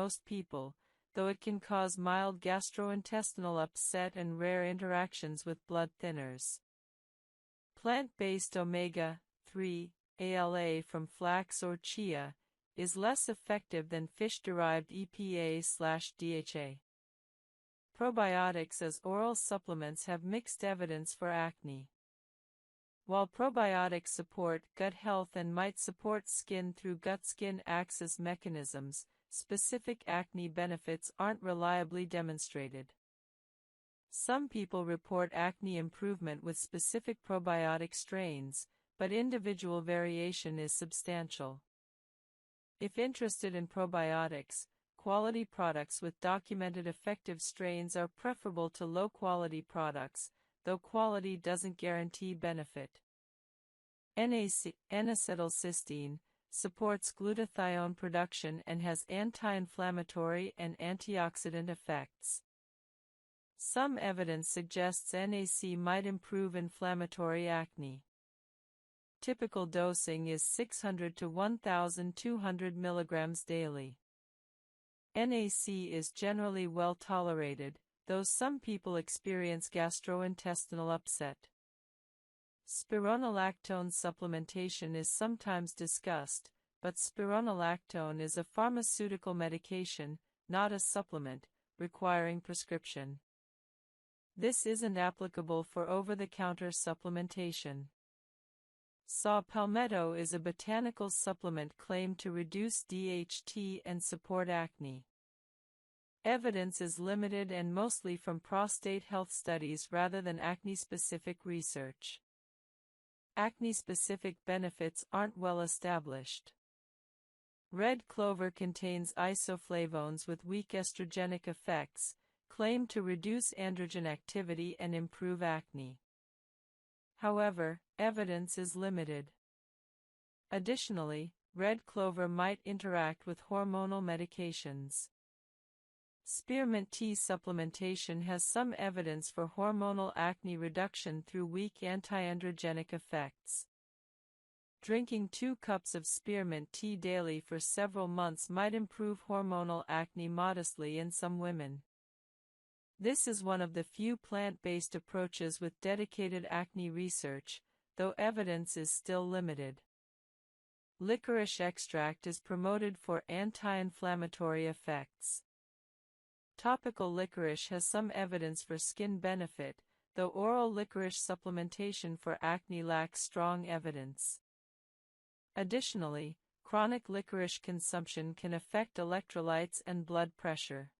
most people, though it can cause mild gastrointestinal upset and rare interactions with blood thinners. Plant-based omega-3, ALA from flax or chia, is less effective than fish-derived EPA/DHA. Probiotics as oral supplements have mixed evidence for acne. While probiotics support gut health and might support skin through gut-skin axis mechanisms, specific acne benefits aren't reliably demonstrated. Some people report acne improvement with specific probiotic strains, but individual variation is substantial. If interested in probiotics, quality products with documented effective strains are preferable to low-quality products, though quality doesn't guarantee benefit. N-acetylcysteine supports glutathione production and has anti-inflammatory and antioxidant effects. Some evidence suggests NAC might improve inflammatory acne. Typical dosing is 600 to 1,200 mg daily. NAC is generally well tolerated, though some people experience gastrointestinal upset. Spironolactone supplementation is sometimes discussed, but spironolactone is a pharmaceutical medication, not a supplement, requiring prescription. This isn't applicable for over-the-counter supplementation. Saw palmetto is a botanical supplement claimed to reduce DHT and support acne. Evidence is limited and mostly from prostate health studies rather than acne-specific research. Acne-specific benefits aren't well established. Red clover contains isoflavones with weak estrogenic effects, claimed to reduce androgen activity and improve acne. However, evidence is limited. Additionally, red clover might interact with hormonal medications. Spearmint tea supplementation has some evidence for hormonal acne reduction through weak antiandrogenic effects. Drinking 2 cups of spearmint tea daily for several months might improve hormonal acne modestly in some women. This is one of the few plant-based approaches with dedicated acne research, though evidence is still limited. Licorice extract is promoted for anti-inflammatory effects. Topical licorice has some evidence for skin benefit, though oral licorice supplementation for acne lacks strong evidence. Additionally, chronic licorice consumption can affect electrolytes and blood pressure.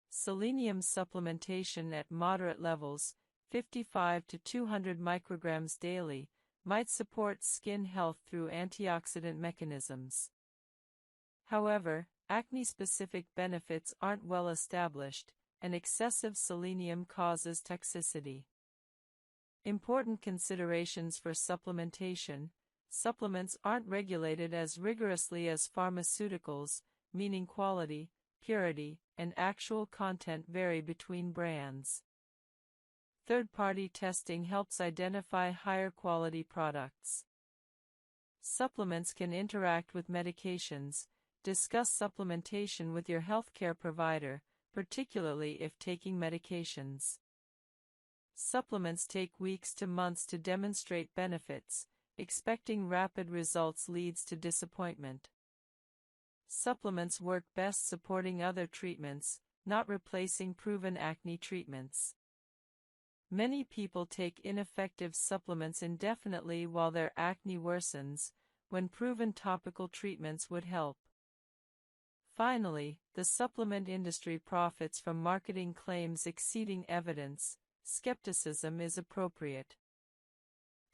Selenium supplementation at moderate levels, 55 to 200 micrograms daily, might support skin health through antioxidant mechanisms. However, acne-specific benefits aren't well established, and excessive selenium causes toxicity. Important considerations for supplementation: supplements aren't regulated as rigorously as pharmaceuticals, meaning quality, purity, and actual content vary between brands. Third-party testing helps identify higher quality products. Supplements can interact with medications. Discuss supplementation with your healthcare provider, particularly if taking medications. Supplements take weeks to months to demonstrate benefits. Expecting rapid results leads to disappointment. Supplements work best supporting other treatments, not replacing proven acne treatments. Many people take ineffective supplements indefinitely while their acne worsens, when proven topical treatments would help. Finally, the supplement industry profits from marketing claims exceeding evidence. Skepticism is appropriate.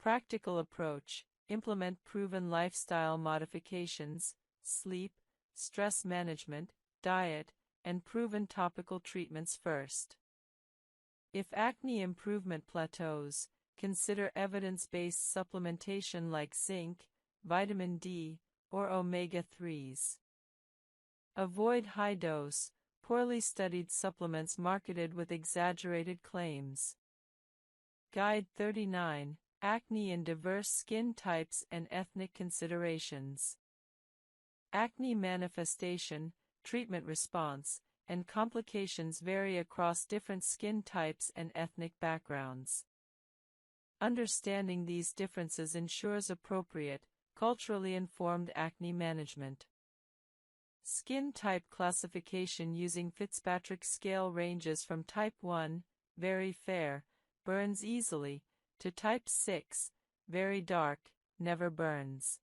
Practical approach: implement proven lifestyle modifications, sleep, stress management, diet, and proven topical treatments first. If acne improvement plateaus, consider evidence-based supplementation like zinc, vitamin D, or omega-3s. Avoid high-dose, poorly studied supplements marketed with exaggerated claims. Guide 39: Acne in diverse skin types and ethnic considerations. Acne manifestation: treatment response, and complications vary across different skin types and ethnic backgrounds. Understanding these differences ensures appropriate, culturally informed acne management. Skin type classification using Fitzpatrick scale ranges from type 1, very fair, burns easily, to type 6, very dark, never burns.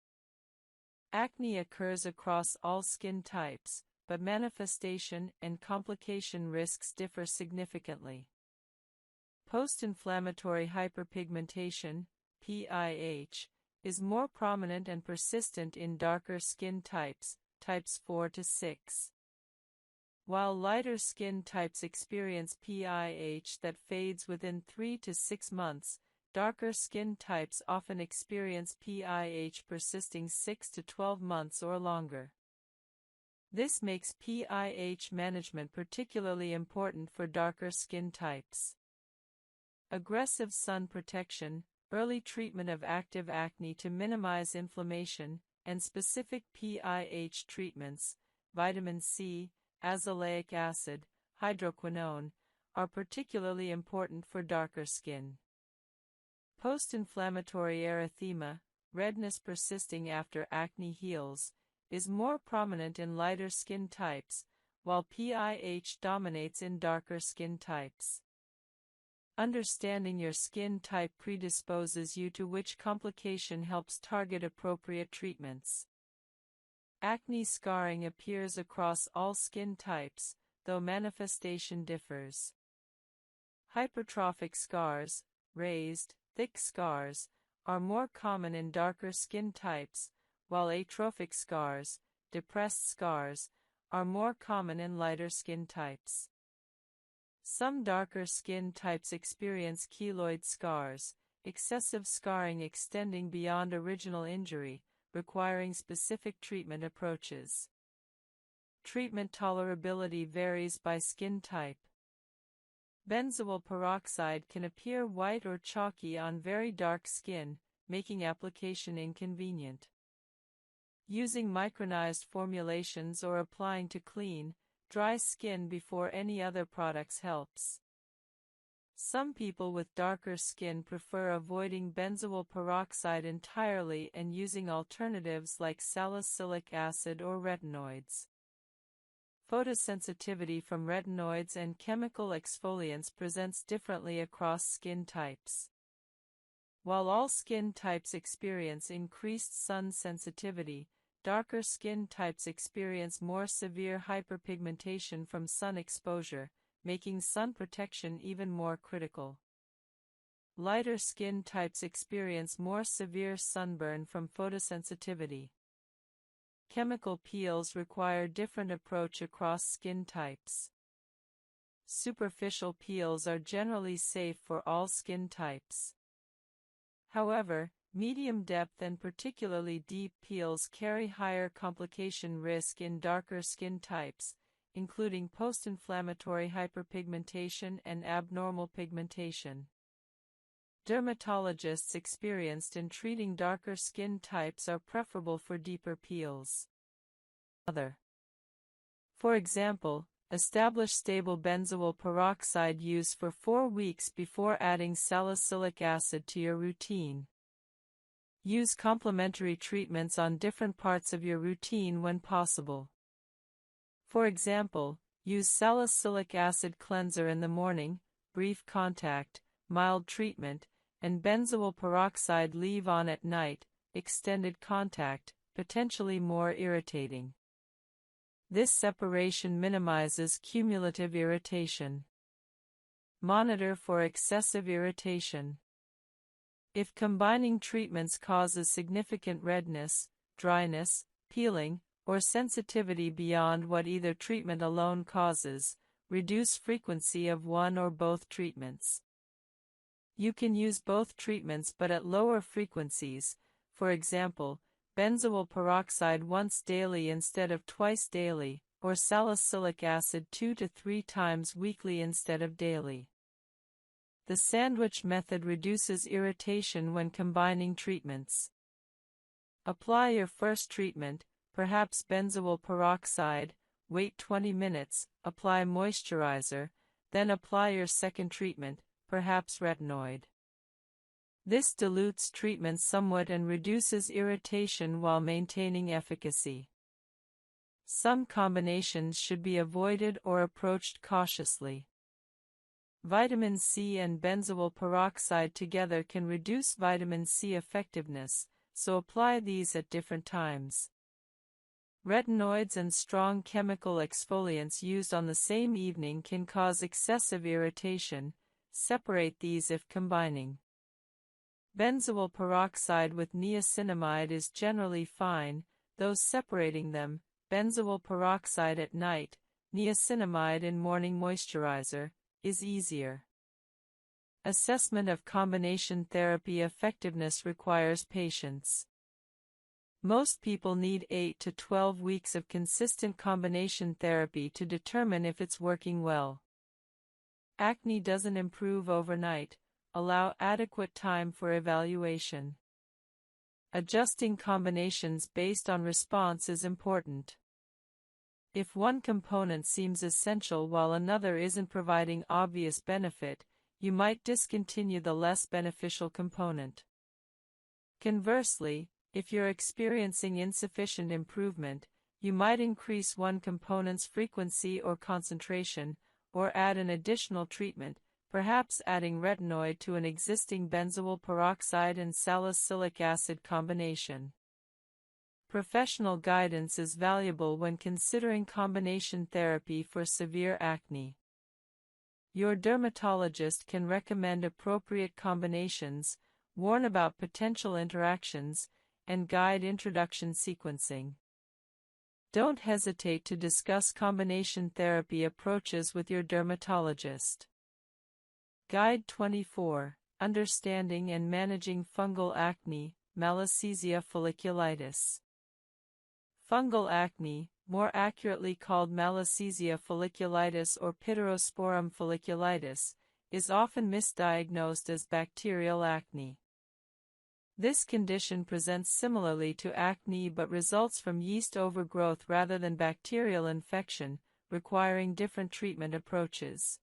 Acne occurs across all skin types, but manifestation and complication risks differ significantly. Post-inflammatory hyperpigmentation, PIH, is more prominent and persistent in darker skin types, types 4 to 6. While lighter skin types experience PIH that fades within 3 to 6 months, darker skin types often experience PIH persisting 6 to 12 months or longer. This makes PIH management particularly important for darker skin types. Aggressive sun protection, early treatment of active acne to minimize inflammation, and specific PIH treatments, vitamin C, azelaic acid, hydroquinone, are particularly important for darker skin. Post-inflammatory erythema, redness persisting after acne heals, is more prominent in lighter skin types, while PIH dominates in darker skin types. Understanding your skin type predisposes you to which complication helps target appropriate treatments. Acne scarring appears across all skin types, though manifestation differs. Hypertrophic scars, raised, thick scars, are more common in darker skin types, while atrophic scars, depressed scars, are more common in lighter skin types. Some darker skin types experience keloid scars, excessive scarring extending beyond original injury, requiring specific treatment approaches. Treatment tolerability varies by skin type. Benzoyl peroxide can appear white or chalky on very dark skin, making application inconvenient. Using micronized formulations or applying to clean, dry skin before any other products helps. Some people with darker skin prefer avoiding benzoyl peroxide entirely and using alternatives like salicylic acid or retinoids. Photosensitivity from retinoids and chemical exfoliants presents differently across skin types. While all skin types experience increased sun sensitivity, darker skin types experience more severe hyperpigmentation from sun exposure, making sun protection even more critical. Lighter skin types experience more severe sunburn from photosensitivity. Chemical peels require different approach across skin types. Superficial peels are generally safe for all skin types. However, medium depth and particularly deep peels carry higher complication risk in darker skin types, including post-inflammatory hyperpigmentation and abnormal pigmentation. Dermatologists experienced in treating darker skin types are preferable for deeper peels. For example, establish stable benzoyl peroxide use for 4 weeks before adding salicylic acid to your routine. Use complementary treatments on different parts of your routine when possible. For example, use salicylic acid cleanser in the morning, brief contact, mild treatment, and benzoyl peroxide leave on at night, extended contact, potentially more irritating. This separation minimizes cumulative irritation. Monitor for excessive irritation. If combining treatments causes significant redness, dryness, peeling, or sensitivity beyond what either treatment alone causes, reduce frequency of one or both treatments. You can use both treatments but at lower frequencies, for example, benzoyl peroxide once daily instead of twice daily, or salicylic acid 2 to 3 times weekly instead of daily. The sandwich method reduces irritation when combining treatments. Apply your first treatment, perhaps benzoyl peroxide, wait 20 minutes, apply moisturizer, then apply your second treatment, perhaps retinoid. This dilutes treatment somewhat and reduces irritation while maintaining efficacy. Some combinations should be avoided or approached cautiously. Vitamin C and benzoyl peroxide together can reduce vitamin C effectiveness, so apply these at different times. Retinoids and strong chemical exfoliants used on the same evening can cause excessive irritation. Separate these if combining. Benzoyl peroxide with niacinamide is generally fine, though separating them, benzoyl peroxide at night, niacinamide in morning moisturizer, is easier. Assessment of combination therapy effectiveness requires patience. Most people need 8 to 12 weeks of consistent combination therapy to determine if it's working well. Acne doesn't improve overnight. Allow adequate time for evaluation. Adjusting combinations based on response is important. If one component seems essential while another isn't providing obvious benefit, you might discontinue the less beneficial component. Conversely, if you're experiencing insufficient improvement, you might increase one component's frequency or concentration, or add an additional treatment, perhaps adding retinoid to an existing benzoyl peroxide and salicylic acid combination. Professional guidance is valuable when considering combination therapy for severe acne. Your dermatologist can recommend appropriate combinations, warn about potential interactions, and guide introduction sequencing. Don't hesitate to discuss combination therapy approaches with your dermatologist. Guide 24, Understanding and Managing Fungal Acne, Malassezia folliculitis. Fungal acne, more accurately called Malassezia folliculitis or Pityrosporum folliculitis, is often misdiagnosed as bacterial acne. This condition presents similarly to acne but results from yeast overgrowth rather than bacterial infection, requiring different treatment approaches.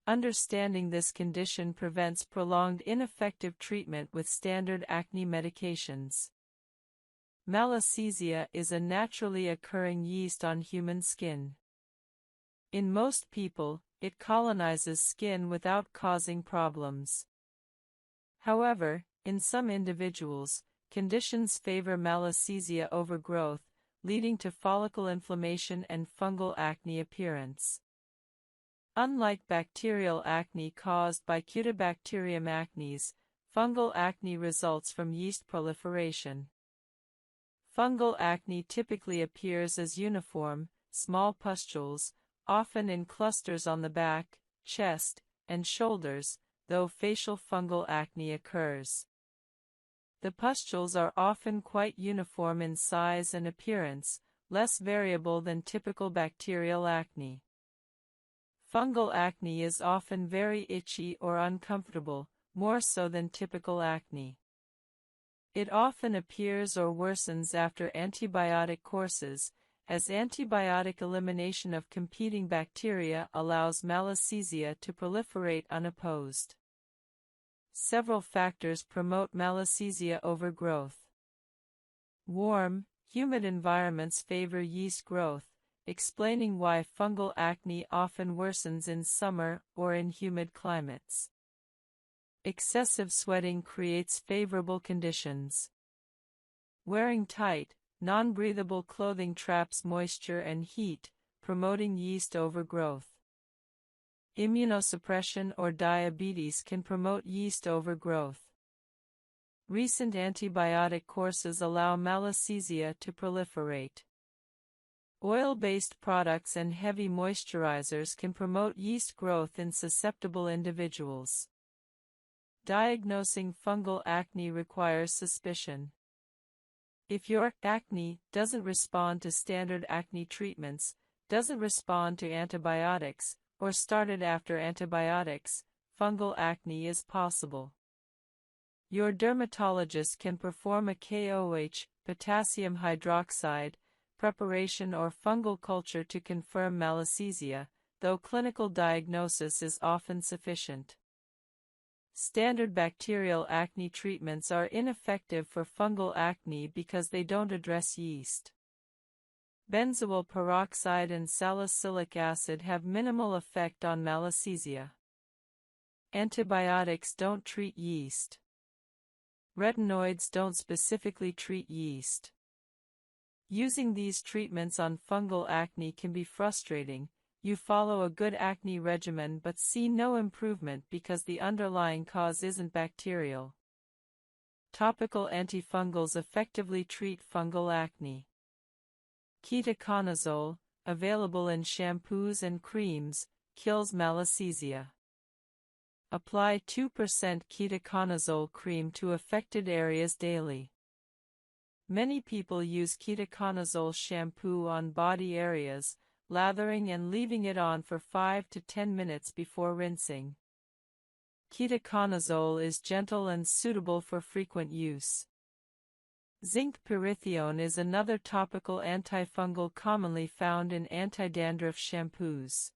Understanding this condition prevents prolonged ineffective treatment with standard acne medications. Malassezia is a naturally occurring yeast on human skin. In most people, it colonizes skin without causing problems. However, in some individuals, conditions favor Malassezia overgrowth, leading to follicle inflammation and fungal acne appearance. Unlike bacterial acne caused by Cutibacterium acnes, fungal acne results from yeast proliferation. Fungal acne typically appears as uniform, small pustules, often in clusters on the back, chest, and shoulders, though facial fungal acne occurs. The pustules are often quite uniform in size and appearance, less variable than typical bacterial acne. Fungal acne is often very itchy or uncomfortable, more so than typical acne. It often appears or worsens after antibiotic courses, as antibiotic elimination of competing bacteria allows Malassezia to proliferate unopposed. Several factors promote Malassezia overgrowth. Warm, humid environments favor yeast growth, explaining why fungal acne often worsens in summer or in humid climates. Excessive sweating creates favorable conditions. Wearing tight, non-breathable clothing traps moisture and heat, promoting yeast overgrowth. Immunosuppression or diabetes can promote yeast overgrowth. Recent antibiotic courses allow Malassezia to proliferate. Oil-based products and heavy moisturizers can promote yeast growth in susceptible individuals. Diagnosing fungal acne requires suspicion. If your acne doesn't respond to standard acne treatments, doesn't respond to antibiotics, or started after antibiotics, fungal acne is possible. Your dermatologist can perform a KOH, potassium hydroxide, preparation or fungal culture to confirm malassezia, though clinical diagnosis is often sufficient. Standard bacterial acne treatments are ineffective for fungal acne because they don't address yeast. Benzoyl peroxide and salicylic acid have minimal effect on malassezia. Antibiotics don't treat yeast. Retinoids don't specifically treat yeast. Using these treatments on fungal acne can be frustrating. You follow a good acne regimen but see no improvement because the underlying cause isn't bacterial. Topical antifungals effectively treat fungal acne. Ketoconazole, available in shampoos and creams, kills malassezia. Apply 2% ketoconazole cream to affected areas daily. Many people use ketoconazole shampoo on body areas, lathering and leaving it on for 5 to 10 minutes before rinsing. Ketoconazole is gentle and suitable for frequent use. Zinc pyrithione is another topical antifungal commonly found in anti-dandruff shampoos.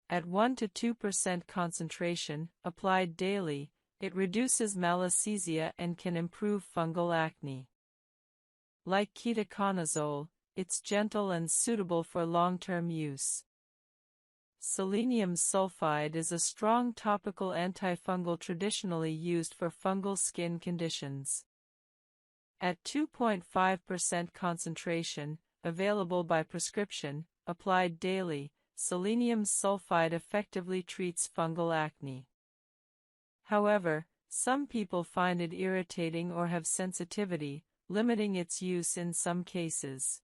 At 1 to 2% concentration, applied daily, it reduces malassezia and can improve fungal acne. Like ketoconazole, it's gentle and suitable for long-term use. Selenium sulfide is a strong topical antifungal traditionally used for fungal skin conditions. At 2.5% concentration, available by prescription, applied daily, selenium sulfide effectively treats fungal acne. However, some people find it irritating or have sensitivity, limiting its use in some cases.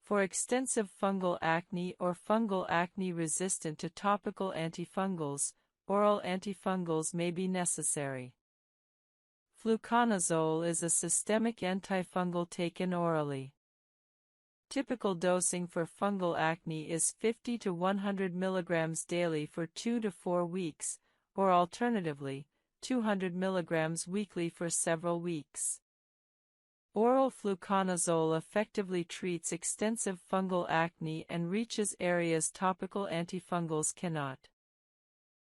For extensive fungal acne or fungal acne resistant to topical antifungals, oral antifungals may be necessary. Fluconazole is a systemic antifungal taken orally. Typical dosing for fungal acne is 50 to 100 mg daily for 2 to 4 weeks, or alternatively, 200 mg weekly for several weeks. Oral fluconazole effectively treats extensive fungal acne and reaches areas topical antifungals cannot.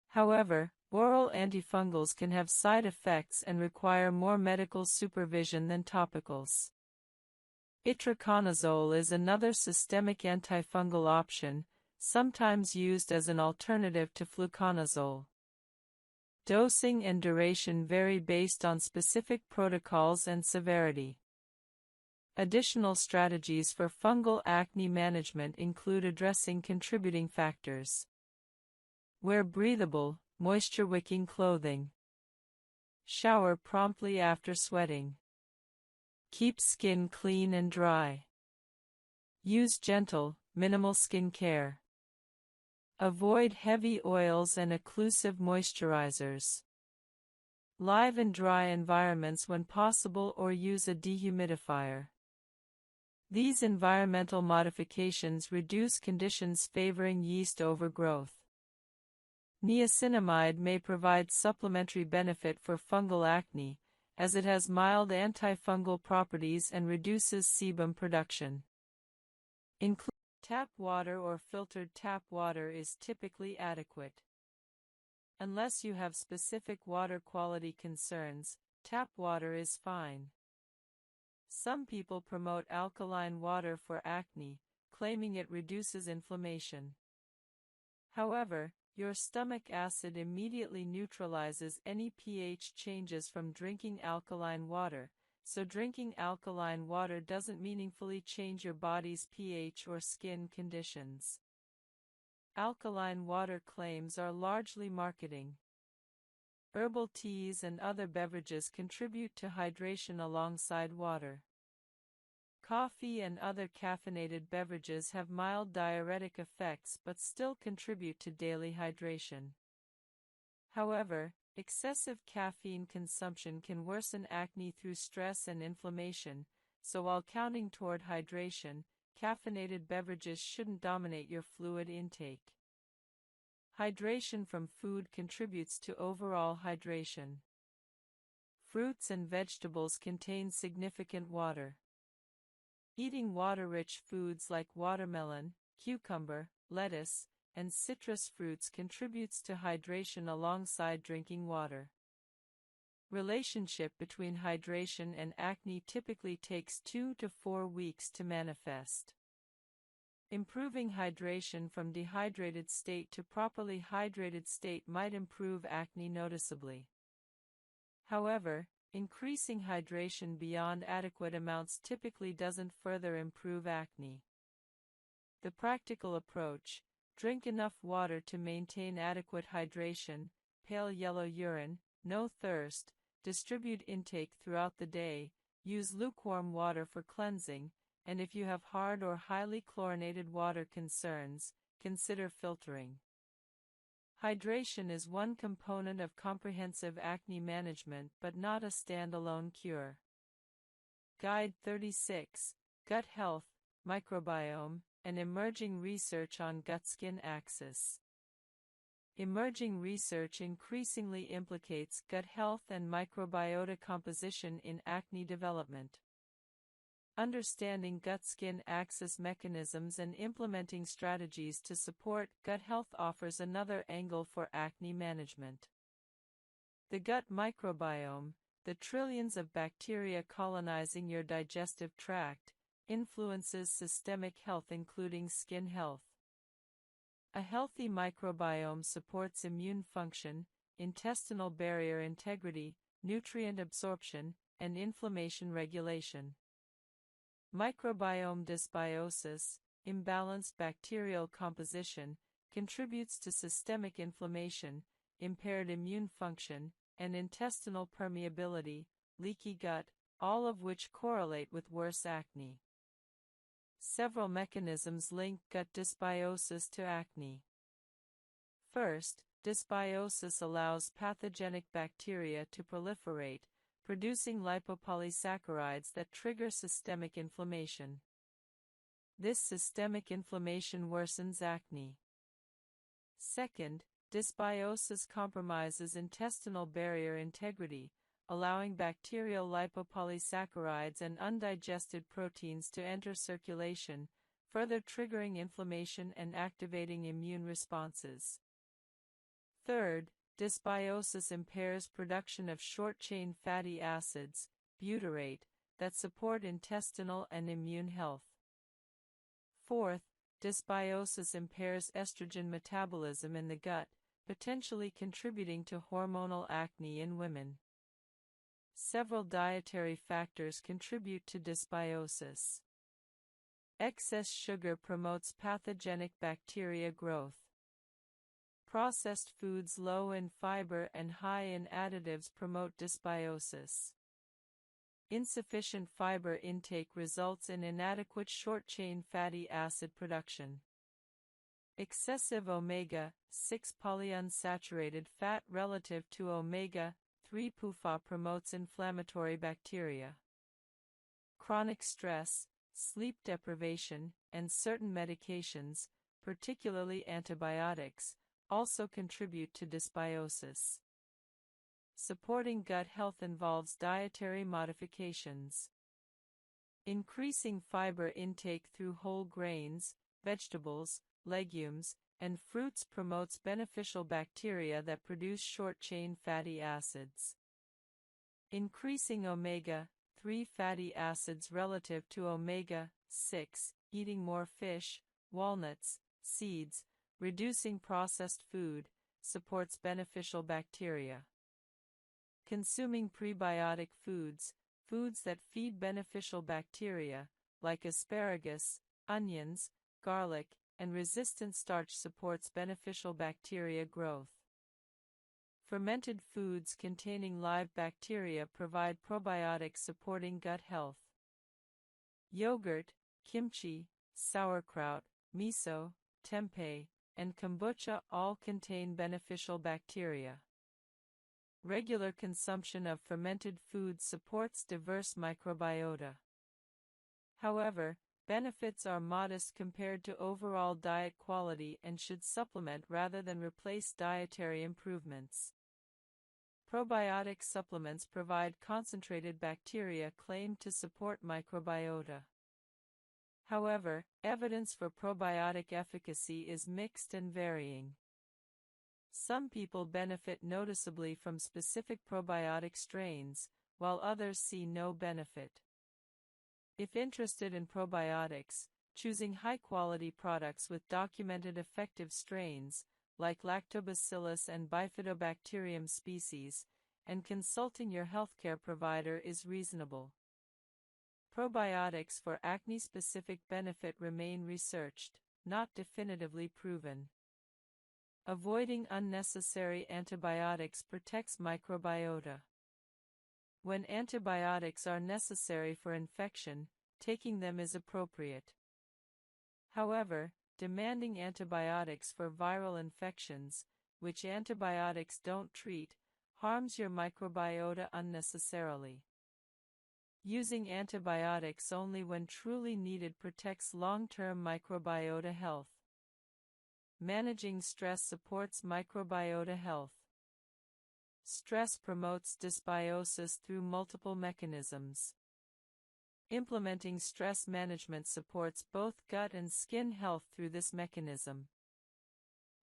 However, oral antifungals can have side effects and require more medical supervision than topicals. Itraconazole is another systemic antifungal option, sometimes used as an alternative to fluconazole. Dosing and duration vary based on specific protocols and severity. Additional strategies for fungal acne management include addressing contributing factors. Wear breathable, moisture-wicking clothing. Shower promptly after sweating. Keep skin clean and dry. Use gentle, minimal skin care. Avoid heavy oils and occlusive moisturizers. Live and dry environments when possible or use a dehumidifier. These environmental modifications reduce conditions favoring yeast overgrowth. Niacinamide may provide supplementary benefit for fungal acne, as it has mild antifungal properties and reduces sebum production. Tap water or filtered tap water is typically adequate. Unless you have specific water quality concerns, tap water is fine. Some people promote alkaline water for acne, claiming it reduces inflammation. However, your stomach acid immediately neutralizes any pH changes from drinking alkaline water, so drinking alkaline water doesn't meaningfully change your body's pH or skin conditions. Alkaline water claims are largely marketing. Herbal teas and other beverages contribute to hydration alongside water. Coffee and other caffeinated beverages have mild diuretic effects but still contribute to daily hydration. However, excessive caffeine consumption can worsen acne through stress and inflammation, so while counting toward hydration, caffeinated beverages shouldn't dominate your fluid intake. Hydration from food contributes to overall hydration. Fruits and vegetables contain significant water. Eating water-rich foods like watermelon, cucumber, lettuce, and citrus fruits contributes to hydration alongside drinking water. Relationship between hydration and acne typically takes 2 to 4 weeks to manifest. Improving hydration from dehydrated state to properly hydrated state might improve acne noticeably. However, increasing hydration beyond adequate amounts typically doesn't further improve acne. The practical approach: drink enough water to maintain adequate hydration, pale yellow urine, no thirst, distribute intake throughout the day, use lukewarm water for cleansing, and if you have hard or highly chlorinated water concerns, consider filtering. Hydration is one component of comprehensive acne management but not a standalone cure. Guide 36, Gut Health, Microbiome, and Emerging Research on Gut-Skin Axis. Emerging research increasingly implicates gut health and microbiota composition in acne development. Understanding gut-skin axis mechanisms and implementing strategies to support gut health offers another angle for acne management. The gut microbiome, the trillions of bacteria colonizing your digestive tract, influences systemic health including skin health. A healthy microbiome supports immune function, intestinal barrier integrity, nutrient absorption, and inflammation regulation. Microbiome dysbiosis, imbalanced bacterial composition, contributes to systemic inflammation, impaired immune function, and intestinal permeability, leaky gut, all of which correlate with worse acne. Several mechanisms link gut dysbiosis to acne. First, dysbiosis allows pathogenic bacteria to proliferate, producing lipopolysaccharides that trigger systemic inflammation. This systemic inflammation worsens acne. Second, dysbiosis compromises intestinal barrier integrity, allowing bacterial lipopolysaccharides and undigested proteins to enter circulation, further triggering inflammation and activating immune responses. Third, dysbiosis impairs production of short-chain fatty acids, butyrate, that support intestinal and immune health. Fourth, dysbiosis impairs estrogen metabolism in the gut, potentially contributing to hormonal acne in women. Several dietary factors contribute to dysbiosis. Excess sugar promotes pathogenic bacteria growth. Processed foods low in fiber and high in additives promote dysbiosis. Insufficient fiber intake results in inadequate short-chain fatty acid production. Excessive omega-6 polyunsaturated fat relative to omega-3 PUFA promotes inflammatory bacteria. Chronic stress, sleep deprivation, and certain medications, particularly antibiotics, also contribute to dysbiosis. Supporting gut health involves dietary modifications. Increasing fiber intake through whole grains, vegetables, legumes, and fruits promotes beneficial bacteria that produce short-chain fatty acids. Increasing omega-3 fatty acids relative to omega-6, eating more fish, walnuts, seeds, reducing processed food, supports beneficial bacteria. Consuming prebiotic foods, foods that feed beneficial bacteria, like asparagus, onions, garlic, and resistant starch supports beneficial bacteria growth. Fermented foods containing live bacteria provide probiotics supporting gut health. Yogurt, kimchi, sauerkraut, miso, tempeh, and kombucha all contain beneficial bacteria. Regular consumption of fermented foods supports diverse microbiota. However, benefits are modest compared to overall diet quality and should supplement rather than replace dietary improvements. Probiotic supplements provide concentrated bacteria claimed to support microbiota. However, evidence for probiotic efficacy is mixed and varying. Some people benefit noticeably from specific probiotic strains, while others see no benefit. If interested in probiotics, choosing high-quality products with documented effective strains, like Lactobacillus and Bifidobacterium species, and consulting your healthcare provider is reasonable. Probiotics for acne-specific benefit remain researched, not definitively proven. Avoiding unnecessary antibiotics protects microbiota. When antibiotics are necessary for infection, taking them is appropriate. However, demanding antibiotics for viral infections, which antibiotics don't treat, harms your microbiota unnecessarily. Using antibiotics only when truly needed protects long-term microbiota health. Managing stress supports microbiota health. Stress promotes dysbiosis through multiple mechanisms. Implementing stress management supports both gut and skin health through this mechanism.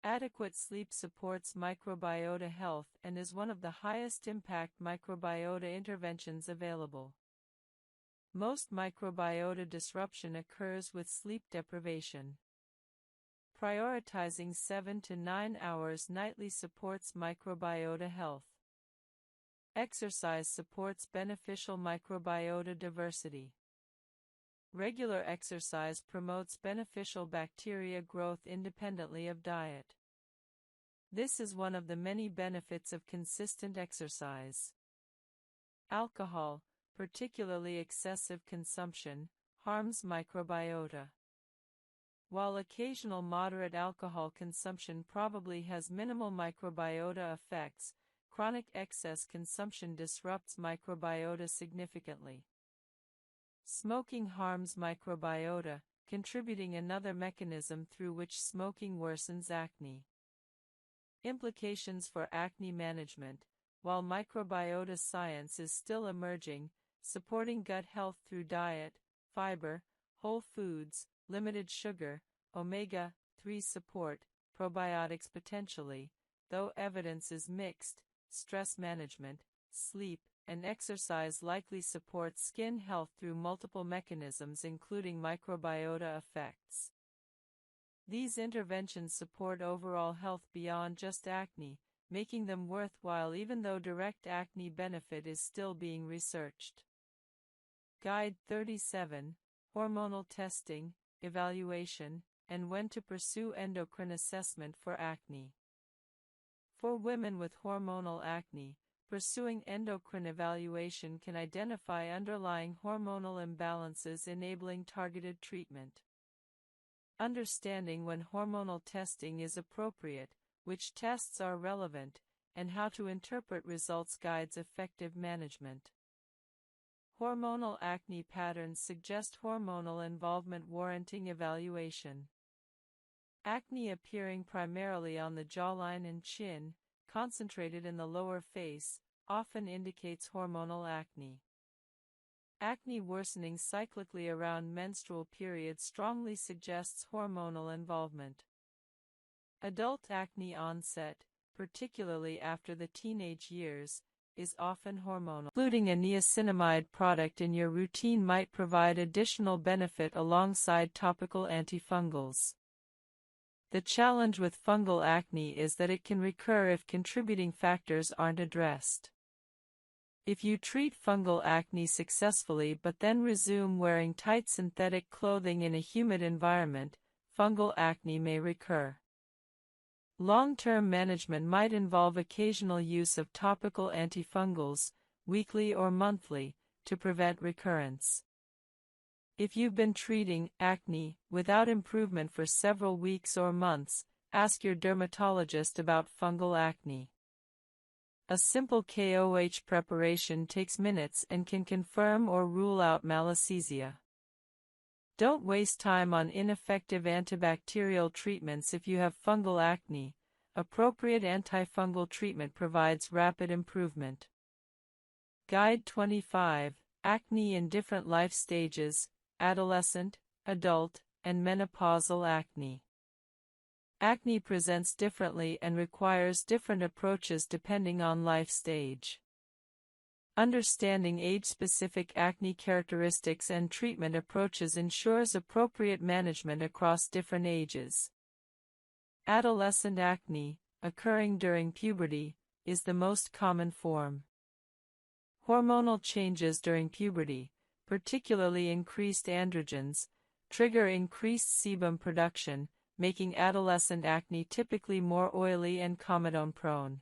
Adequate sleep supports microbiota health and is one of the highest impact microbiota interventions available. Most microbiota disruption occurs with sleep deprivation. Prioritizing 7 to 9 hours nightly supports microbiota health. Exercise supports beneficial microbiota diversity. Regular exercise promotes beneficial bacteria growth independently of diet. This is one of the many benefits of consistent exercise. Alcohol, particularly excessive consumption, harms microbiota. While occasional moderate alcohol consumption probably has minimal microbiota effects, chronic excess consumption disrupts microbiota significantly. Smoking harms microbiota, contributing another mechanism through which smoking worsens acne. Implications for acne management. While microbiota science is still emerging, supporting gut health through diet, fiber, whole foods, limited sugar, omega-3 support, probiotics potentially, though evidence is mixed, stress management, sleep, and exercise likely support skin health through multiple mechanisms including microbiota effects. These interventions support overall health beyond just acne, making them worthwhile even though direct acne benefit is still being researched. Guide 37, Hormonal Testing, Evaluation, and When to Pursue Endocrine Assessment for Acne. For women with hormonal acne, pursuing endocrine evaluation can identify underlying hormonal imbalances enabling targeted treatment. Understanding when hormonal testing is appropriate, which tests are relevant, and how to interpret results guides effective management. Hormonal acne patterns suggest hormonal involvement warranting evaluation. Acne appearing primarily on the jawline and chin, concentrated in the lower face, often indicates hormonal acne. Acne worsening cyclically around menstrual periods strongly suggests hormonal involvement. Adult acne onset, particularly after the teenage years, is often hormonal. Including a niacinamide product in your routine might provide additional benefit alongside topical antifungals. The challenge with fungal acne is that it can recur if contributing factors aren't addressed. If you treat fungal acne successfully but then resume wearing tight synthetic clothing in a humid environment, fungal acne may recur. Long-term management might involve occasional use of topical antifungals, weekly or monthly, to prevent recurrence. If you've been treating acne without improvement for several weeks or months, ask your dermatologist about fungal acne. A simple KOH preparation takes minutes and can confirm or rule out malassezia. Don't waste time on ineffective antibacterial treatments if you have fungal acne. Appropriate antifungal treatment provides rapid improvement. Guide 25, Acne in Different Life Stages, Adolescent, adult, and menopausal acne. Acne presents differently and requires different approaches depending on life stage. Understanding age-specific acne characteristics and treatment approaches ensures appropriate management across different ages. Adolescent acne, occurring during puberty, is the most common form. Hormonal changes during puberty, particularly increased androgens, trigger increased sebum production, making adolescent acne typically more oily and comedone-prone.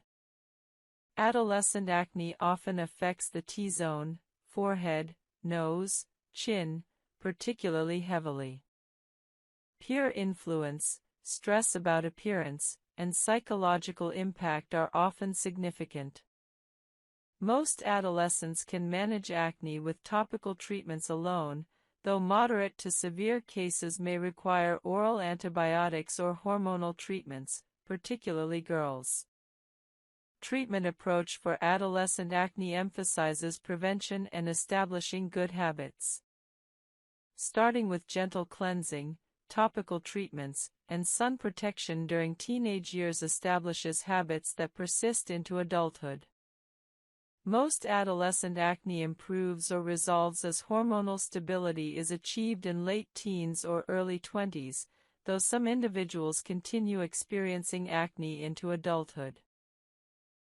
Adolescent acne often affects the T-zone, forehead, nose, chin, particularly heavily. Peer influence, stress about appearance, and psychological impact are often significant. Most adolescents can manage acne with topical treatments alone, though moderate to severe cases may require oral antibiotics or hormonal treatments, particularly girls. Treatment approach for adolescent acne emphasizes prevention and establishing good habits. Starting with gentle cleansing, topical treatments, and sun protection during teenage years establishes habits that persist into adulthood. Most adolescent acne improves or resolves as hormonal stability is achieved in late teens or early 20s, though some individuals continue experiencing acne into adulthood.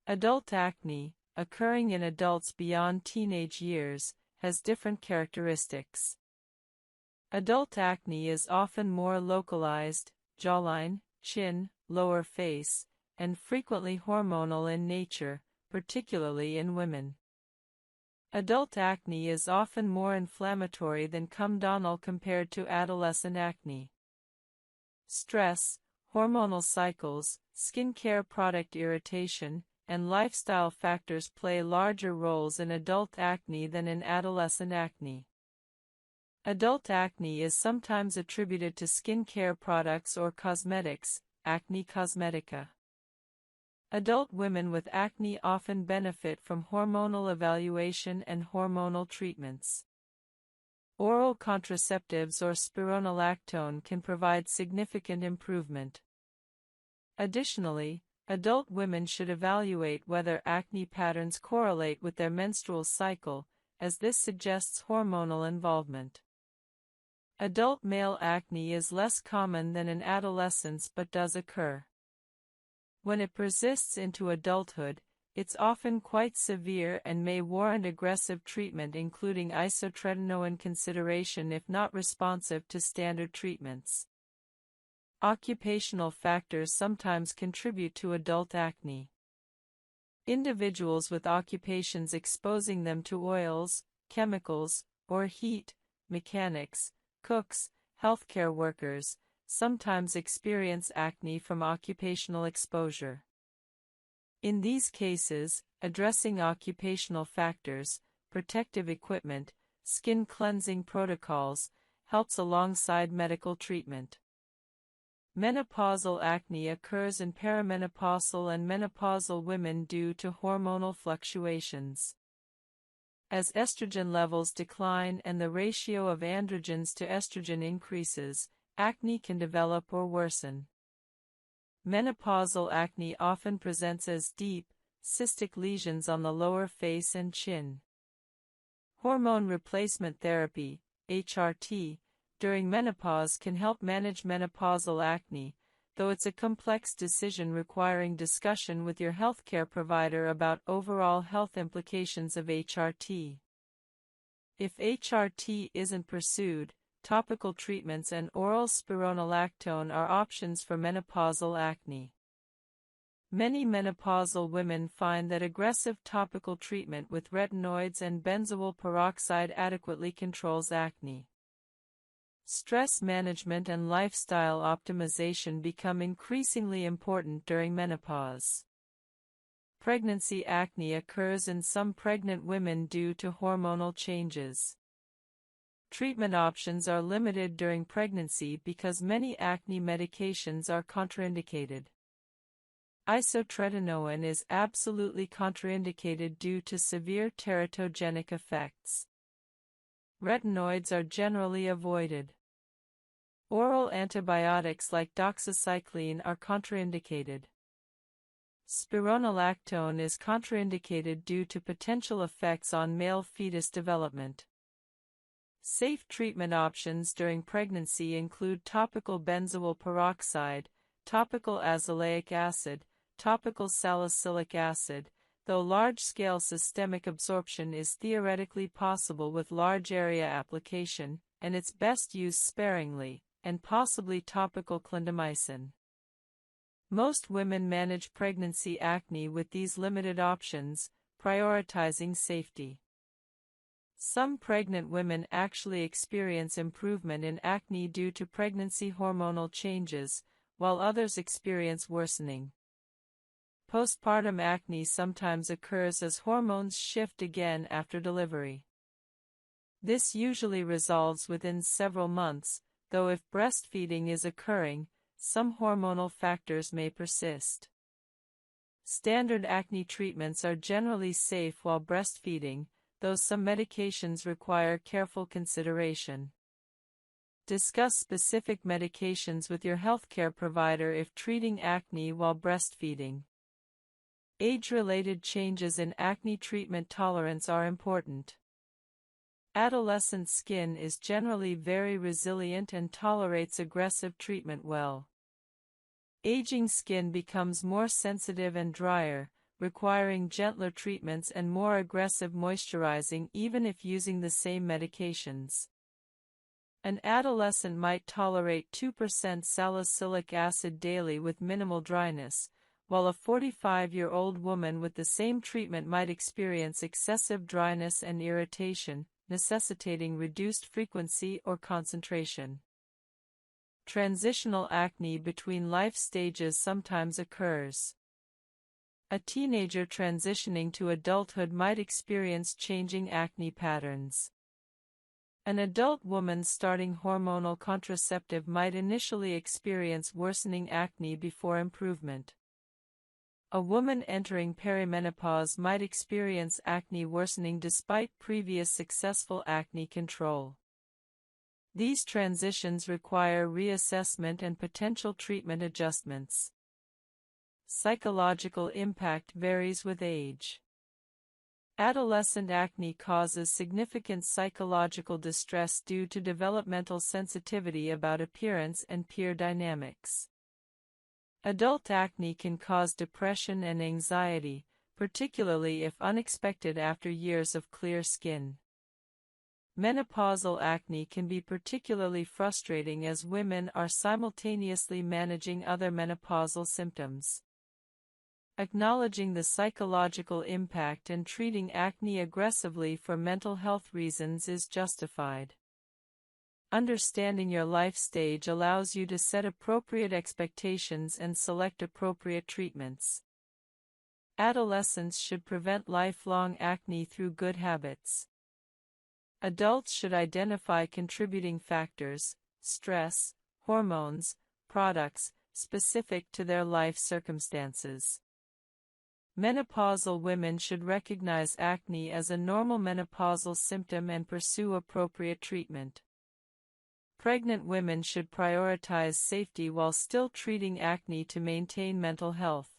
Adult acne, occurring in adults beyond teenage years, has different characteristics. Adult acne is often more localized, jawline, chin, lower face, and frequently hormonal in nature, particularly in women. Adult acne is often more inflammatory than comedonal compared to adolescent acne. Stress, hormonal cycles, skincare product irritation, and lifestyle factors play larger roles in adult acne than in adolescent acne. Adult acne is sometimes attributed to skincare products or cosmetics, acne cosmetica. Adult women with acne often benefit from hormonal evaluation and hormonal treatments. Oral contraceptives or spironolactone can provide significant improvement. Additionally, adult women should evaluate whether acne patterns correlate with their menstrual cycle, as this suggests hormonal involvement. Adult male acne is less common than in adolescence but does occur. When it persists into adulthood, it's often quite severe and may warrant aggressive treatment including isotretinoin consideration if not responsive to standard treatments. Occupational factors sometimes contribute to adult acne. Individuals with occupations exposing them to oils, chemicals, or heat, mechanics, cooks, healthcare workers, sometimes experience acne from occupational exposure. In these cases, addressing occupational factors, protective equipment, skin cleansing protocols, helps alongside medical treatment. Menopausal acne occurs in perimenopausal and menopausal women due to hormonal fluctuations. As estrogen levels decline and the ratio of androgens to estrogen increases, acne can develop or worsen. Menopausal acne often presents as deep, cystic lesions on the lower face and chin. Hormone replacement therapy, HRT, during menopause can help manage menopausal acne, though it's a complex decision requiring discussion with your healthcare provider about overall health implications of HRT. If HRT isn't pursued, topical treatments and oral spironolactone are options for menopausal acne. Many menopausal women find that aggressive topical treatment with retinoids and benzoyl peroxide adequately controls acne. Stress management and lifestyle optimization become increasingly important during menopause. Pregnancy acne occurs in some pregnant women due to hormonal changes. Treatment options are limited during pregnancy because many acne medications are contraindicated. Isotretinoin is absolutely contraindicated due to severe teratogenic effects. Retinoids are generally avoided. Oral antibiotics like doxycycline are contraindicated. Spironolactone is contraindicated due to potential effects on male fetus development. Safe treatment options during pregnancy include topical benzoyl peroxide, topical azelaic acid, topical salicylic acid, though large-scale systemic absorption is theoretically possible with large area application, and it's best used sparingly, and possibly topical clindamycin. Most women manage pregnancy acne with these limited options, prioritizing safety. Some pregnant women actually experience improvement in acne due to pregnancy hormonal changes, while others experience worsening. Postpartum acne sometimes occurs as hormones shift again after delivery. This usually resolves within several months, though if breastfeeding is occurring, some hormonal factors may persist. Standard acne treatments are generally safe while breastfeeding, though some medications require careful consideration. Discuss specific medications with your healthcare provider if treating acne while breastfeeding. Age-related changes in acne treatment tolerance are important. Adolescent skin is generally very resilient and tolerates aggressive treatment well. Aging skin becomes more sensitive and drier, requiring gentler treatments and more aggressive moisturizing even if using the same medications. An adolescent might tolerate 2% salicylic acid daily with minimal dryness, while a 45-year-old woman with the same treatment might experience excessive dryness and irritation, necessitating reduced frequency or concentration. Transitional acne between life stages sometimes occurs. A teenager transitioning to adulthood might experience changing acne patterns. An adult woman starting hormonal contraceptive might initially experience worsening acne before improvement. A woman entering perimenopause might experience acne worsening despite previous successful acne control. These transitions require reassessment and potential treatment adjustments. Psychological impact varies with age. Adolescent acne causes significant psychological distress due to developmental sensitivity about appearance and peer dynamics. Adult acne can cause depression and anxiety, particularly if unexpected after years of clear skin. Menopausal acne can be particularly frustrating as women are simultaneously managing other menopausal symptoms. Acknowledging the psychological impact and treating acne aggressively for mental health reasons is justified. Understanding your life stage allows you to set appropriate expectations and select appropriate treatments. Adolescents should prevent lifelong acne through good habits. Adults should identify contributing factors, stress, hormones, products, specific to their life circumstances. Menopausal women should recognize acne as a normal menopausal symptom and pursue appropriate treatment. Pregnant women should prioritize safety while still treating acne to maintain mental health.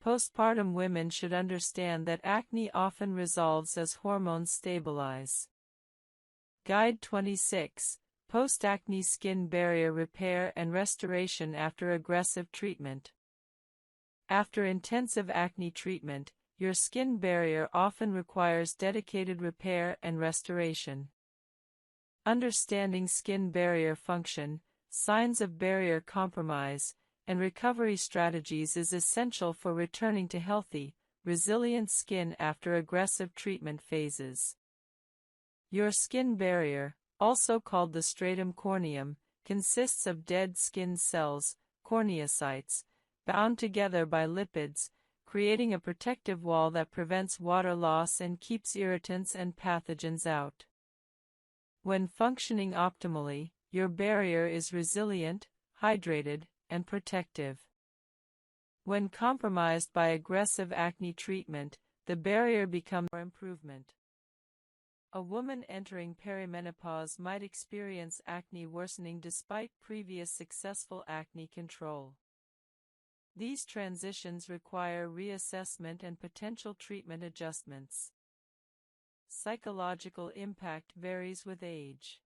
Postpartum women should understand that acne often resolves as hormones stabilize. Guide 26: Post-acne skin barrier repair and restoration after aggressive treatment. After intensive acne treatment, your skin barrier often requires dedicated repair and restoration. Understanding skin barrier function, signs of barrier compromise, and recovery strategies is essential for returning to healthy, resilient skin after aggressive treatment phases. Your skin barrier, also called the stratum corneum, consists of dead skin cells, corneocytes, bound together by lipids, creating a protective wall that prevents water loss and keeps irritants and pathogens out. When functioning optimally, your barrier is resilient, hydrated, and protective. When compromised by aggressive acne treatment, the barrier becomes improvement. A woman entering perimenopause might experience acne worsening despite previous successful acne control. These transitions require reassessment and potential treatment adjustments. Psychological impact varies with age.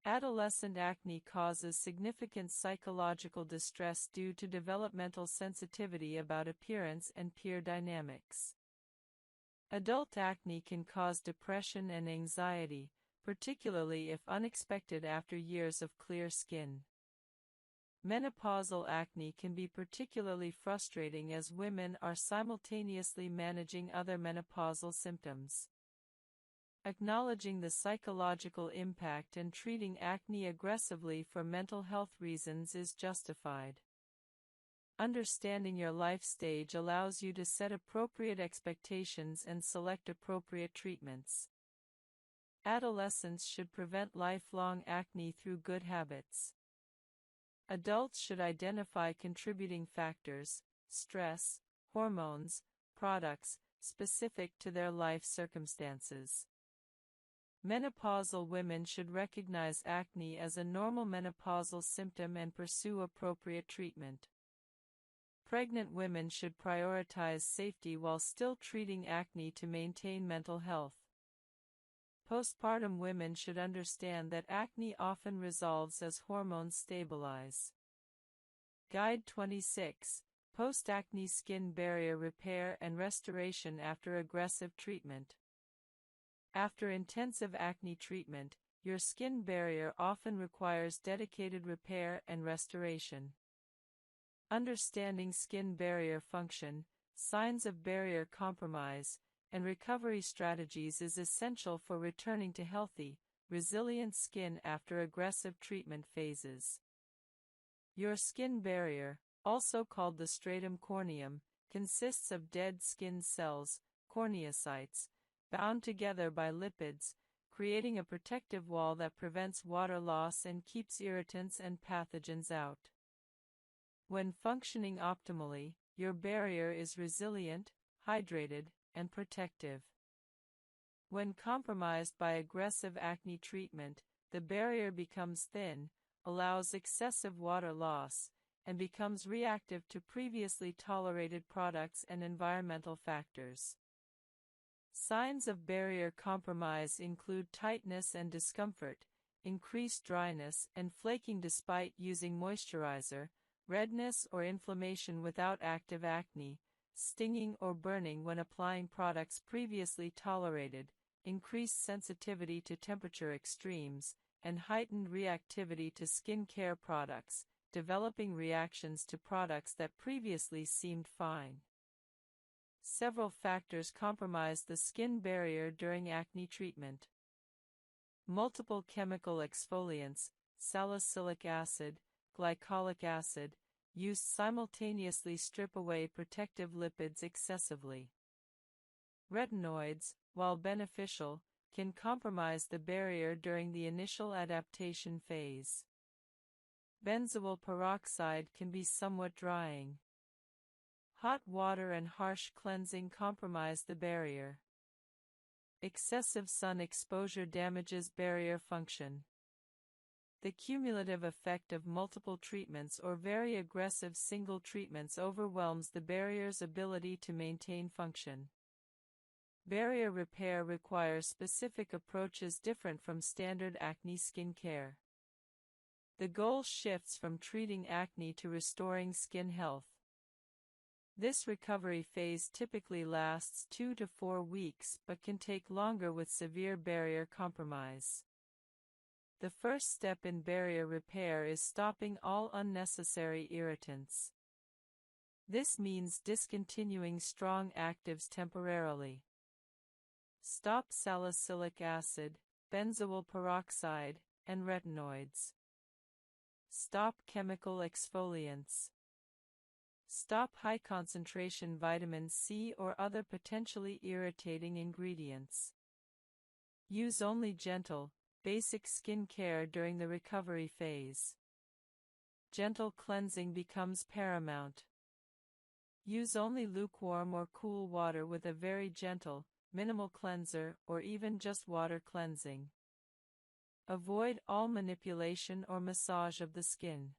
Adolescent acne causes significant psychological distress due to developmental sensitivity about appearance and peer dynamics. Adult acne can cause depression and anxiety, particularly if unexpected after years of clear skin. Menopausal acne can be particularly frustrating as women are simultaneously managing other menopausal symptoms. Acknowledging the psychological impact and treating acne aggressively for mental health reasons is justified. Understanding your life stage allows you to set appropriate expectations and select appropriate treatments. Adolescents should prevent lifelong acne through good habits. Adults should identify contributing factors, stress, hormones, products, specific to their life circumstances. Menopausal women should recognize acne as a normal menopausal symptom and pursue appropriate treatment. Pregnant women should prioritize safety while still treating acne to maintain mental health. Postpartum women should understand that acne often resolves as hormones stabilize. Guide 26. Post-acne skin barrier repair and restoration after aggressive treatment. After intensive acne treatment, your skin barrier often requires dedicated repair and restoration. Understanding skin barrier function, signs of barrier compromise, and recovery strategies is essential for returning to healthy, resilient skin after aggressive treatment phases. Your skin barrier, also called the stratum corneum, consists of dead skin cells, corneocytes, bound together by lipids, creating a protective wall that prevents water loss and keeps irritants and pathogens out. When functioning optimally, your barrier is resilient, hydrated, and protective. When compromised by aggressive acne treatment, the barrier becomes thin, allows excessive water loss, and becomes reactive to previously tolerated products and environmental factors. Signs of barrier compromise include tightness and discomfort, increased dryness and flaking despite using moisturizer, redness or inflammation without active acne, stinging or burning when applying products previously tolerated, increased sensitivity to temperature extremes, and heightened reactivity to skin care products, developing reactions to products that previously seemed fine. Several factors compromise the skin barrier during acne treatment. Multiple chemical exfoliants, salicylic acid, glycolic acid, used simultaneously strip away protective lipids excessively. Retinoids, while beneficial, can compromise the barrier during the initial adaptation phase. Benzoyl peroxide can be somewhat drying. Hot water and harsh cleansing compromise the barrier. Excessive sun exposure damages barrier function. The cumulative effect of multiple treatments or very aggressive single treatments overwhelms the barrier's ability to maintain function. Barrier repair requires specific approaches different from standard acne skincare. The goal shifts from treating acne to restoring skin health. This recovery phase typically lasts 2 to 4 weeks but can take longer with severe barrier compromise. The first step in barrier repair is stopping all unnecessary irritants. This means discontinuing strong actives temporarily. Stop salicylic acid, benzoyl peroxide, and retinoids. Stop chemical exfoliants. Stop high-concentration vitamin C or other potentially irritating ingredients. Use only gentle, basic skin care during the recovery phase. Gentle cleansing becomes paramount. Use only lukewarm or cool water with a very gentle, minimal cleanser, or even just water cleansing. Avoid all manipulation or massage of the skin.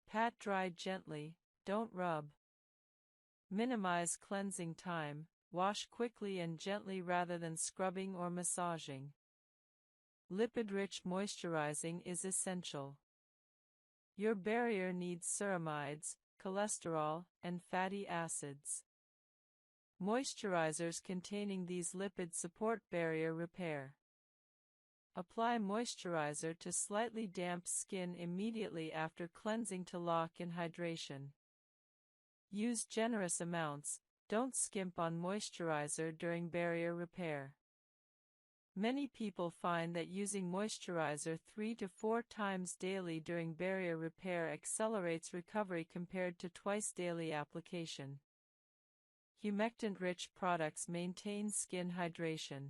Pat dry gently, don't rub. Minimize cleansing time, wash quickly and gently rather than scrubbing or massaging. Lipid-rich moisturizing is essential. Your barrier needs ceramides, cholesterol, and fatty acids. Moisturizers containing these lipids support barrier repair. Apply moisturizer to slightly damp skin immediately after cleansing to lock in hydration. Use generous amounts, don't skimp on moisturizer during barrier repair. Many people find that using moisturizer 3 to 4 times daily during barrier repair accelerates recovery compared to twice daily application. Humectant-rich products maintain skin hydration.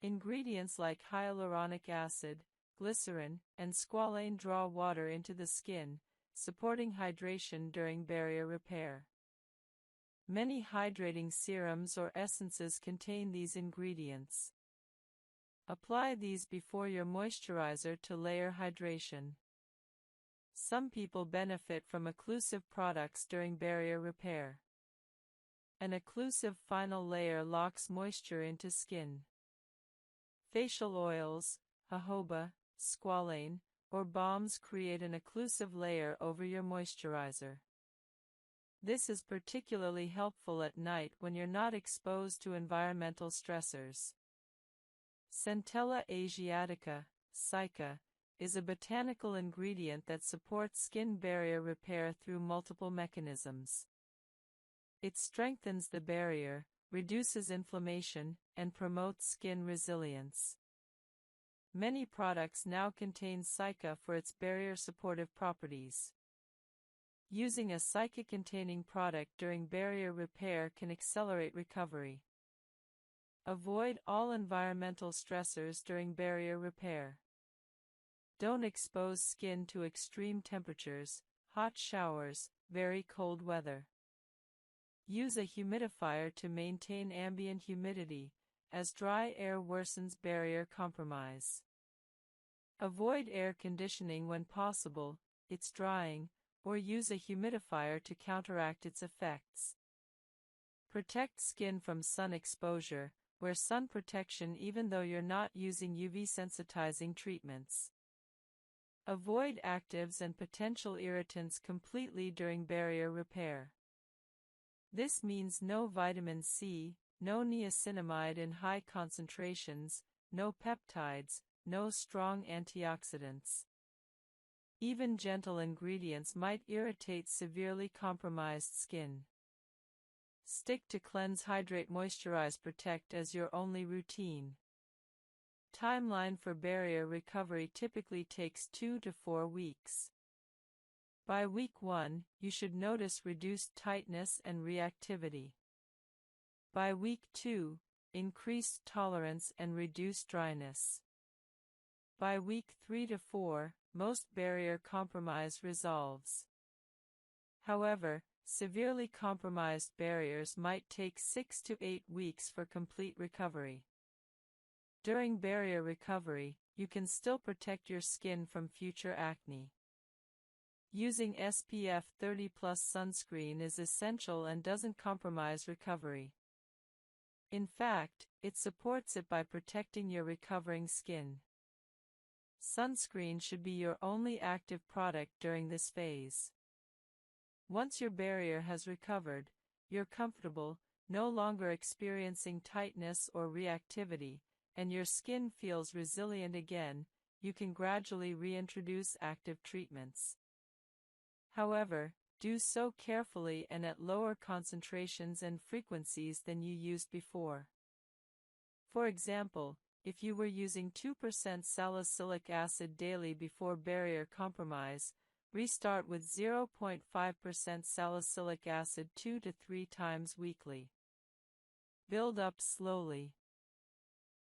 Ingredients like hyaluronic acid, glycerin, and squalane draw water into the skin, supporting hydration during barrier repair. Many hydrating serums or essences contain these ingredients. Apply these before your moisturizer to layer hydration. Some people benefit from occlusive products during barrier repair. An occlusive final layer locks moisture into skin. Facial oils, jojoba, squalane, or balms create an occlusive layer over your moisturizer. This is particularly helpful at night when you're not exposed to environmental stressors. Centella asiatica, SICA, is a botanical ingredient that supports skin barrier repair through multiple mechanisms. It strengthens the barrier, reduces inflammation, and promotes skin resilience. Many products now contain SICA for its barrier-supportive properties. Using a SICA-containing product during barrier repair can accelerate recovery. Avoid all environmental stressors during barrier repair. Don't expose skin to extreme temperatures, hot showers, very cold weather. Use a humidifier to maintain ambient humidity, as dry air worsens barrier compromise. Avoid air conditioning when possible, it's drying, or use a humidifier to counteract its effects. Protect skin from sun exposure, wear sun protection even though you're not using UV sensitizing treatments. Avoid actives and potential irritants completely during barrier repair. This means no vitamin C, no niacinamide in high concentrations, no peptides, no strong antioxidants. Even gentle ingredients might irritate severely compromised skin. Stick to cleanse, hydrate, moisturize, protect as your only routine. Timeline for barrier recovery typically takes 2 to 4 weeks. By week 1, you should notice reduced tightness and reactivity. By week 2, increased tolerance and reduced dryness. By week 3 to 4, most barrier compromise resolves. However, severely compromised barriers might take 6 to 8 weeks for complete recovery. During barrier recovery, you can still protect your skin from future acne. Using SPF 30+ sunscreen is essential and doesn't compromise recovery. In fact, it supports it by protecting your recovering skin. Sunscreen should be your only active product during this phase. Once your barrier has recovered, you're comfortable, no longer experiencing tightness or reactivity, and your skin feels resilient again, you can gradually reintroduce active treatments. However, do so carefully and at lower concentrations and frequencies than you used before. For example, if you were using 2% salicylic acid daily before barrier compromise, restart with 0.5% salicylic acid 2 to 3 times weekly. Build up slowly.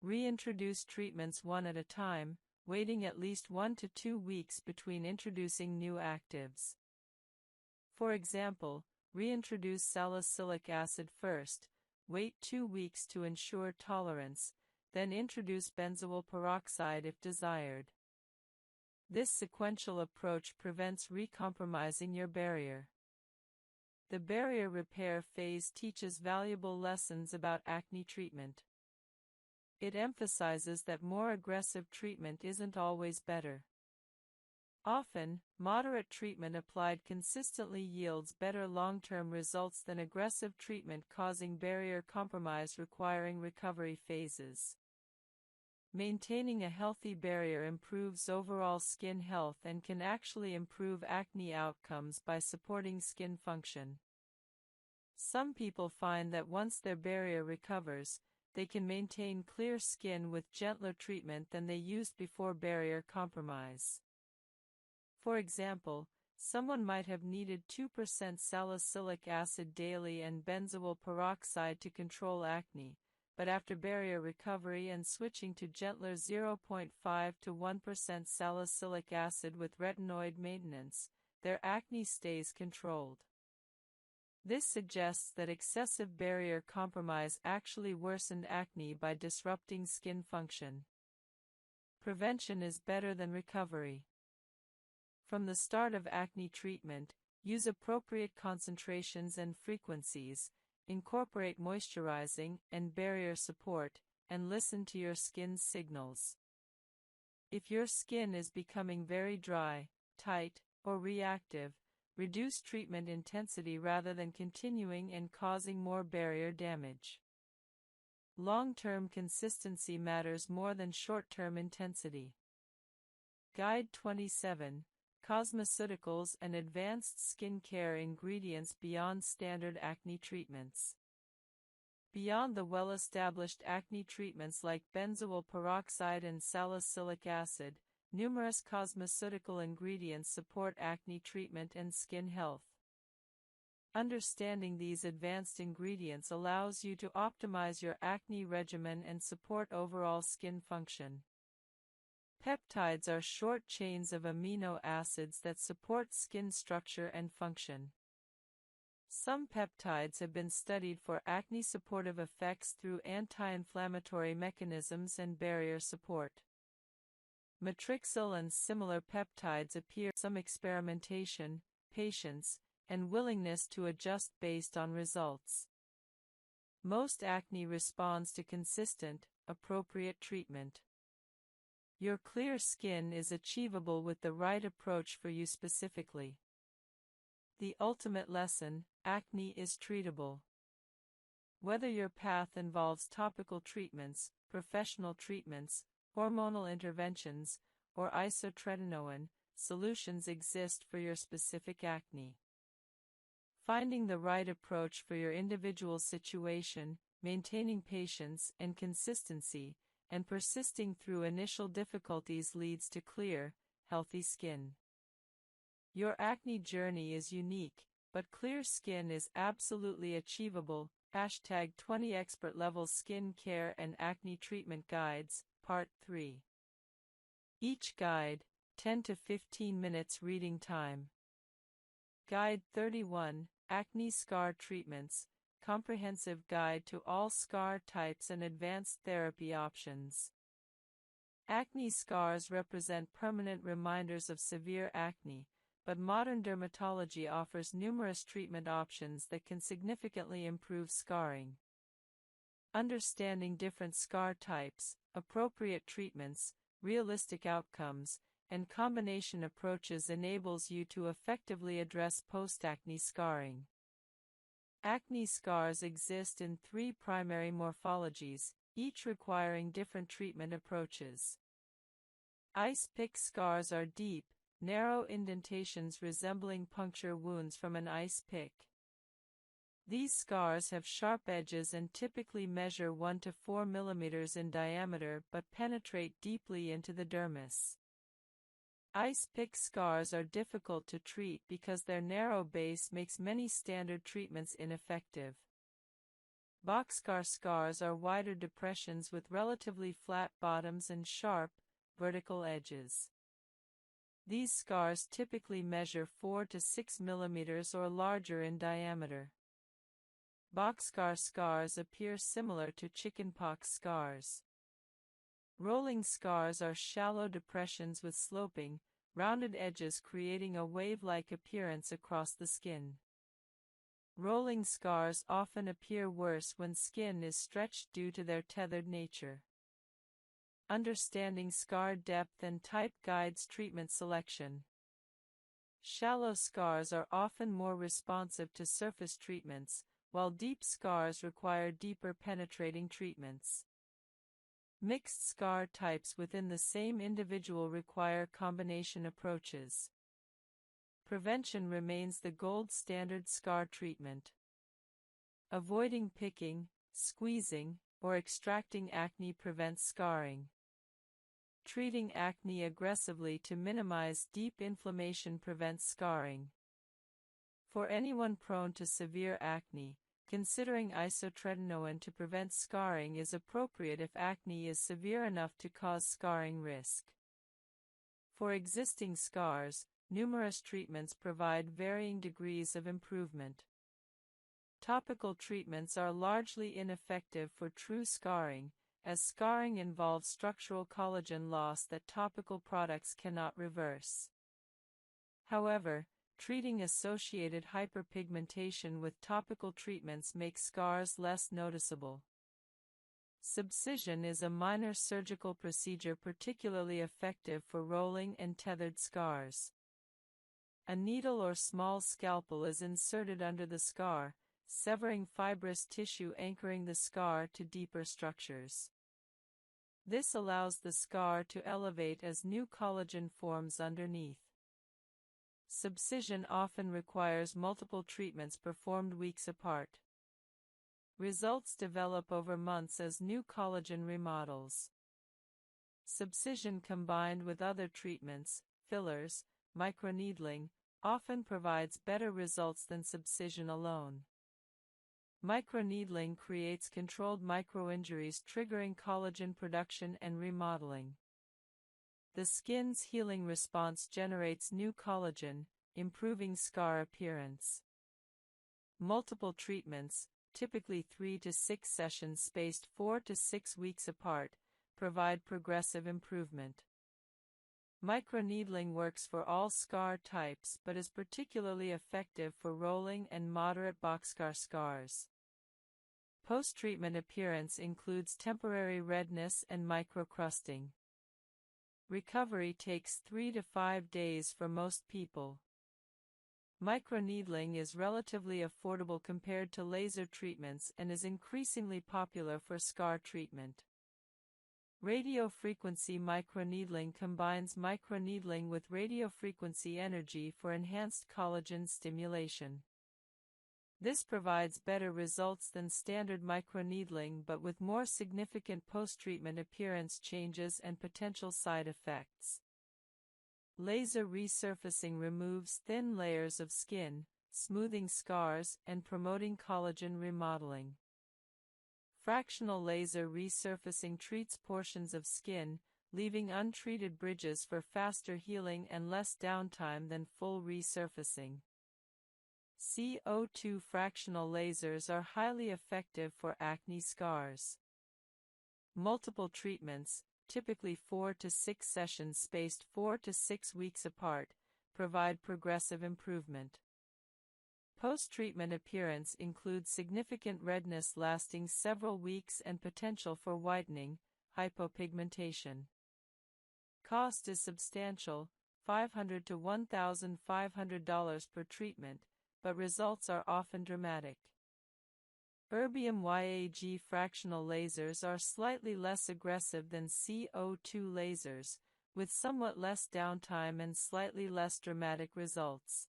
Reintroduce treatments one at a time, waiting at least 1 to 2 weeks between introducing new actives. For example, reintroduce salicylic acid first, Wait 2 weeks to ensure tolerance, then introduce benzoyl peroxide if desired. This sequential approach prevents recompromising your barrier. The barrier repair phase teaches valuable lessons about acne treatment. It emphasizes that more aggressive treatment isn't always better. Often, moderate treatment applied consistently yields better long-term results than aggressive treatment causing barrier compromise requiring recovery phases. Maintaining a healthy barrier improves overall skin health and can actually improve acne outcomes by supporting skin function. Some people find that once their barrier recovers, they can maintain clear skin with gentler treatment than they used before barrier compromise. For example, someone might have needed 2% salicylic acid daily and benzoyl peroxide to control acne, but after barrier recovery and switching to gentler 0.5 to 1% salicylic acid with retinoid maintenance, their acne stays controlled. This suggests that excessive barrier compromise actually worsened acne by disrupting skin function. Prevention is better than recovery. From the start of acne treatment, use appropriate concentrations and frequencies, incorporate moisturizing and barrier support, and listen to your skin's signals. If your skin is becoming very dry, tight, or reactive, reduce treatment intensity rather than continuing and causing more barrier damage. Long-term consistency matters more than short-term intensity. Guide 27. Cosmeceuticals and advanced skincare ingredients beyond standard acne treatments. Beyond the well-established acne treatments like benzoyl peroxide and salicylic acid, numerous cosmeceutical ingredients support acne treatment and skin health. Understanding these advanced ingredients allows you to optimize your acne regimen and support overall skin function. Peptides are short chains of amino acids that support skin structure and function. Some peptides have been studied for acne-supportive effects through anti-inflammatory mechanisms and barrier support. Matrixyl and similar peptides appear some experimentation, patience, and willingness to adjust based on results. Most acne responds to consistent, appropriate treatment. Your clear skin is achievable with the right approach for you specifically. The ultimate lesson: acne is treatable. Whether your path involves topical treatments, professional treatments, hormonal interventions, or isotretinoin, solutions exist for your specific acne. Finding the right approach for your individual situation, maintaining patience and consistency, and persisting through initial difficulties leads to clear, healthy skin. Your acne journey is unique, but clear skin is absolutely achievable. #20 Expert Level Skin Care and Acne Treatment Guides, Part 3. Each guide, 10 to 15 minutes reading time. Guide 31, Acne Scar Treatments, Comprehensive Guide to All Scar Types and Advanced Therapy Options. Acne scars represent permanent reminders of severe acne, but modern dermatology offers numerous treatment options that can significantly improve scarring. Understanding different scar types, appropriate treatments, realistic outcomes, and combination approaches enables you to effectively address post-acne scarring. Acne scars exist in 3 primary morphologies, each requiring different treatment approaches. Ice pick scars are deep, narrow indentations resembling puncture wounds from an ice pick. These scars have sharp edges and typically measure 1 to 4 mm in diameter but penetrate deeply into the dermis. Ice pick scars are difficult to treat because their narrow base makes many standard treatments ineffective. Boxcar scars are wider depressions with relatively flat bottoms and sharp, vertical edges. These scars typically measure 4 to 6 mm or larger in diameter. Boxcar scars appear similar to chickenpox scars. Rolling scars are shallow depressions with sloping, rounded edges creating a wave-like appearance across the skin. Rolling scars often appear worse when skin is stretched due to their tethered nature. Understanding scar depth and type guides treatment selection. Shallow scars are often more responsive to surface treatments, while deep scars require deeper penetrating treatments. Mixed scar types within the same individual require combination approaches. Prevention remains the gold standard scar treatment. Avoiding picking, squeezing, or extracting acne prevents scarring. Treating acne aggressively to minimize deep inflammation prevents scarring. For anyone prone to severe acne, considering isotretinoin to prevent scarring is appropriate if acne is severe enough to cause scarring risk. For existing scars, numerous treatments provide varying degrees of improvement. Topical treatments are largely ineffective for true scarring, as scarring involves structural collagen loss that topical products cannot reverse. However, treating associated hyperpigmentation with topical treatments makes scars less noticeable. Subcision is a minor surgical procedure particularly effective for rolling and tethered scars. A needle or small scalpel is inserted under the scar, severing fibrous tissue anchoring the scar to deeper structures. This allows the scar to elevate as new collagen forms underneath. Subcision often requires multiple treatments performed weeks apart. Results develop over months as new collagen remodels. Subcision combined with other treatments, fillers, microneedling, often provides better results than subcision alone. Microneedling creates controlled microinjuries triggering collagen production and remodeling. The skin's healing response generates new collagen, improving scar appearance. Multiple treatments, typically 3 to 6 sessions spaced 4 to 6 weeks apart, provide progressive improvement. Microneedling works for all scar types but is particularly effective for rolling and moderate boxcar scars. Post-treatment appearance includes temporary redness and microcrusting. Recovery takes 3 to 5 days for most people. Microneedling is relatively affordable compared to laser treatments and is increasingly popular for scar treatment. Radiofrequency microneedling combines microneedling with radiofrequency energy for enhanced collagen stimulation. This provides better results than standard microneedling but with more significant post-treatment appearance changes and potential side effects. Laser resurfacing removes thin layers of skin, smoothing scars and promoting collagen remodeling. Fractional laser resurfacing treats portions of skin, leaving untreated bridges for faster healing and less downtime than full resurfacing. CO2 fractional lasers are highly effective for acne scars. Multiple treatments, typically 4 to 6 sessions spaced 4 to 6 weeks apart, provide progressive improvement. Post-treatment appearance includes significant redness lasting several weeks and potential for whitening, hypopigmentation. Cost is substantial, $500 to $1,500 per treatment, but results are often dramatic. Erbium YAG fractional lasers are slightly less aggressive than CO2 lasers, with somewhat less downtime and slightly less dramatic results.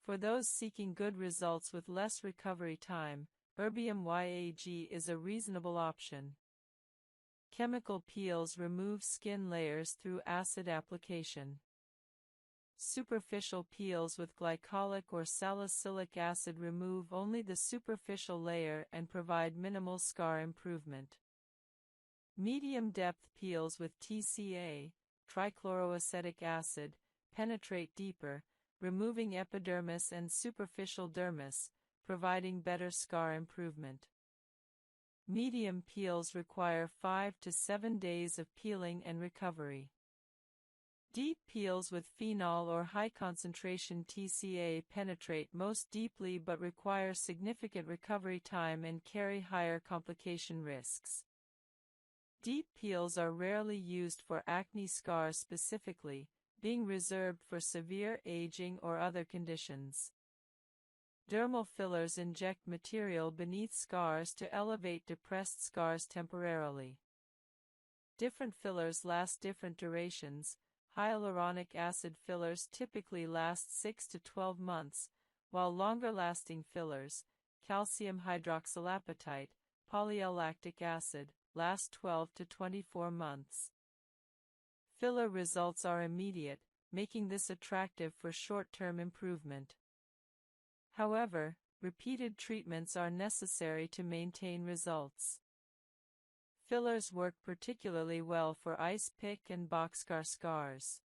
For those seeking good results with less recovery time, Erbium YAG is a reasonable option. Chemical peels remove skin layers through acid application. Superficial peels with glycolic or salicylic acid remove only the superficial layer and provide minimal scar improvement. Medium-depth peels with TCA, trichloroacetic acid, penetrate deeper, removing epidermis and superficial dermis, providing better scar improvement. Medium peels require 5 to 7 days of peeling and recovery. Deep peels with phenol or high-concentration TCA penetrate most deeply but require significant recovery time and carry higher complication risks. Deep peels are rarely used for acne scars specifically, being reserved for severe aging or other conditions. Dermal fillers inject material beneath scars to elevate depressed scars temporarily. Different fillers last different durations. Hyaluronic acid fillers typically last 6 to 12 months, while longer-lasting fillers, calcium hydroxylapatite, polyl-lactic acid, last 12 to 24 months. Filler results are immediate, making this attractive for short-term improvement. However, repeated treatments are necessary to maintain results. Fillers work particularly well for ice pick and boxcar scars.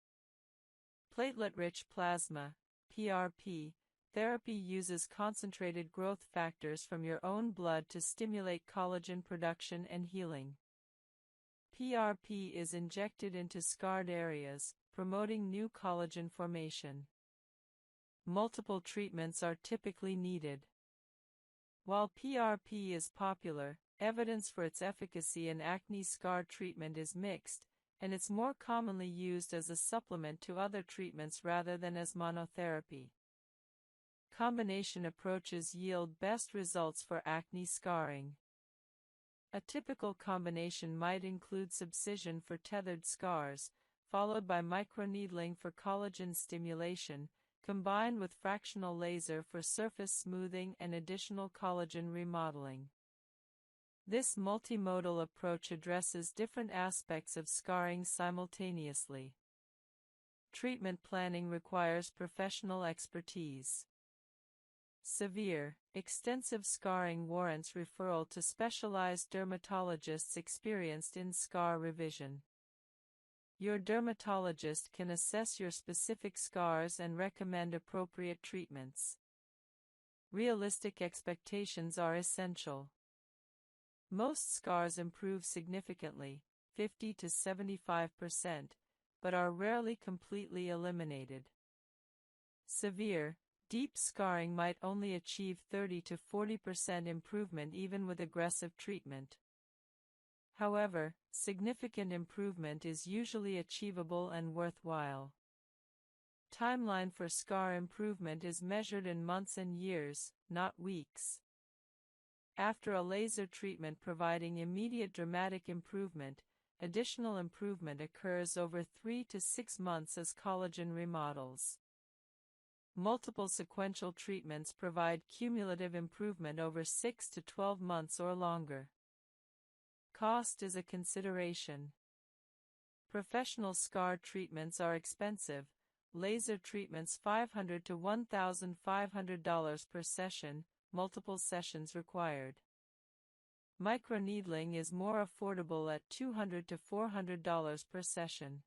Platelet-rich plasma, PRP, therapy uses concentrated growth factors from your own blood to stimulate collagen production and healing. PRP is injected into scarred areas, promoting new collagen formation. Multiple treatments are typically needed. While PRP is popular, evidence for its efficacy in acne scar treatment is mixed, and it's more commonly used as a supplement to other treatments rather than as monotherapy. Combination approaches yield best results for acne scarring. A typical combination might include subcision for tethered scars, followed by microneedling for collagen stimulation, combined with fractional laser for surface smoothing and additional collagen remodeling. This multimodal approach addresses different aspects of scarring simultaneously. Treatment planning requires professional expertise. Severe, extensive scarring warrants referral to specialized dermatologists experienced in scar revision. Your dermatologist can assess your specific scars and recommend appropriate treatments. Realistic expectations are essential. Most scars improve significantly, 50 to 75%, but are rarely completely eliminated. Severe, deep scarring might only achieve 30 to 40% improvement even with aggressive treatment. However, significant improvement is usually achievable and worthwhile. Timeline for scar improvement is measured in months and years, not weeks. After a laser treatment providing immediate dramatic improvement, additional improvement occurs over 3 to 6 months as collagen remodels. Multiple sequential treatments provide cumulative improvement over 6 to 12 months or longer. Cost is a consideration. Professional scar treatments are expensive, laser treatments $500 to $1,500 per session, multiple sessions required. Microneedling is more affordable at $200 to $400 per session.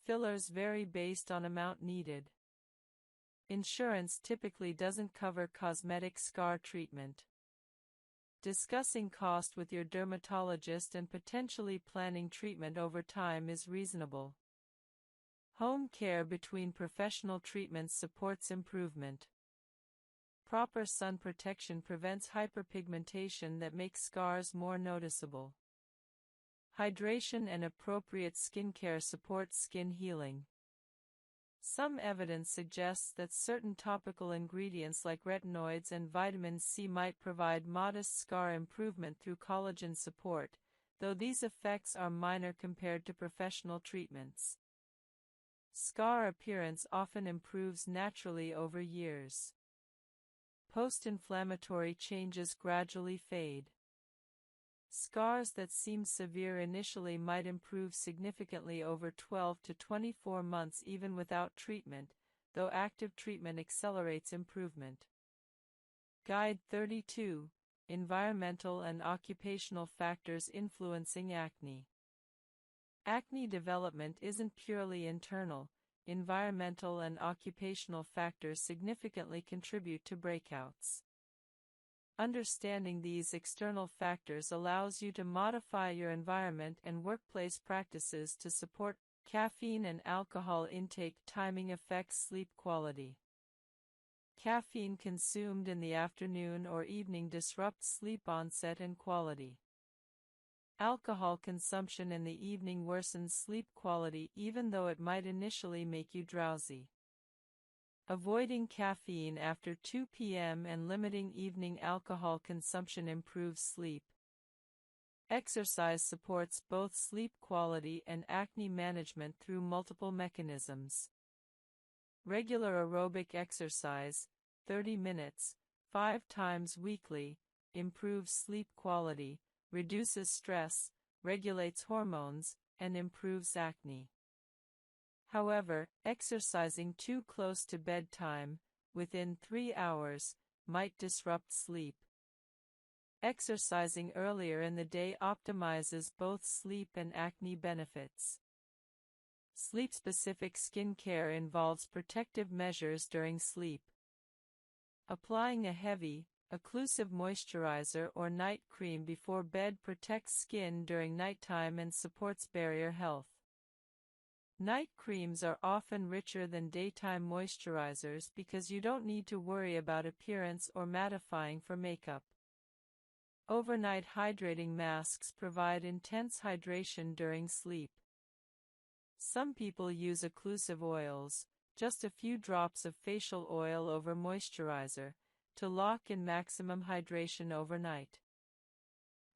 Fillers vary based on amount needed. Insurance typically doesn't cover cosmetic scar treatment. Discussing cost with your dermatologist and potentially planning treatment over time is reasonable. Home care between professional treatments supports improvement. Proper sun protection prevents hyperpigmentation that makes scars more noticeable. Hydration and appropriate skincare support skin healing. Some evidence suggests that certain topical ingredients like retinoids and vitamin C might provide modest scar improvement through collagen support, though these effects are minor compared to professional treatments. Scar appearance often improves naturally over years. Post-inflammatory changes gradually fade. Scars that seem severe initially might improve significantly over 12 to 24 months even without treatment, though active treatment accelerates improvement. Guide 32: Environmental and Occupational Factors Influencing Acne. Acne development isn't purely internal, environmental and occupational factors significantly contribute to breakouts. Understanding these external factors allows you to modify your environment and workplace practices to support. Caffeine and alcohol intake timing affects sleep quality. Caffeine consumed in the afternoon or evening disrupts sleep onset and quality. Alcohol consumption in the evening worsens sleep quality even though it might initially make you drowsy. Avoiding caffeine after 2 p.m. and limiting evening alcohol consumption improves sleep. Exercise supports both sleep quality and acne management through multiple mechanisms. Regular aerobic exercise, 30 minutes, 5 times weekly, improves sleep quality, reduces stress, regulates hormones, and improves acne. However, exercising too close to bedtime, within 3 hours, might disrupt sleep. Exercising earlier in the day optimizes both sleep and acne benefits. Sleep-specific skincare involves protective measures during sleep. Applying a heavy, occlusive moisturizer or night cream before bed protects skin during nighttime and supports barrier health. Night creams are often richer than daytime moisturizers because you don't need to worry about appearance or mattifying for makeup. Overnight hydrating masks provide intense hydration during sleep. Some people use occlusive oils, just a few drops of facial oil over moisturizer, to lock in maximum hydration overnight.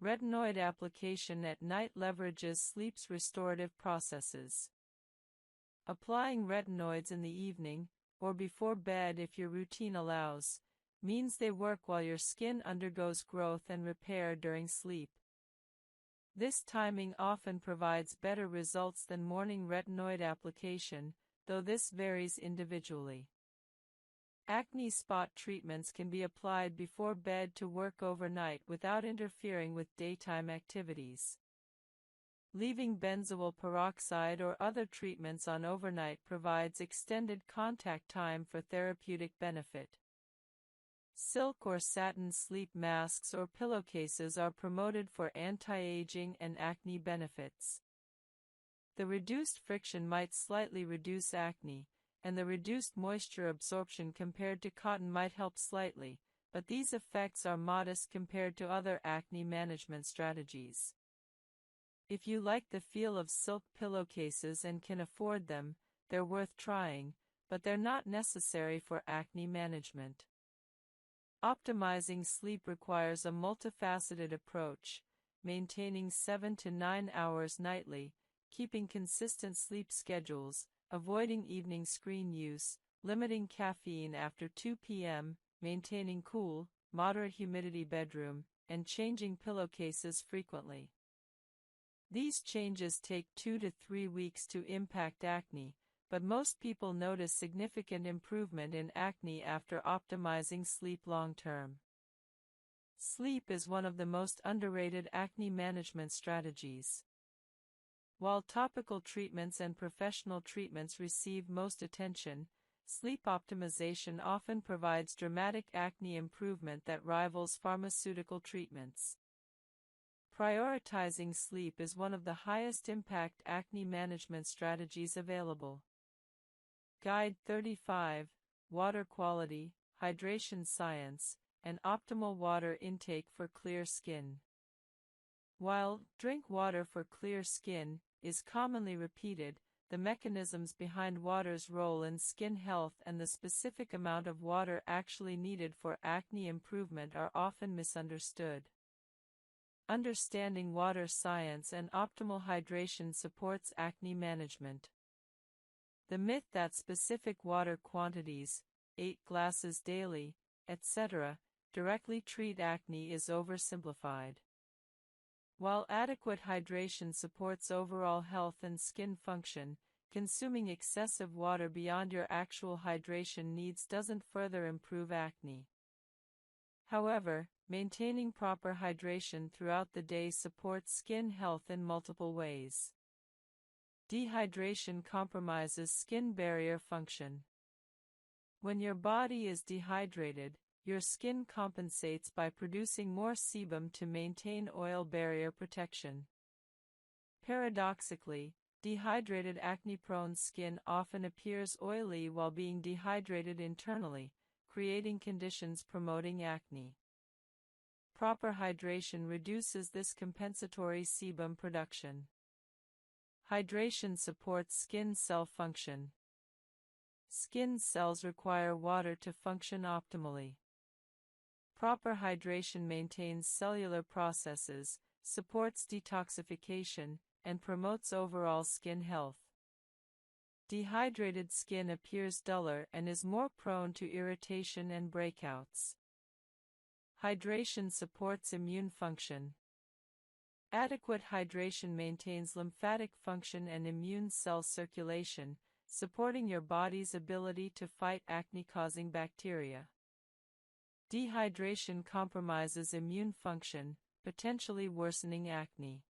Retinoid application at night leverages sleep's restorative processes. Applying retinoids in the evening, or before bed if your routine allows, means they work while your skin undergoes growth and repair during sleep. This timing often provides better results than morning retinoid application, though this varies individually. Acne spot treatments can be applied before bed to work overnight without interfering with daytime activities. Leaving benzoyl peroxide or other treatments on overnight provides extended contact time for therapeutic benefit. Silk or satin sleep masks or pillowcases are promoted for anti-aging and acne benefits. The reduced friction might slightly reduce acne, and the reduced moisture absorption compared to cotton might help slightly, but these effects are modest compared to other acne management strategies. If you like the feel of silk pillowcases and can afford them, they're worth trying, but they're not necessary for acne management. Optimizing sleep requires a multifaceted approach, maintaining 7 to 9 hours nightly, keeping consistent sleep schedules, avoiding evening screen use, limiting caffeine after 2 p.m., maintaining cool, moderate humidity bedroom, and changing pillowcases frequently. These changes take 2 to 3 weeks to impact acne, but most people notice significant improvement in acne after optimizing sleep long-term. Sleep is one of the most underrated acne management strategies. While topical treatments and professional treatments receive most attention, sleep optimization often provides dramatic acne improvement that rivals pharmaceutical treatments. Prioritizing sleep is one of the highest impact acne management strategies available. Guide 35, Water Quality, Hydration Science, and Optimal Water Intake for Clear Skin. While drink water for clear skin is commonly repeated, the mechanisms behind water's role in skin health and the specific amount of water actually needed for acne improvement are often misunderstood. Understanding water science and optimal hydration supports acne management. The myth that specific water quantities, 8 glasses daily, etc., directly treat acne is oversimplified. While adequate hydration supports overall health and skin function, consuming excessive water beyond your actual hydration needs doesn't further improve acne. However, maintaining proper hydration throughout the day supports skin health in multiple ways. Dehydration compromises skin barrier function. When your body is dehydrated, your skin compensates by producing more sebum to maintain oil barrier protection. Paradoxically, dehydrated acne-prone skin often appears oily while being dehydrated internally, creating conditions promoting acne. Proper hydration reduces this compensatory sebum production. Hydration supports skin cell function. Skin cells require water to function optimally. Proper hydration maintains cellular processes, supports detoxification, and promotes overall skin health. Dehydrated skin appears duller and is more prone to irritation and breakouts. Hydration supports immune function. Adequate hydration maintains lymphatic function and immune cell circulation, supporting your body's ability to fight acne-causing bacteria. Dehydration compromises immune function, potentially worsening acne.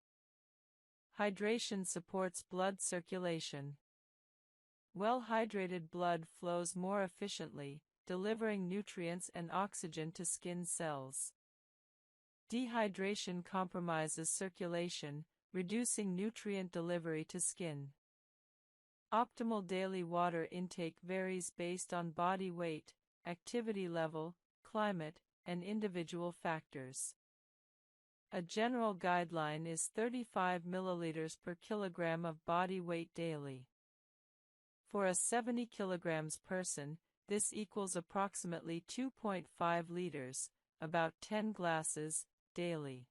Hydration supports blood circulation. Well-hydrated blood flows more efficiently, delivering nutrients and oxygen to skin cells. Dehydration compromises circulation, reducing nutrient delivery to skin. Optimal daily water intake varies based on body weight, activity level, climate, and individual factors. A general guideline is 35 milliliters per kilogram of body weight daily. For a 70 kilograms person, this equals approximately 2.5 liters, about 10 glasses, daily.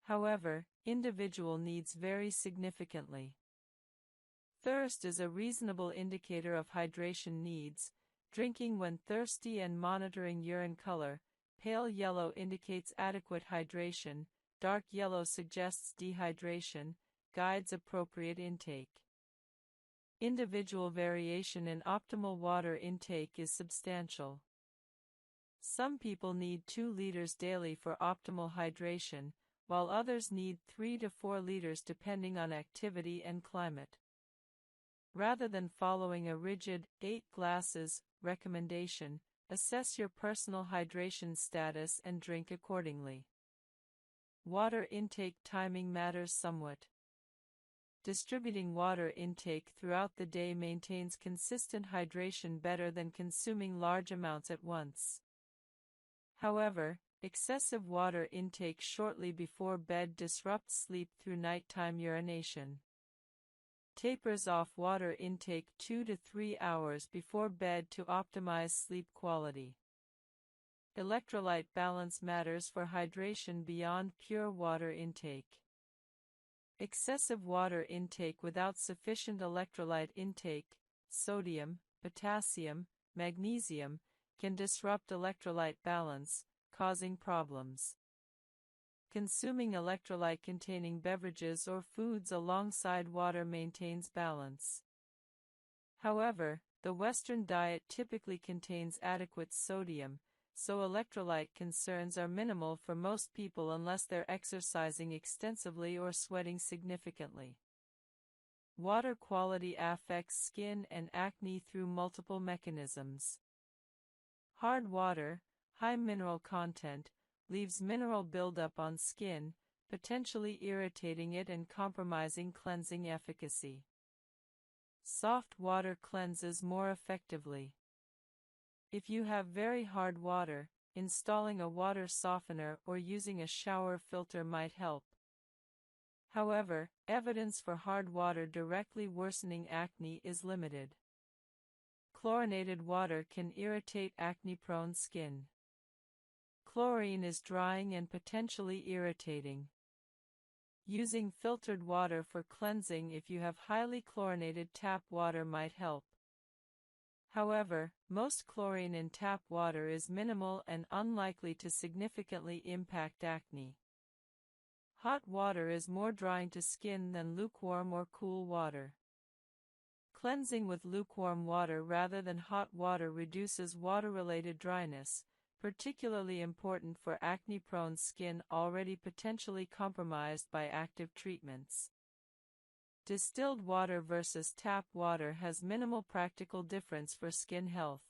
However, individual needs vary significantly. Thirst is a reasonable indicator of hydration needs. Drinking when thirsty and monitoring urine color. Pale yellow indicates adequate hydration, dark yellow suggests dehydration, guides appropriate intake. Individual variation in optimal water intake is substantial. Some people need 2 liters daily for optimal hydration, while others need 3 to 4 liters depending on activity and climate. Rather than following a rigid 8 glasses recommendation, assess your personal hydration status and drink accordingly. Water intake timing matters somewhat. Distributing water intake throughout the day maintains consistent hydration better than consuming large amounts at once. However, excessive water intake shortly before bed disrupts sleep through nighttime urination. Tapers off water intake 2 to 3 hours before bed to optimize sleep quality. Electrolyte balance matters for hydration beyond pure water intake. Excessive water intake without sufficient electrolyte intake, sodium, potassium, magnesium, can disrupt electrolyte balance, causing problems. Consuming electrolyte-containing beverages or foods alongside water maintains balance. However, the Western diet typically contains adequate sodium, so electrolyte concerns are minimal for most people unless they're exercising extensively or sweating significantly. Water quality affects skin and acne through multiple mechanisms. Hard water, high mineral content, leaves mineral buildup on skin, potentially irritating it and compromising cleansing efficacy. Soft water cleanses more effectively. If you have very hard water, installing a water softener or using a shower filter might help. However, evidence for hard water directly worsening acne is limited. Chlorinated water can irritate acne-prone skin. Chlorine is drying and potentially irritating. Using filtered water for cleansing if you have highly chlorinated tap water might help. However, most chlorine in tap water is minimal and unlikely to significantly impact acne. Hot water is more drying to skin than lukewarm or cool water. Cleansing with lukewarm water rather than hot water reduces water-related dryness, particularly important for acne-prone skin already potentially compromised by active treatments. Distilled water versus tap water has minimal practical difference for skin health.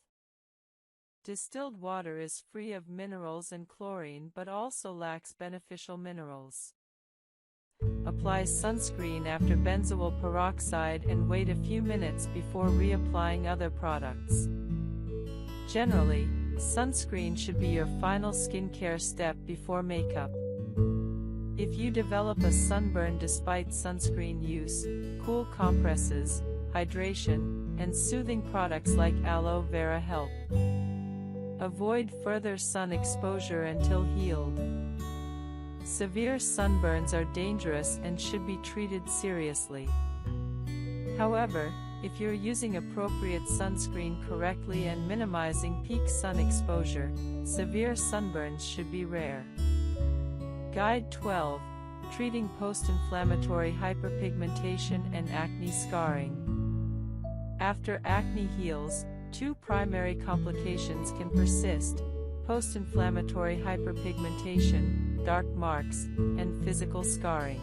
Distilled water is free of minerals and chlorine but also lacks beneficial minerals. Apply sunscreen after benzoyl peroxide and wait a few minutes before reapplying other products. Generally, sunscreen should be your final skincare step before makeup. If you develop a sunburn despite sunscreen use, cool compresses, hydration, and soothing products like aloe vera help. Avoid further sun exposure until healed. Severe sunburns are dangerous and should be treated seriously. However, if you're using appropriate sunscreen correctly and minimizing peak sun exposure, severe sunburns should be rare. Guide 12. Treating post-inflammatory hyperpigmentation and acne scarring. After acne heals, two primary complications can persist: post-inflammatory hyperpigmentation, dark marks, and physical scarring.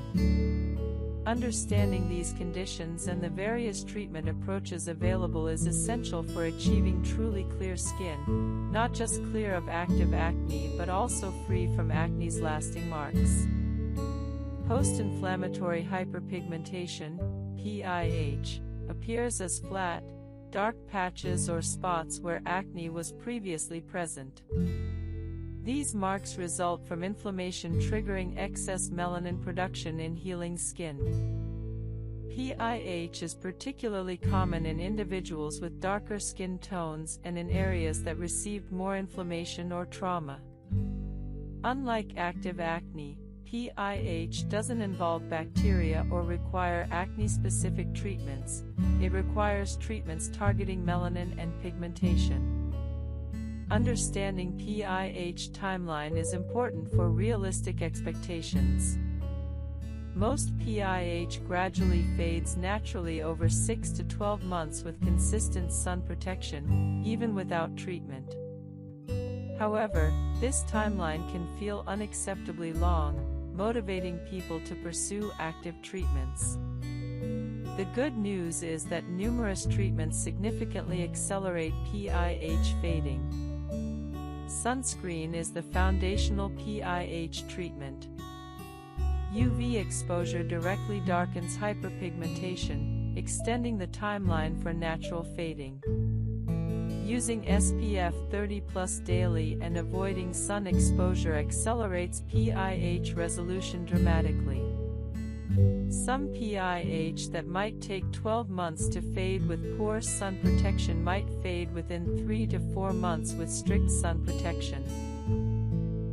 Understanding these conditions and the various treatment approaches available is essential for achieving truly clear skin, not just clear of active acne but also free from acne's lasting marks. Post-inflammatory hyperpigmentation, PIH, appears as flat, dark patches or spots where acne was previously present. These marks result from inflammation triggering excess melanin production in healing skin. PIH is particularly common in individuals with darker skin tones and in areas that received more inflammation or trauma. Unlike active acne, PIH doesn't involve bacteria or require acne-specific treatments. It requires treatments targeting melanin and pigmentation. Understanding PIH timeline is important for realistic expectations. Most PIH gradually fades naturally over 6 to 12 months with consistent sun protection, even without treatment. However, this timeline can feel unacceptably long, motivating people to pursue active treatments. The good news is that numerous treatments significantly accelerate PIH fading. Sunscreen is the foundational PIH treatment. UV exposure directly darkens hyperpigmentation, extending the timeline for natural fading. Using SPF 30+ daily and avoiding sun exposure accelerates PIH resolution dramatically. Some PIH that might take 12 months to fade with poor sun protection might fade within 3 to 4 months with strict sun protection.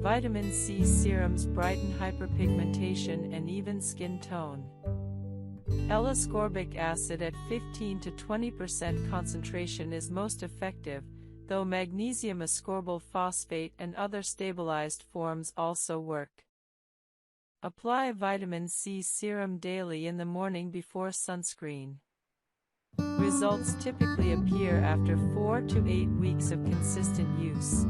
Vitamin C serums brighten hyperpigmentation and even skin tone. L-ascorbic acid at 15 to 20% concentration is most effective, though magnesium ascorbyl phosphate and other stabilized forms also work. Apply vitamin C serum daily in the morning before sunscreen. Results typically appear after 4 to 8 weeks of consistent use.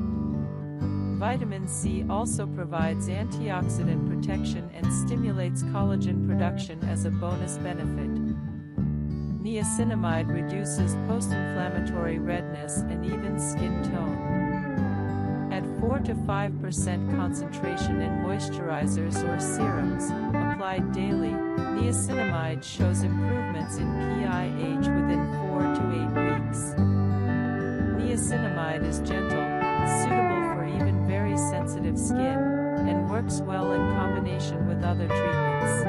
Vitamin C also provides antioxidant protection and stimulates collagen production as a bonus benefit. Niacinamide reduces post-inflammatory redness and even skin tone. At 4 to 5% concentration in moisturizers or serums, applied daily, niacinamide shows improvements in PIH within 4 to 8 weeks. Niacinamide is gentle, suitable for even very sensitive skin, and works well in combination with other treatments.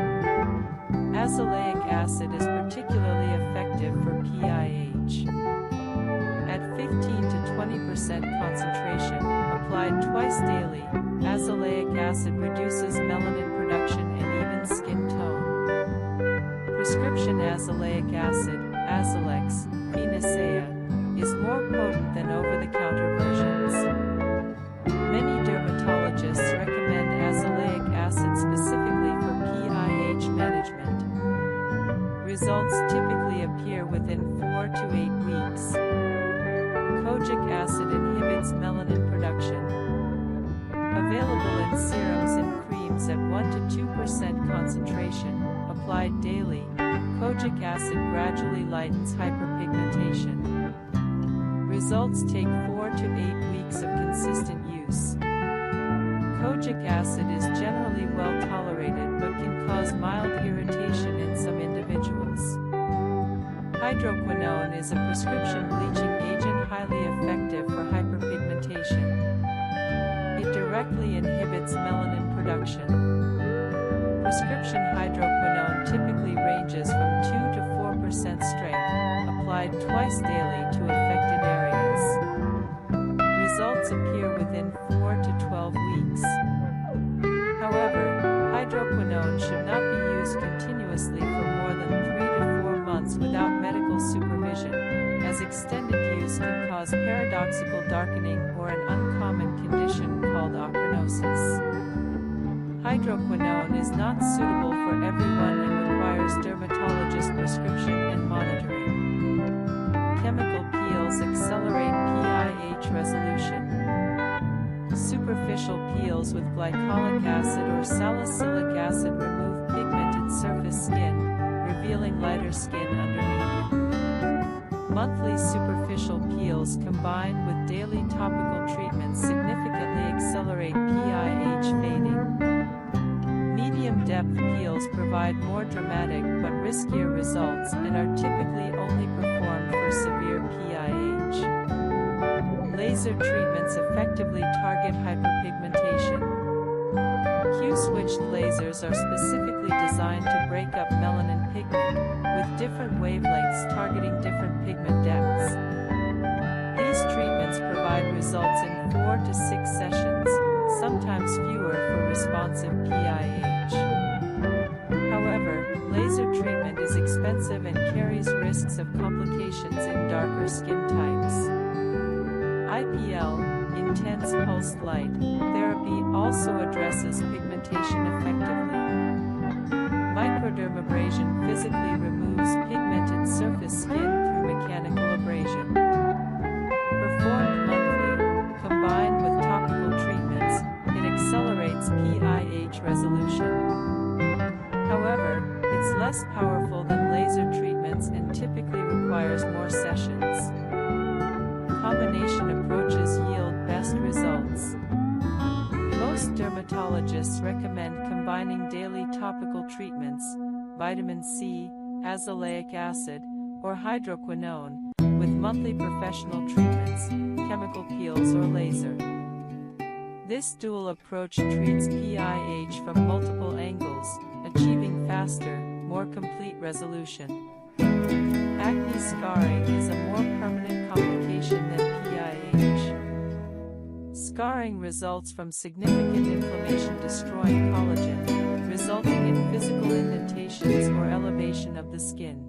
Azelaic acid is particularly effective for PIH. At 15 to 20% concentration, applied twice daily, azelaic acid reduces melanin production and even skin tone. Prescription azelaic acid, Azalex, Phenacea, is more potent than over-the-counter versions. Many dermatologists recommend azelaic acid specifically for PIH management. Results typically appear within 4 to 8 weeks. Kojic acid inhibits melanin production. Available in serums and creams at 1 to 2% concentration, applied daily, kojic acid gradually lightens hyperpigmentation. Results take 4 to 8 weeks of consistent use. Kojic acid is generally well tolerated but can cause mild irritation in some individuals. Hydroquinone is a prescription bleaching agent highly effective for hyperpigmentation. It directly inhibits melanin production. Prescription hydroquinone typically ranges from 2 to 4% strength, applied twice daily to affected areas. Results appear within 4 to 12 weeks. However, hydroquinone should not be used continuously for more than 3 to 4 months without medical supervision, as extended use can cause paradoxical darkening or an uncommon condition called achronosis. Hydroquinone is not suitable for everyone and requires dermatologist prescription and monitoring. Chemical peels accelerate PIH resolution. Superficial peels with glycolic acid or salicylic acid remove pigmented surface skin, revealing lighter skin underneath. Monthly superficial peels combined with daily topical treatments significantly accelerate PIH fading. Medium-depth peels provide more dramatic but riskier results and are typically only performed for severe PIH. Laser treatments effectively target hyperpigmentation. Q-switched lasers are specifically designed to break up melanin pigment, with different wavelengths targeting different pigment depths. These treatments provide results in 4 to 6 sessions, sometimes fewer for responsive PIH. However, laser treatment is expensive and carries risks of complications in darker skin types. IPL, intense pulsed light, therapy also addresses pigmentation effectively. Microdermabrasion physically removes pigmented surface skin through mechanical abrasion. Performed monthly, combined with topical treatments, it accelerates PIH resolution. However, it's less powerful than laser treatments and typically requires more sessions. Combination approaches yield best results. Most dermatologists recommend combining daily topical treatments, vitamin C, azelaic acid, or hydroquinone, with monthly professional treatments, chemical peels or laser. This dual approach treats PIH from multiple angles, achieving faster, more complete resolution. Acne scarring is a more permanent complication than PIH. Scarring results from significant inflammation destroying collagen, resulting in physical indentations or elevation of the skin.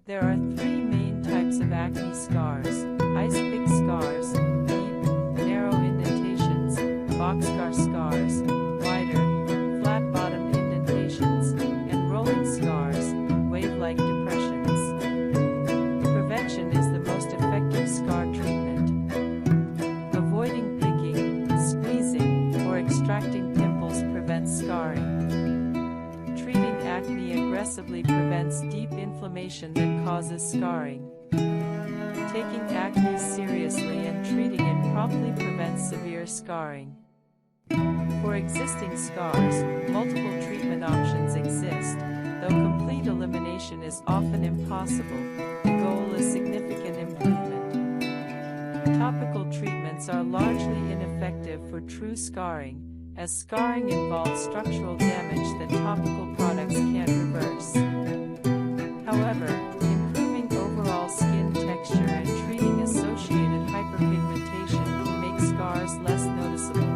There are 3 main types of acne scars: ice pick scars, deep, narrow indentations; boxcar scars, wider, flat-bottomed indentations; and rolling scars, wave-like depressions. Prevention is the most effective scar treatment. Avoiding picking, squeezing, or extracting pimples prevents scarring. Treating acne aggressively prevents deep inflammation that causes scarring. Taking acne seriously and treating it promptly prevents severe scarring. For existing scars, multiple treatment options exist, though complete elimination is often impossible. The goal is significant improvement. Topical treatments are largely ineffective for true scarring, as scarring involves structural damage that topical products can't reverse. However, improving overall skin texture and treating associated hyperpigmentation can make scars less noticeable.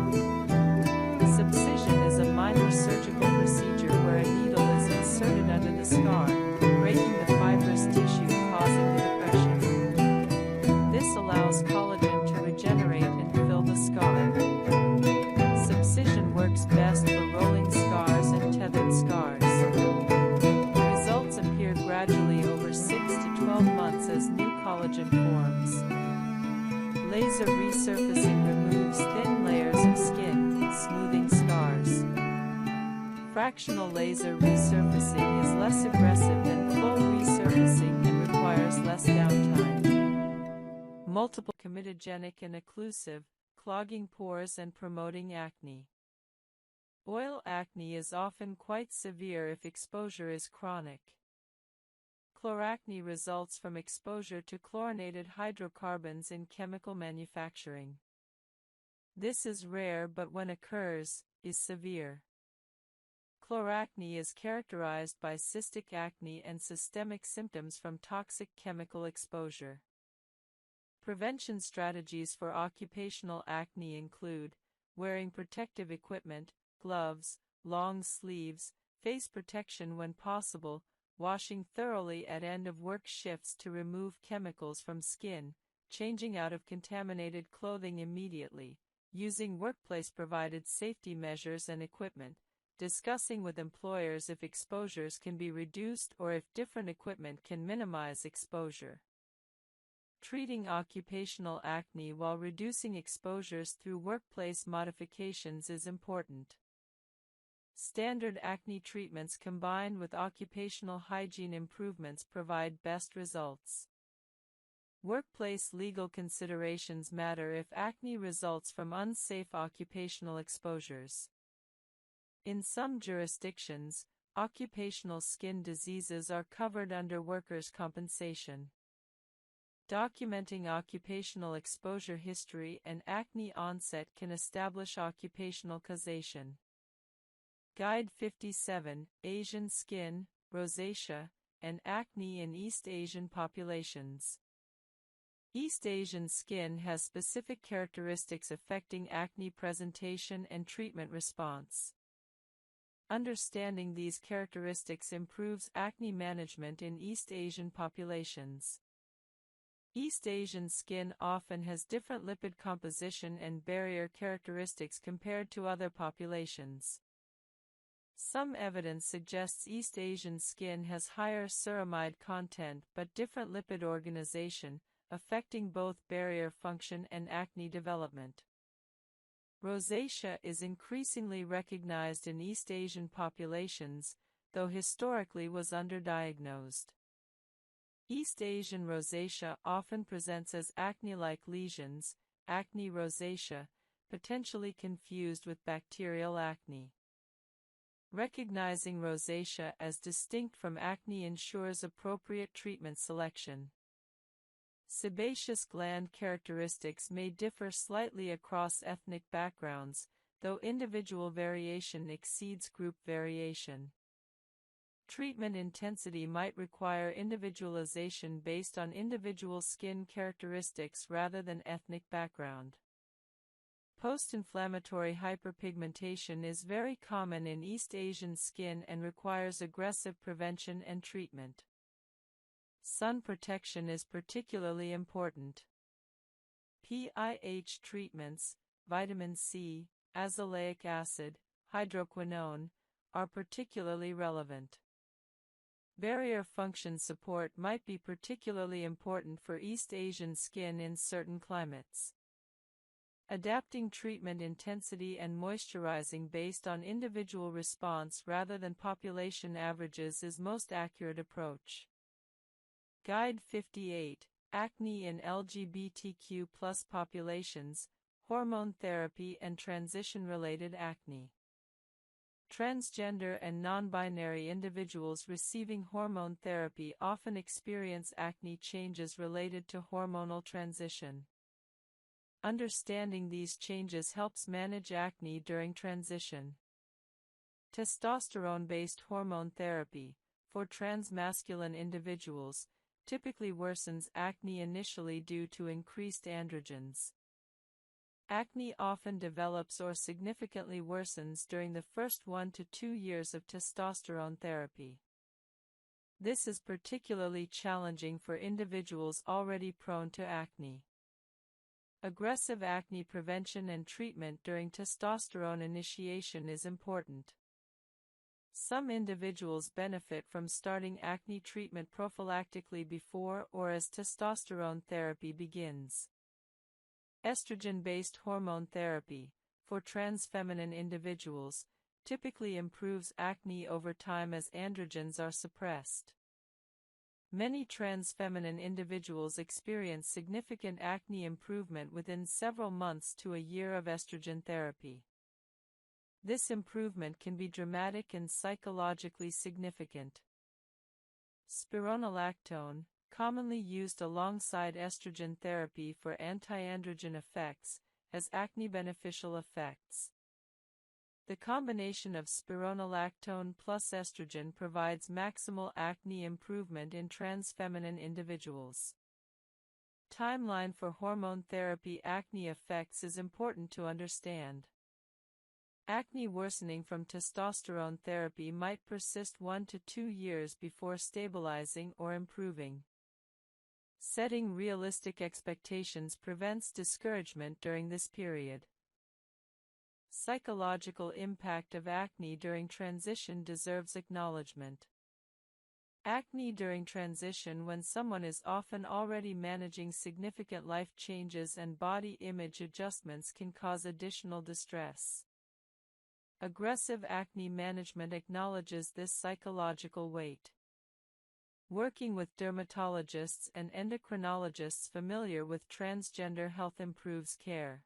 Subcision is a minor surgical procedure where a needle is inserted under the scar, breaking the fibrous tissue causing the depression. This allows collagen to regenerate and fill the scar. Subcision works best for rolling scars and tethered scars. Results appear gradually over 6 to 12 months as new collagen forms. Laser resurfacing removes thin layers of skin, smoothing scars. Fractional laser resurfacing is less aggressive than full resurfacing and requires less downtime. Multiple comedogenic and occlusive, clogging pores and promoting acne. Oil acne is often quite severe if exposure is chronic. Chloracne results from exposure to chlorinated hydrocarbons in chemical manufacturing. This is rare, but when occurs, is severe. Chloracne is characterized by cystic acne and systemic symptoms from toxic chemical exposure. Prevention strategies for occupational acne include wearing protective equipment, gloves, long sleeves, face protection when possible, washing thoroughly at end-of-work shifts to remove chemicals from skin, changing out of contaminated clothing immediately, using workplace-provided safety measures and equipment, discussing with employers if exposures can be reduced or if different equipment can minimize exposure. Treating occupational acne while reducing exposures through workplace modifications is important. Standard acne treatments combined with occupational hygiene improvements provide best results. Workplace legal considerations matter if acne results from unsafe occupational exposures. In some jurisdictions, occupational skin diseases are covered under workers' compensation. Documenting occupational exposure history and acne onset can establish occupational causation. Guide 57, Asian Skin, Rosacea, and Acne in East Asian Populations. East Asian skin has specific characteristics affecting acne presentation and treatment response. Understanding these characteristics improves acne management in East Asian populations. East Asian skin often has different lipid composition and barrier characteristics compared to other populations. Some evidence suggests East Asian skin has higher ceramide content but different lipid organization, affecting both barrier function and acne development. Rosacea is increasingly recognized in East Asian populations, though historically was underdiagnosed. East Asian rosacea often presents as acne-like lesions, acne rosacea, potentially confused with bacterial acne. Recognizing rosacea as distinct from acne ensures appropriate treatment selection. Sebaceous gland characteristics may differ slightly across ethnic backgrounds, though individual variation exceeds group variation. Treatment intensity might require individualization based on individual skin characteristics rather than ethnic background. Post-inflammatory hyperpigmentation is very common in East Asian skin and requires aggressive prevention and treatment. Sun protection is particularly important. PIH treatments, vitamin C, azelaic acid, hydroquinone, are particularly relevant. Barrier function support might be particularly important for East Asian skin in certain climates. Adapting treatment intensity and moisturizing based on individual response rather than population averages is most accurate approach. Guide 58, Acne in LGBTQ+ populations, hormone therapy and transition-related acne. Transgender and non-binary individuals receiving hormone therapy often experience acne changes related to hormonal transition. Understanding these changes helps manage acne during transition. Testosterone-based hormone therapy, for transmasculine individuals, typically worsens acne initially due to increased androgens. Acne often develops or significantly worsens during the first 1 to 2 years of testosterone therapy. This is particularly challenging for individuals already prone to acne. Aggressive acne prevention and treatment during testosterone initiation is important. Some individuals benefit from starting acne treatment prophylactically before or as testosterone therapy begins. Estrogen-based hormone therapy, for transfeminine individuals, typically improves acne over time as androgens are suppressed. Many trans feminine individuals experience significant acne improvement within several months to a year of estrogen therapy. This improvement can be dramatic and psychologically significant. Spironolactone, commonly used alongside estrogen therapy for anti-androgen effects, has acne-beneficial effects. The combination of spironolactone plus estrogen provides maximal acne improvement in trans feminine individuals. Timeline for hormone therapy acne effects is important to understand. Acne worsening from testosterone therapy might persist 1 to 2 years before stabilizing or improving. Setting realistic expectations prevents discouragement during this period. Psychological impact of acne during transition deserves acknowledgement. Acne during transition, when someone is often already managing significant life changes and body image adjustments, can cause additional distress. Aggressive acne management acknowledges this psychological weight. Working with dermatologists and endocrinologists familiar with transgender health improves care.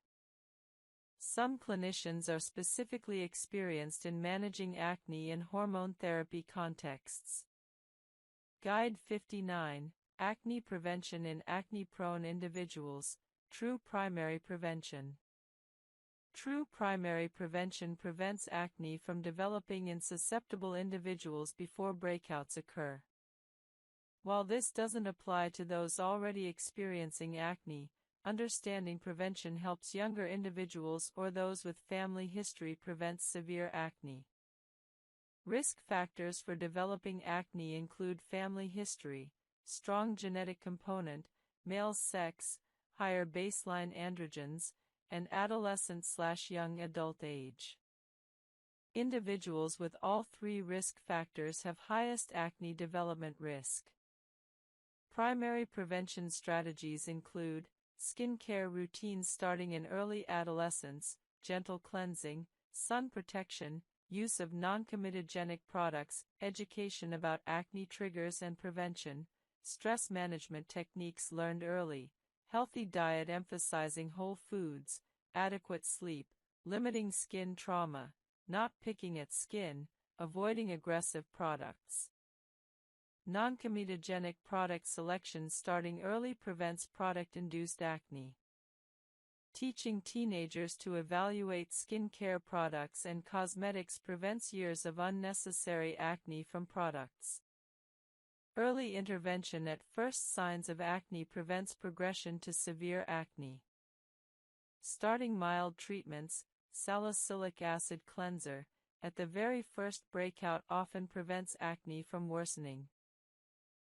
Some clinicians are specifically experienced in managing acne in hormone therapy contexts. Guide 59, Acne Prevention in Acne-Prone Individuals, True Primary Prevention. True primary prevention prevents acne from developing in susceptible individuals before breakouts occur. While this doesn't apply to those already experiencing acne, understanding prevention helps younger individuals or those with family history prevent severe acne. Risk factors for developing acne include family history, strong genetic component, male sex, higher baseline androgens, and adolescent/young adult age. Individuals with all three risk factors have highest acne development risk. Primary prevention strategies include skincare routines starting in early adolescence, gentle cleansing, sun protection, use of non-comedogenic products, education about acne triggers and prevention, stress management techniques learned early, healthy diet emphasizing whole foods, adequate sleep, limiting skin trauma, not picking at skin, avoiding aggressive products. Non-comedogenic product selection starting early prevents product-induced acne. Teaching teenagers to evaluate skincare products and cosmetics prevents years of unnecessary acne from products. Early intervention at first signs of acne prevents progression to severe acne. Starting mild treatments, salicylic acid cleanser, at the very first breakout often prevents acne from worsening.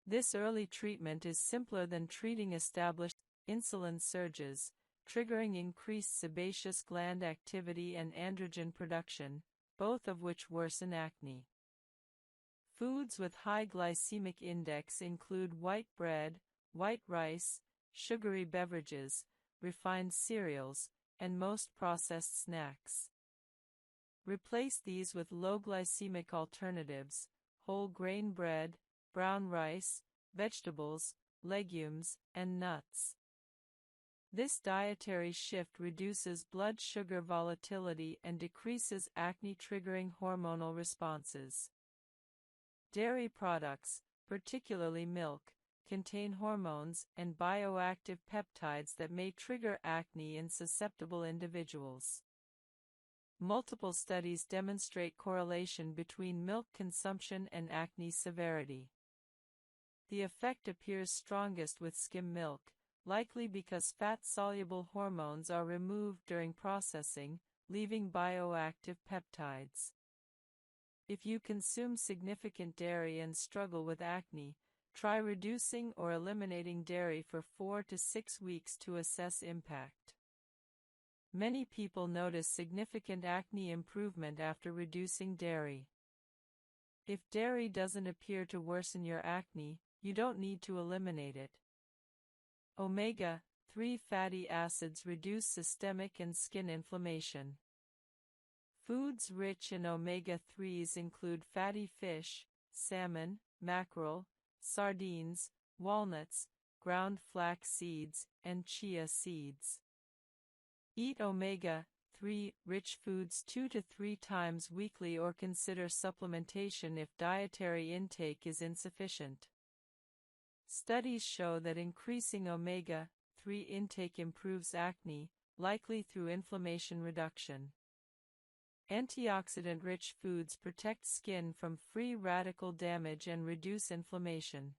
This early treatment is simpler than treating established insulin surges, triggering increased sebaceous gland activity and androgen production, both of which worsen acne. Foods with high glycemic index include white bread, white rice, sugary beverages, refined cereals, and most processed snacks. Replace these with low glycemic alternatives, whole grain bread, brown rice, vegetables, legumes, and nuts. This dietary shift reduces blood sugar volatility and decreases acne-triggering hormonal responses. Dairy products, particularly milk, contain hormones and bioactive peptides that may trigger acne in susceptible individuals. Multiple studies demonstrate correlation between milk consumption and acne severity. The effect appears strongest with skim milk, likely because fat-soluble hormones are removed during processing, leaving bioactive peptides. If you consume significant dairy and struggle with acne, try reducing or eliminating dairy for 4 to 6 weeks to assess impact. Many people notice significant acne improvement after reducing dairy. If dairy doesn't appear to worsen your acne, you don't need to eliminate it. Omega-3 fatty acids reduce systemic and skin inflammation. Foods rich in omega-3s include fatty fish, salmon, mackerel, sardines, walnuts, ground flax seeds, and chia seeds. Eat omega-3 rich foods 2 to 3 times weekly or consider supplementation if dietary intake is insufficient. Studies show that increasing omega-3 intake improves acne, likely through inflammation reduction. Antioxidant-rich foods protect skin from free radical damage and reduce inflammation.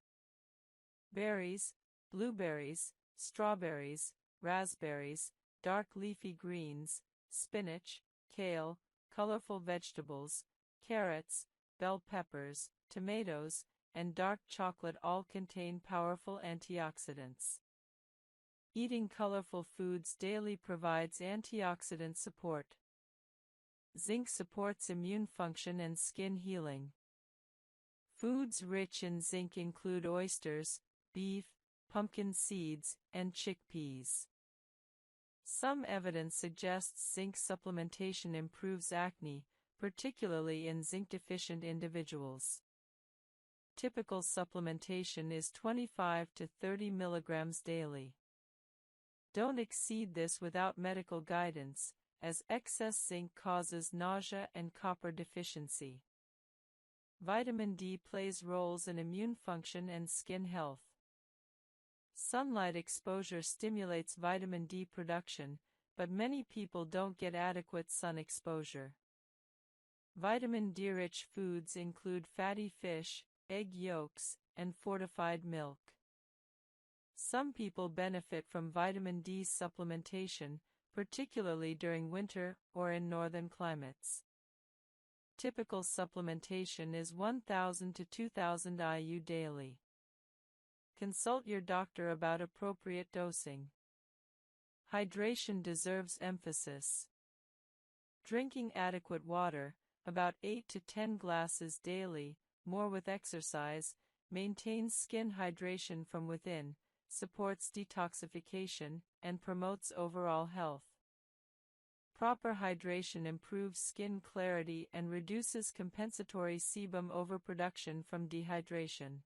Berries, blueberries, strawberries, raspberries, dark leafy greens, spinach, kale, colorful vegetables, carrots, bell peppers, tomatoes, and dark chocolate all contain powerful antioxidants. Eating colorful foods daily provides antioxidant support. Zinc supports immune function and skin healing. Foods rich in zinc include oysters, beef, pumpkin seeds, and chickpeas. Some evidence suggests zinc supplementation improves acne, particularly in zinc-deficient individuals. Typical supplementation is 25 to 30 milligrams daily. Don't exceed this without medical guidance, as excess zinc causes nausea and copper deficiency. Vitamin D plays roles in immune function and skin health. Sunlight exposure stimulates vitamin D production, but many people don't get adequate sun exposure. Vitamin D-rich foods include fatty fish, egg yolks, and fortified milk. Some people benefit from vitamin D supplementation, particularly during winter or in northern climates. Typical supplementation is 1,000 to 2,000 IU daily. Consult your doctor about appropriate dosing. Hydration deserves emphasis. Drinking adequate water, about 8 to 10 glasses daily, more with exercise, maintains skin hydration from within, supports detoxification, and promotes overall health. Proper hydration improves skin clarity and reduces compensatory sebum overproduction from dehydration.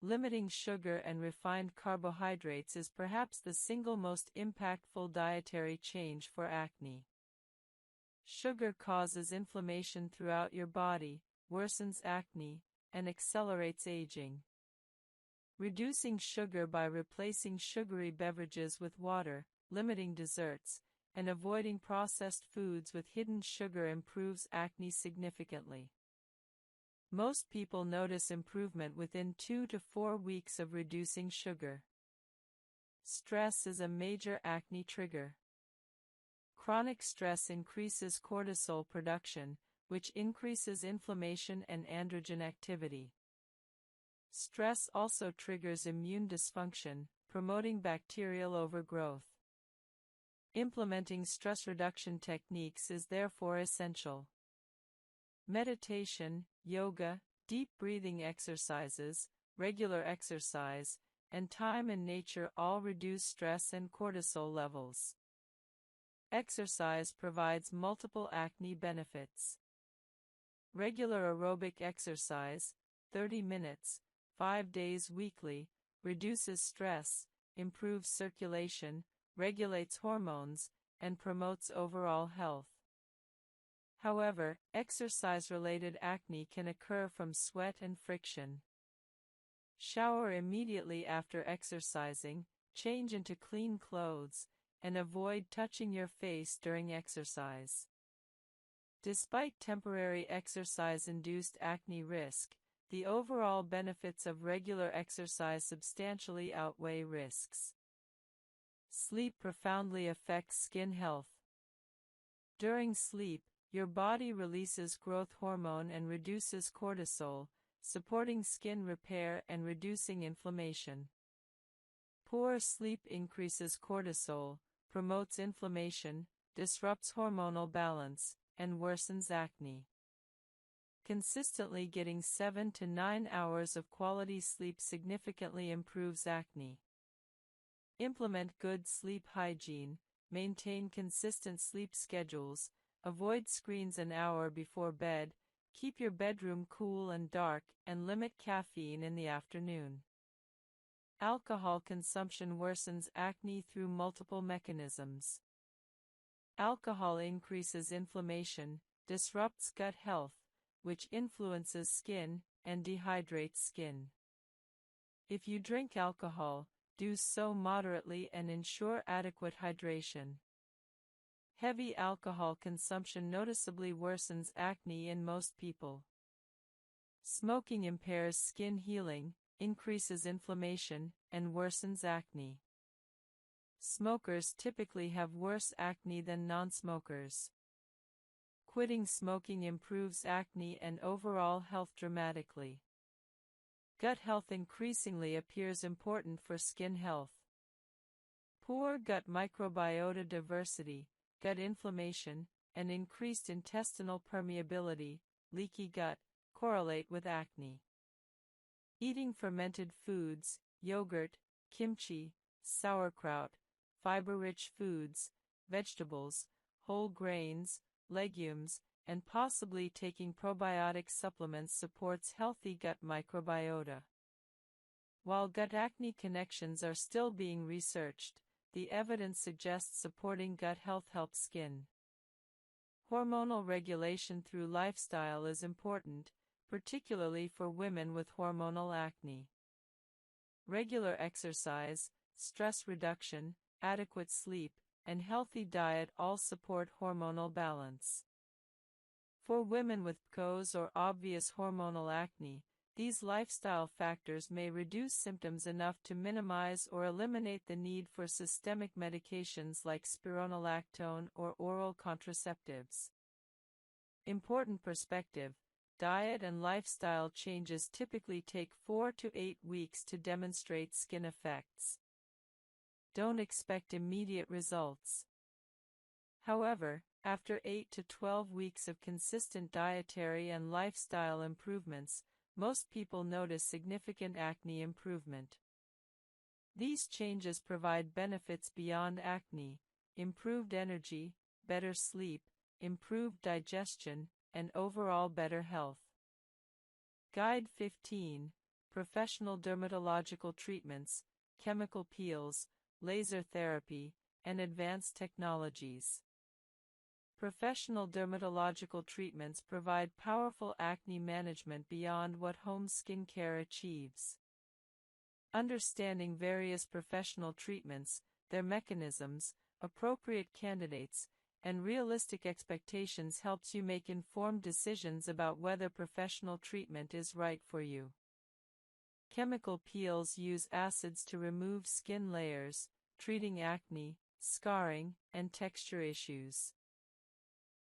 Limiting sugar and refined carbohydrates is perhaps the single most impactful dietary change for acne. Sugar causes inflammation throughout your body, worsens acne, and accelerates aging. Reducing sugar by replacing sugary beverages with water, limiting desserts, and avoiding processed foods with hidden sugar improves acne significantly. Most people notice improvement within 2 to 4 weeks of reducing sugar. Stress is a major acne trigger. Chronic stress increases cortisol production, which increases inflammation and androgen activity. Stress also triggers immune dysfunction, promoting bacterial overgrowth. Implementing stress reduction techniques is therefore essential. Meditation, yoga, deep breathing exercises, regular exercise, and time in nature all reduce stress and cortisol levels. Exercise provides multiple acne benefits. Regular aerobic exercise, 30 minutes, 5 days weekly, reduces stress, improves circulation, regulates hormones, and promotes overall health. However, exercise-related acne can occur from sweat and friction. Shower immediately after exercising, change into clean clothes, and avoid touching your face during exercise. Despite temporary exercise-induced acne risk, the overall benefits of regular exercise substantially outweigh risks. Sleep profoundly affects skin health. During sleep, your body releases growth hormone and reduces cortisol, supporting skin repair and reducing inflammation. Poor sleep increases cortisol, promotes inflammation, disrupts hormonal balance, and worsens acne. Consistently getting 7 to 9 hours of quality sleep significantly improves acne. Implement good sleep hygiene, maintain consistent sleep schedules, avoid screens an hour before bed, keep your bedroom cool and dark, and limit caffeine in the afternoon. Alcohol consumption worsens acne through multiple mechanisms. Alcohol increases inflammation, disrupts gut health, which influences skin and dehydrates skin. If you drink alcohol, do so moderately and ensure adequate hydration. Heavy alcohol consumption noticeably worsens acne in most people. Smoking impairs skin healing, increases inflammation, and worsens acne. Smokers typically have worse acne than non-smokers. Quitting smoking improves acne and overall health dramatically. Gut health increasingly appears important for skin health. Poor gut microbiota diversity, gut inflammation, and increased intestinal permeability, leaky gut, correlate with acne. Eating fermented foods, yogurt, kimchi, sauerkraut, fiber-rich foods, vegetables, whole grains, legumes, and possibly taking probiotic supplements supports healthy gut microbiota. While gut acne connections are still being researched, the evidence suggests supporting gut health helps skin. Hormonal regulation through lifestyle is important, particularly for women with hormonal acne. Regular exercise, stress reduction, adequate sleep, and healthy diet all support hormonal balance. For women with PCOS or obvious hormonal acne, these lifestyle factors may reduce symptoms enough to minimize or eliminate the need for systemic medications like spironolactone or oral contraceptives. Important perspective: diet and lifestyle changes typically take 4 to 8 weeks to demonstrate skin effects. Don't expect immediate results. However, after 8 to 12 weeks of consistent dietary and lifestyle improvements, most people notice significant acne improvement. These changes provide benefits beyond acne: improved energy, better sleep, improved digestion, and overall better health. Guide 15: Professional dermatological treatments, chemical peels, laser therapy, and advanced technologies. Professional dermatological treatments provide powerful acne management beyond what home skincare achieves. Understanding various professional treatments, their mechanisms, appropriate candidates, and realistic expectations helps you make informed decisions about whether professional treatment is right for you. Chemical peels use acids to remove skin layers, treating acne, scarring, and texture issues.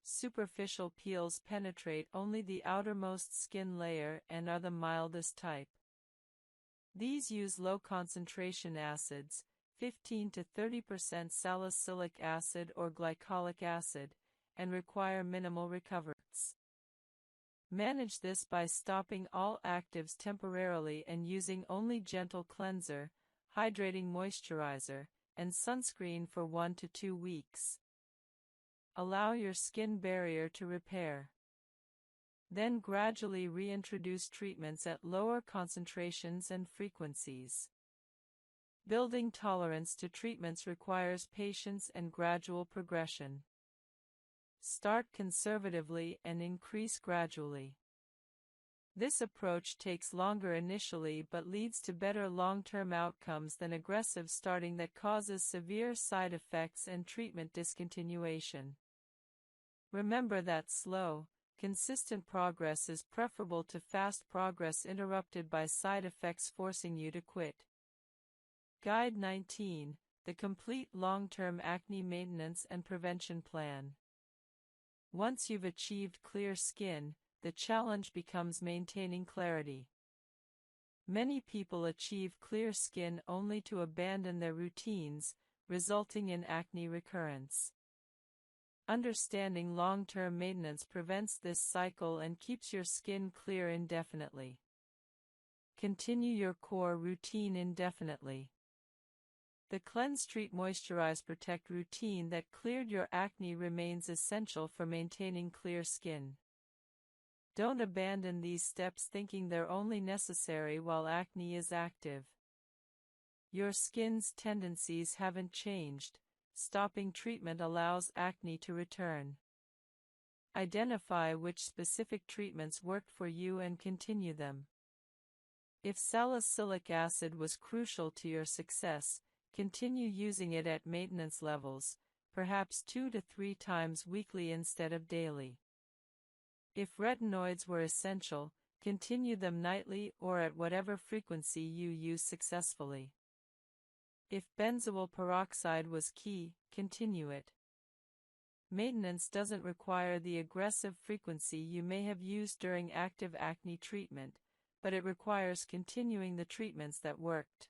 Superficial peels penetrate only the outermost skin layer and are the mildest type. These use low-concentration acids, 15 to 30% salicylic acid or glycolic acid, and require minimal recoveries. Manage this by stopping all actives temporarily and using only gentle cleanser, hydrating moisturizer, and sunscreen for 1 to 2 weeks. Allow your skin barrier to repair. Then gradually reintroduce treatments at lower concentrations and frequencies. Building tolerance to treatments requires patience and gradual progression. Start conservatively and increase gradually. This approach takes longer initially but leads to better long-term outcomes than aggressive starting that causes severe side effects and treatment discontinuation. Remember that slow, consistent progress is preferable to fast progress interrupted by side effects forcing you to quit. Guide 19: The Complete Long-Term Acne Maintenance and Prevention Plan. Once you've achieved clear skin, the challenge becomes maintaining clarity. Many people achieve clear skin only to abandon their routines, resulting in acne recurrence. Understanding long-term maintenance prevents this cycle and keeps your skin clear indefinitely. Continue your core routine indefinitely. The Cleanse, Treat, Moisturize, Protect routine that cleared your acne remains essential for maintaining clear skin. Don't abandon these steps thinking they're only necessary while acne is active. Your skin's tendencies haven't changed. Stopping treatment allows acne to return. Identify which specific treatments worked for you and continue them. If salicylic acid was crucial to your success, continue using it at maintenance levels, perhaps 2 to 3 times weekly instead of daily. If retinoids were essential, continue them nightly or at whatever frequency you use successfully. If benzoyl peroxide was key, continue it. Maintenance doesn't require the aggressive frequency you may have used during active acne treatment, but it requires continuing the treatments that worked.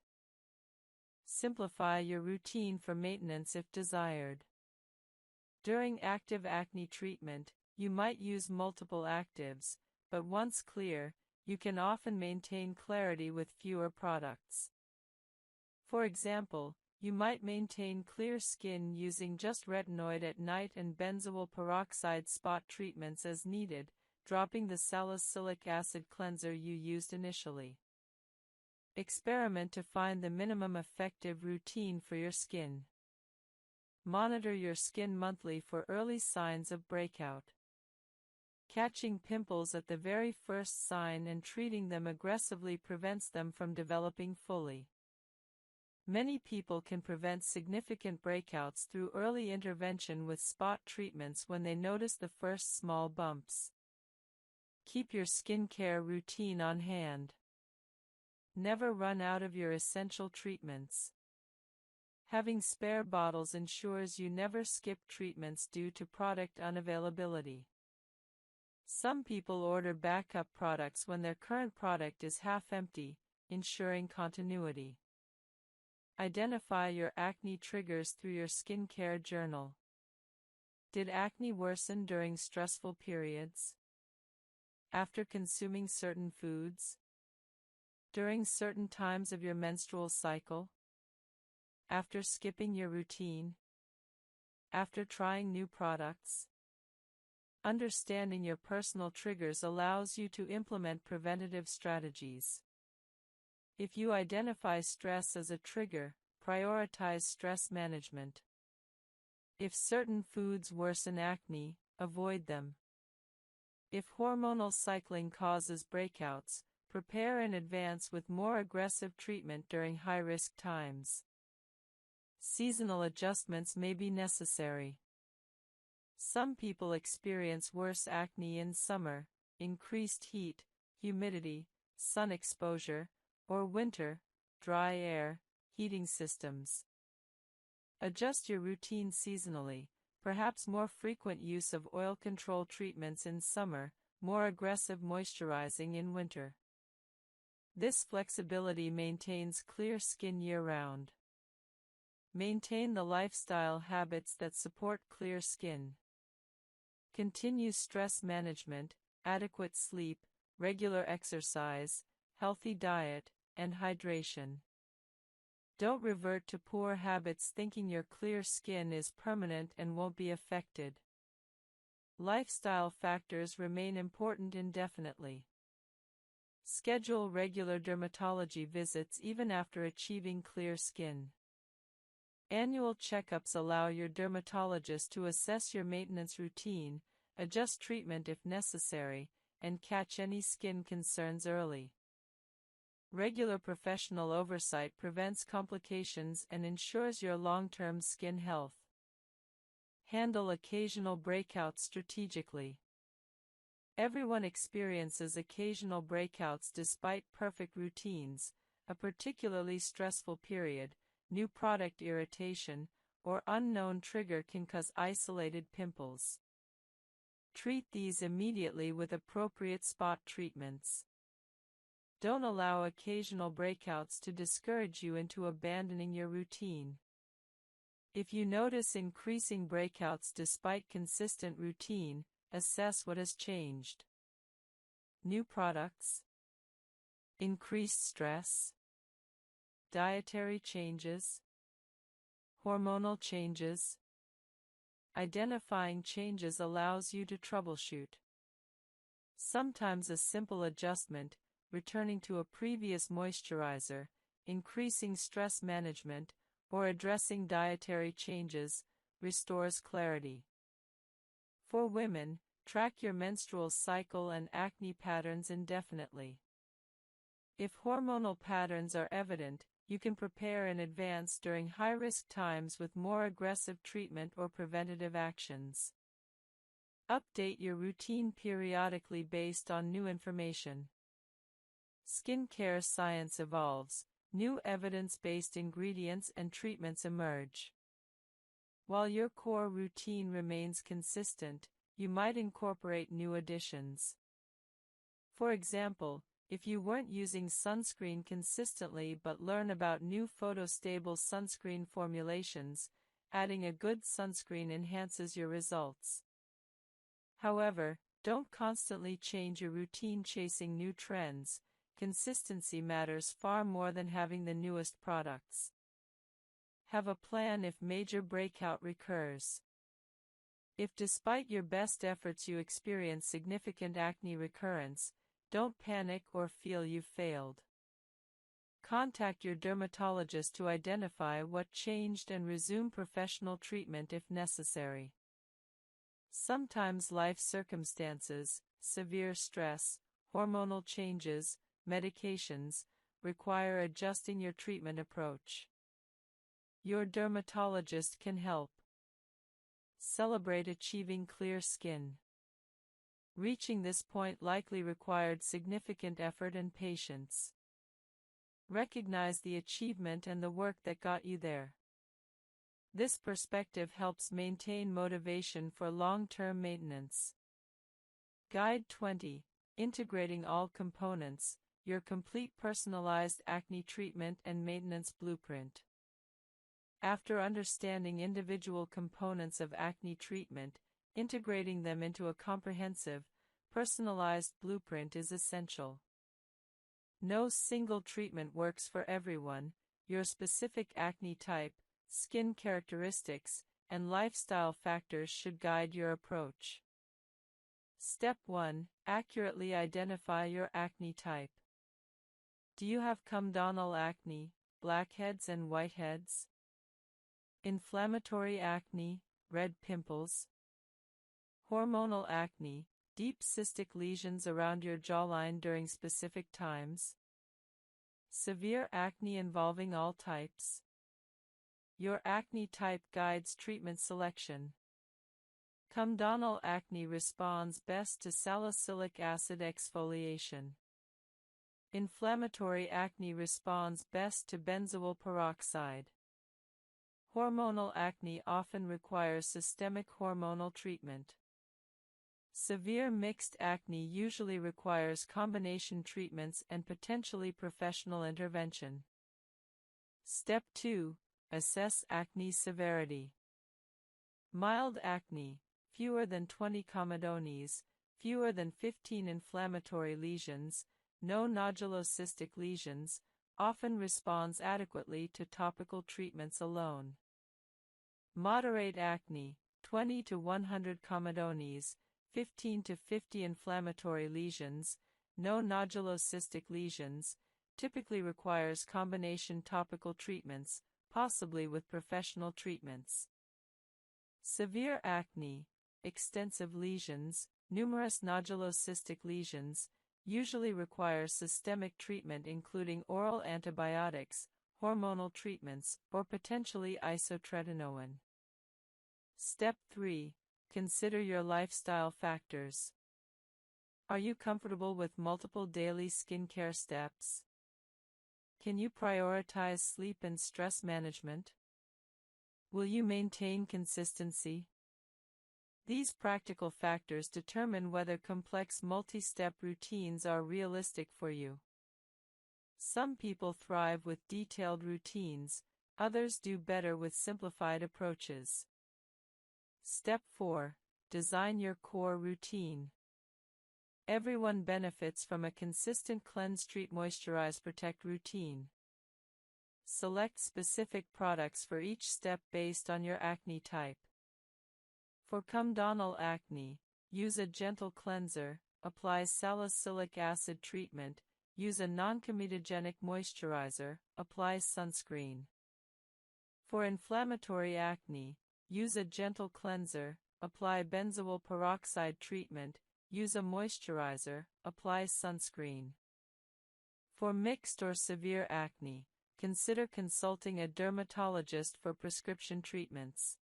Simplify your routine for maintenance if desired. During active acne treatment, you might use multiple actives, but once clear, you can often maintain clarity with fewer products. For example, you might maintain clear skin using just retinoid at night and benzoyl peroxide spot treatments as needed, dropping the salicylic acid cleanser you used initially. Experiment to find the minimum effective routine for your skin. Monitor your skin monthly for early signs of breakout. Catching pimples at the very first sign and treating them aggressively prevents them from developing fully. Many people can prevent significant breakouts through early intervention with spot treatments when they notice the first small bumps. Keep your skincare routine on hand. Never run out of your essential treatments. Having spare bottles ensures you never skip treatments due to product unavailability. Some people order backup products when their current product is half empty, ensuring continuity. Identify your acne triggers through your skincare journal. Did acne worsen during stressful periods? After consuming certain foods? During certain times of your menstrual cycle? After skipping your routine? After trying new products? Understanding your personal triggers allows you to implement preventative strategies. If you identify stress as a trigger, prioritize stress management. If certain foods worsen acne, avoid them. If hormonal cycling causes breakouts, prepare in advance with more aggressive treatment during high-risk times. Seasonal adjustments may be necessary. Some people experience worse acne in summer, increased heat, humidity, sun exposure, or winter, dry air, heating systems. Adjust your routine seasonally, perhaps more frequent use of oil control treatments in summer, more aggressive moisturizing in winter. This flexibility maintains clear skin year-round. Maintain the lifestyle habits that support clear skin. Continue stress management, adequate sleep, regular exercise, healthy diet, and hydration. Don't revert to poor habits thinking your clear skin is permanent and won't be affected. Lifestyle factors remain important indefinitely. Schedule regular dermatology visits even after achieving clear skin. Annual checkups allow your dermatologist to assess your maintenance routine, adjust treatment if necessary, and catch any skin concerns early. Regular professional oversight prevents complications and ensures your long-term skin health. Handle occasional breakouts strategically. Everyone experiences occasional breakouts despite perfect routines, a particularly stressful period, new product irritation, or unknown trigger can cause isolated pimples. Treat these immediately with appropriate spot treatments. Don't allow occasional breakouts to discourage you into abandoning your routine. If you notice increasing breakouts despite consistent routine, assess what has changed. New products? Increased stress? Dietary changes? Hormonal changes. Identifying changes allows you to troubleshoot. Sometimes a simple adjustment, returning to a previous moisturizer, increasing stress management, or addressing dietary changes, restores clarity. For women, track your menstrual cycle and acne patterns indefinitely. If hormonal patterns are evident, you can prepare in advance during high-risk times with more aggressive treatment or preventative actions. Update your routine periodically based on new information. Skincare science evolves, new evidence-based ingredients and treatments emerge. While your core routine remains consistent, you might incorporate new additions. For example, if you weren't using sunscreen consistently but learn about new photostable sunscreen formulations, adding a good sunscreen enhances your results. However, don't constantly change your routine chasing new trends. Consistency matters far more than having the newest products. Have a plan if major breakout recurs. If despite your best efforts you experience significant acne recurrence, don't panic or feel you've failed. Contact your dermatologist to identify what changed and resume professional treatment if necessary. Sometimes life circumstances, severe stress, hormonal changes, medications, require adjusting your treatment approach. Your dermatologist can help. Celebrate achieving clear skin. Reaching this point likely required significant effort and patience. Recognize the achievement and the work that got you there. This perspective helps maintain motivation for long-term maintenance. Guide 20. Integrating all components, your complete personalized acne treatment and maintenance blueprint. After understanding individual components of acne treatment, integrating them into a comprehensive, personalized blueprint is essential. No single treatment works for everyone. Your specific acne type, skin characteristics, and lifestyle factors should guide your approach. Step 1. Accurately identify your acne type. Do you have comedonal acne, blackheads and whiteheads? Inflammatory acne, red pimples? Hormonal acne, deep cystic lesions around your jawline during specific times? Severe acne involving all types? Your acne type guides treatment selection. Comedonal acne responds best to salicylic acid exfoliation. Inflammatory acne responds best to benzoyl peroxide. Hormonal acne often requires systemic hormonal treatment. Severe mixed acne usually requires combination treatments and potentially professional intervention. Step 2. Assess acne severity. Mild acne, fewer than 20 comedones, fewer than 15 inflammatory lesions, no nodulocystic lesions, often responds adequately to topical treatments alone. Moderate acne, 20 to 100 comedones, 15 to 50 inflammatory lesions, no nodulocystic lesions, typically requires combination topical treatments, possibly with professional treatments. Severe acne, extensive lesions, numerous nodulocystic lesions, usually requires systemic treatment including oral antibiotics, hormonal treatments, or potentially isotretinoin. Step 3. Consider your lifestyle factors. Are you comfortable with multiple daily skincare steps? Can you prioritize sleep and stress management? Will you maintain consistency? These practical factors determine whether complex multi-step routines are realistic for you. Some people thrive with detailed routines, others do better with simplified approaches. Step 4. Design your core routine. Everyone benefits from a consistent cleanse, treat, moisturize, protect routine. Select specific products for each step based on your acne type. For comedonal acne, use a gentle cleanser, apply salicylic acid treatment, use a non-comedogenic moisturizer, apply sunscreen. For inflammatory acne, use a gentle cleanser, apply benzoyl peroxide treatment, use a moisturizer, apply sunscreen. For mixed or severe acne, consider consulting a dermatologist for prescription treatments.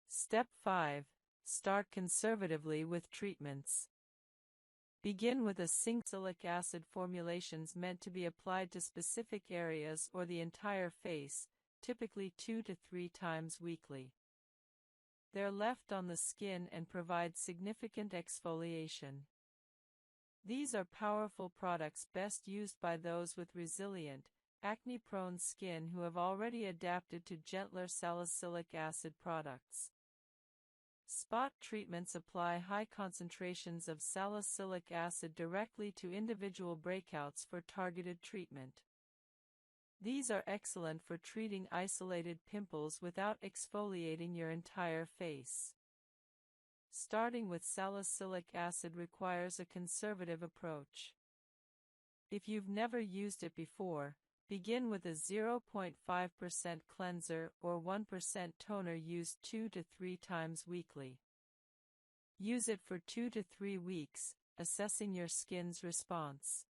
Step 5. Start conservatively with treatments. Begin with a salicylic acid formulations meant to be applied to specific areas or the entire face, typically 2 to 3 times weekly. They're left on the skin and provide significant exfoliation. These are powerful products best used by those with resilient, acne-prone skin who have already adapted to gentler salicylic acid products. Spot treatments apply high concentrations of salicylic acid directly to individual breakouts for targeted treatment. These are excellent for treating isolated pimples without exfoliating your entire face. Starting with salicylic acid requires a conservative approach. If you've never used it before, begin with a 0.5% cleanser or 1% toner used 2 to 3 times weekly. Use it for 2 to 3 weeks, assessing your skin's response.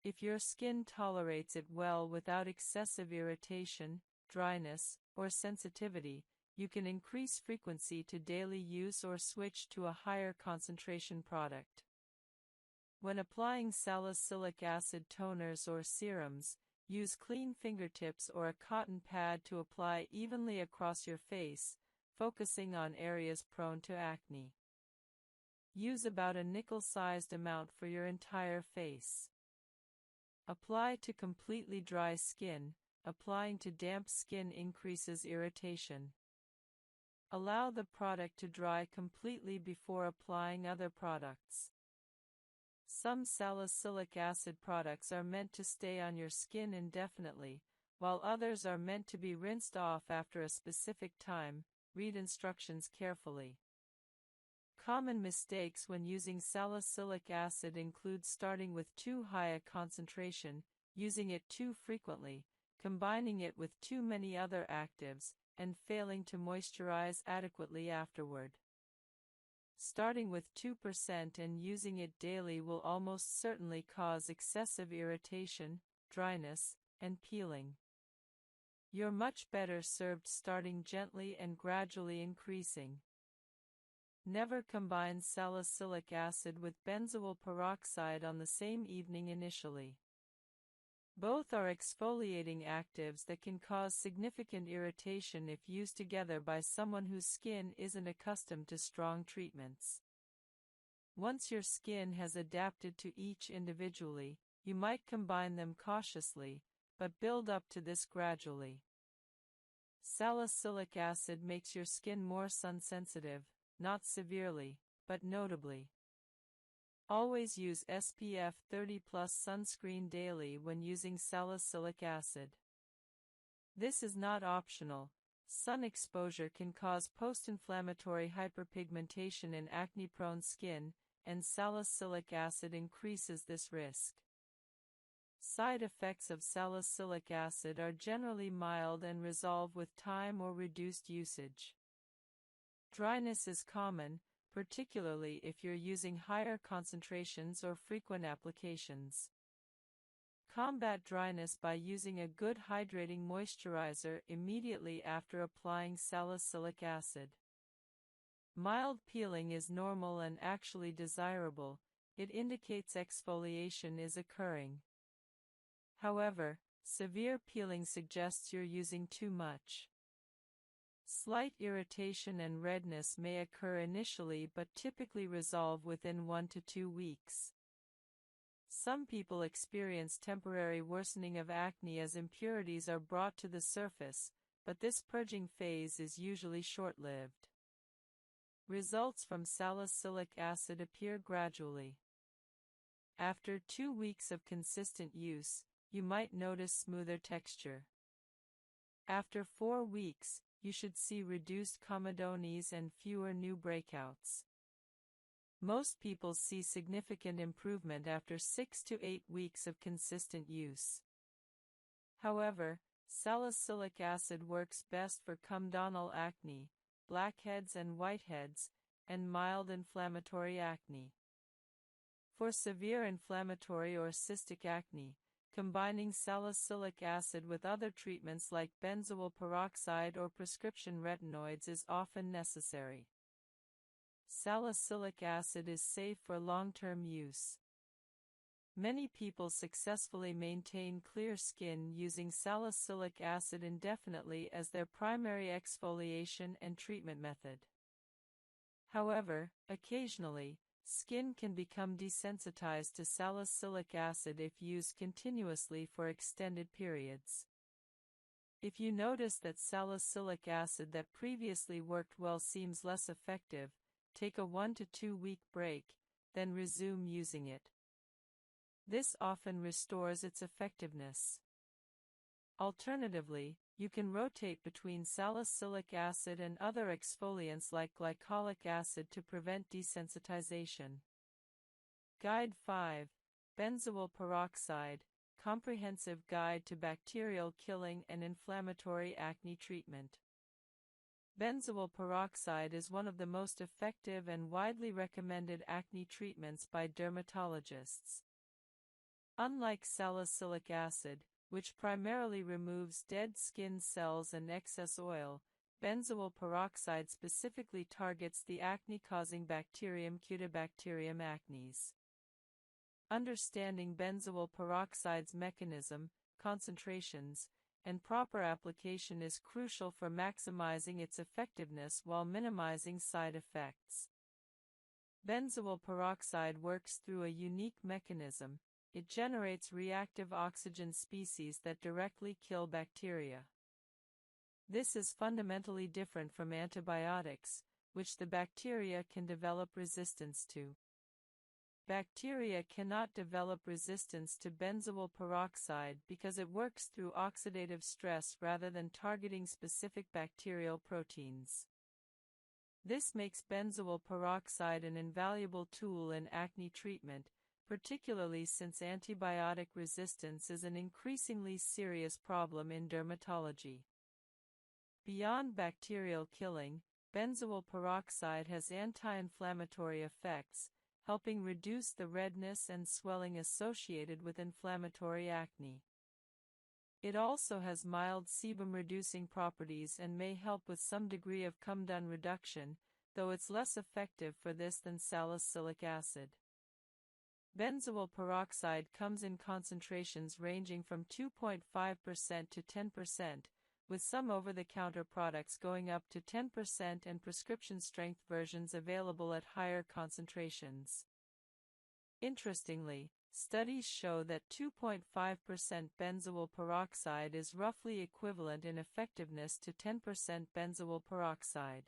If your skin tolerates it well without excessive irritation, dryness, or sensitivity, you can increase frequency to daily use or switch to a higher concentration product. When applying salicylic acid toners or serums, use clean fingertips or a cotton pad to apply evenly across your face, focusing on areas prone to acne. Use about a nickel-sized amount for your entire face. Apply to completely dry skin. Applying to damp skin increases irritation. Allow the product to dry completely before applying other products. Some salicylic acid products are meant to stay on your skin indefinitely, while others are meant to be rinsed off after a specific time. Read instructions carefully. Common mistakes when using salicylic acid include starting with too high a concentration, using it too frequently, combining it with too many other actives, and failing to moisturize adequately afterward. Starting with 2% and using it daily will almost certainly cause excessive irritation, dryness, and peeling. You're much better served starting gently and gradually increasing. Never combine salicylic acid with benzoyl peroxide on the same evening initially. Both are exfoliating actives that can cause significant irritation if used together by someone whose skin isn't accustomed to strong treatments. Once your skin has adapted to each individually, you might combine them cautiously, but build up to this gradually. Salicylic acid makes your skin more sun-sensitive, not severely, but notably. Always use SPF 30+ sunscreen daily when using salicylic acid. This is not optional. Sun exposure can cause post-inflammatory hyperpigmentation in acne-prone skin, and salicylic acid increases this risk. Side effects of salicylic acid are generally mild and resolve with time or reduced usage. Dryness is common, particularly if you're using higher concentrations or frequent applications. Combat dryness by using a good hydrating moisturizer immediately after applying salicylic acid. Mild peeling is normal and actually desirable. It indicates exfoliation is occurring. However, severe peeling suggests you're using too much. Slight irritation and redness may occur initially but typically resolve within 1 to 2 weeks. Some people experience temporary worsening of acne as impurities are brought to the surface, but this purging phase is usually short-lived. Results from salicylic acid appear gradually. After 2 weeks of consistent use, you might notice smoother texture. After 4 weeks, you should see reduced comedones and fewer new breakouts. Most people see significant improvement after 6 to 8 weeks of consistent use. However, salicylic acid works best for comedonal acne, blackheads and whiteheads, and mild inflammatory acne. For severe inflammatory or cystic acne, combining salicylic acid with other treatments like benzoyl peroxide or prescription retinoids is often necessary. Salicylic acid is safe for long-term use. Many people successfully maintain clear skin using salicylic acid indefinitely as their primary exfoliation and treatment method. However, occasionally, skin can become desensitized to salicylic acid if used continuously for extended periods. If you notice that salicylic acid that previously worked well seems less effective, take a 1 to 2 week break, then resume using it. This often restores its effectiveness. Alternatively, you can rotate between salicylic acid and other exfoliants like glycolic acid to prevent desensitization. Guide 5. Benzoyl peroxide, Comprehensive Guide to Bacterial Killing and Inflammatory Acne Treatment. Benzoyl peroxide is one of the most effective and widely recommended acne treatments by dermatologists. Unlike salicylic acid, which primarily removes dead skin cells and excess oil, benzoyl peroxide specifically targets the acne-causing bacterium Cutibacterium acnes. Understanding benzoyl peroxide's mechanism, concentrations, and proper application is crucial for maximizing its effectiveness while minimizing side effects. Benzoyl peroxide works through a unique mechanism. It generates reactive oxygen species that directly kill bacteria. This is fundamentally different from antibiotics, which the bacteria can develop resistance to. Bacteria cannot develop resistance to benzoyl peroxide because it works through oxidative stress rather than targeting specific bacterial proteins. This makes benzoyl peroxide an invaluable tool in acne treatment, particularly since antibiotic resistance is an increasingly serious problem in dermatology. Beyond bacterial killing, benzoyl peroxide has anti-inflammatory effects, helping reduce the redness and swelling associated with inflammatory acne. It also has mild sebum-reducing properties and may help with some degree of comedone reduction, though it's less effective for this than salicylic acid. Benzoyl peroxide comes in concentrations ranging from 2.5% to 10%, with some over-the-counter products going up to 10% and prescription-strength versions available at higher concentrations. Interestingly, studies show that 2.5% benzoyl peroxide is roughly equivalent in effectiveness to 10% benzoyl peroxide.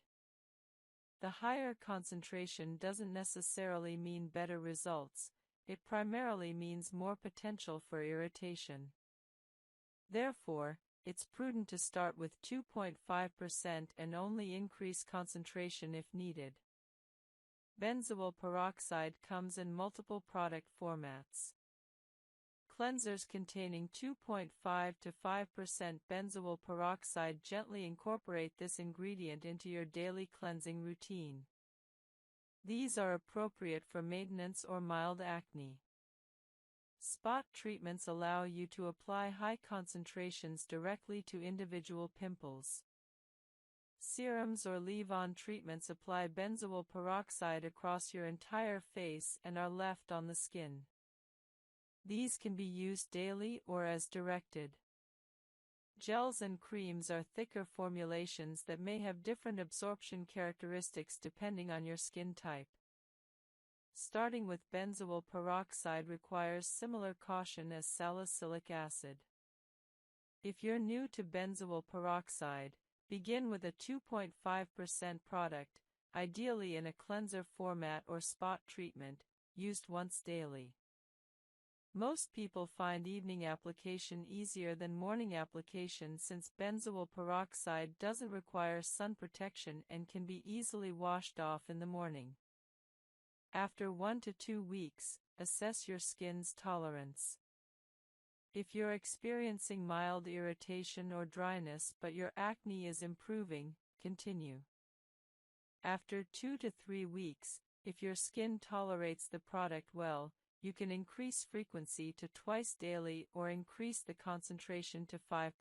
The higher concentration doesn't necessarily mean better results. It primarily means more potential for irritation. Therefore, it's prudent to start with 2.5% and only increase concentration if needed. Benzoyl peroxide comes in multiple product formats. Cleansers containing 2.5 to 5% benzoyl peroxide gently incorporate this ingredient into your daily cleansing routine. These are appropriate for maintenance or mild acne. Spot treatments allow you to apply high concentrations directly to individual pimples. Serums or leave-on treatments apply benzoyl peroxide across your entire face and are left on the skin. These can be used daily or as directed. Gels and creams are thicker formulations that may have different absorption characteristics depending on your skin type. Starting with benzoyl peroxide requires similar caution as salicylic acid. If you're new to benzoyl peroxide, begin with a 2.5% product, ideally in a cleanser format or spot treatment, used once daily. Most people find evening application easier than morning application since benzoyl peroxide doesn't require sun protection and can be easily washed off in the morning. After 1 to 2 weeks, assess your skin's tolerance. If you're experiencing mild irritation or dryness but your acne is improving, continue. After 2 to 3 weeks, if your skin tolerates the product well, you can increase frequency to twice daily or increase the concentration to 5%.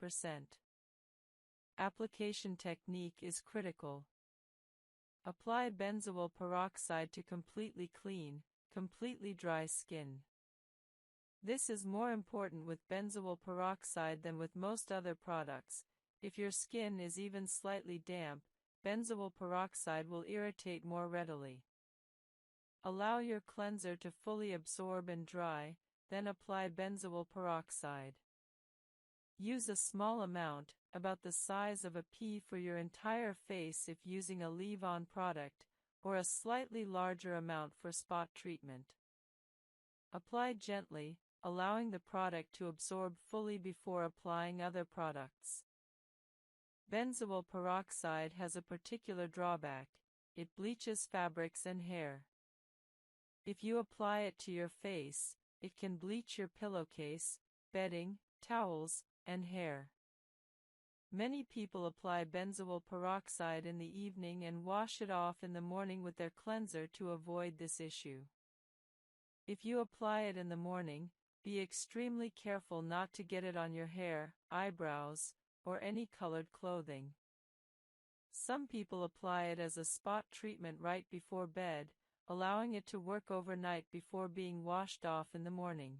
Application technique is critical. Apply benzoyl peroxide to completely clean, completely dry skin. This is more important with benzoyl peroxide than with most other products. If your skin is even slightly damp, benzoyl peroxide will irritate more readily. Allow your cleanser to fully absorb and dry, then apply benzoyl peroxide. Use a small amount, about the size of a pea for your entire face if using a leave-on product, or a slightly larger amount for spot treatment. Apply gently, allowing the product to absorb fully before applying other products. Benzoyl peroxide has a particular drawback: it bleaches fabrics and hair. If you apply it to your face, it can bleach your pillowcase, bedding, towels, and hair. Many people apply benzoyl peroxide in the evening and wash it off in the morning with their cleanser to avoid this issue. If you apply it in the morning, be extremely careful not to get it on your hair, eyebrows, or any colored clothing. Some people apply it as a spot treatment right before bed, allowing it to work overnight before being washed off in the morning.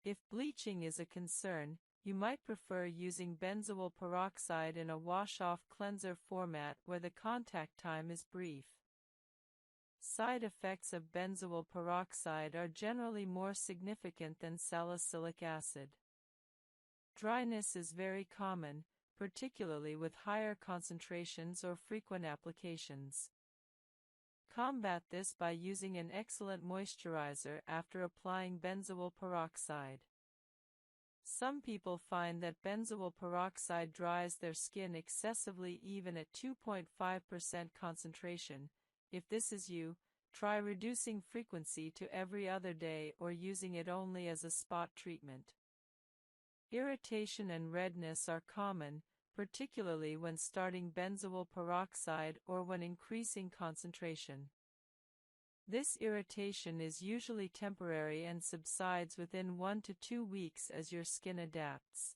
If bleaching is a concern, you might prefer using benzoyl peroxide in a wash-off cleanser format where the contact time is brief. Side effects of benzoyl peroxide are generally more significant than salicylic acid. Dryness is very common, particularly with higher concentrations or frequent applications. Combat this by using an excellent moisturizer after applying benzoyl peroxide. Some people find that benzoyl peroxide dries their skin excessively even at 2.5% concentration. If this is you, try reducing frequency to every other day or using it only as a spot treatment. Irritation and redness are common, particularly when starting benzoyl peroxide or when increasing concentration. This irritation is usually temporary and subsides within 1 to 2 weeks as your skin adapts.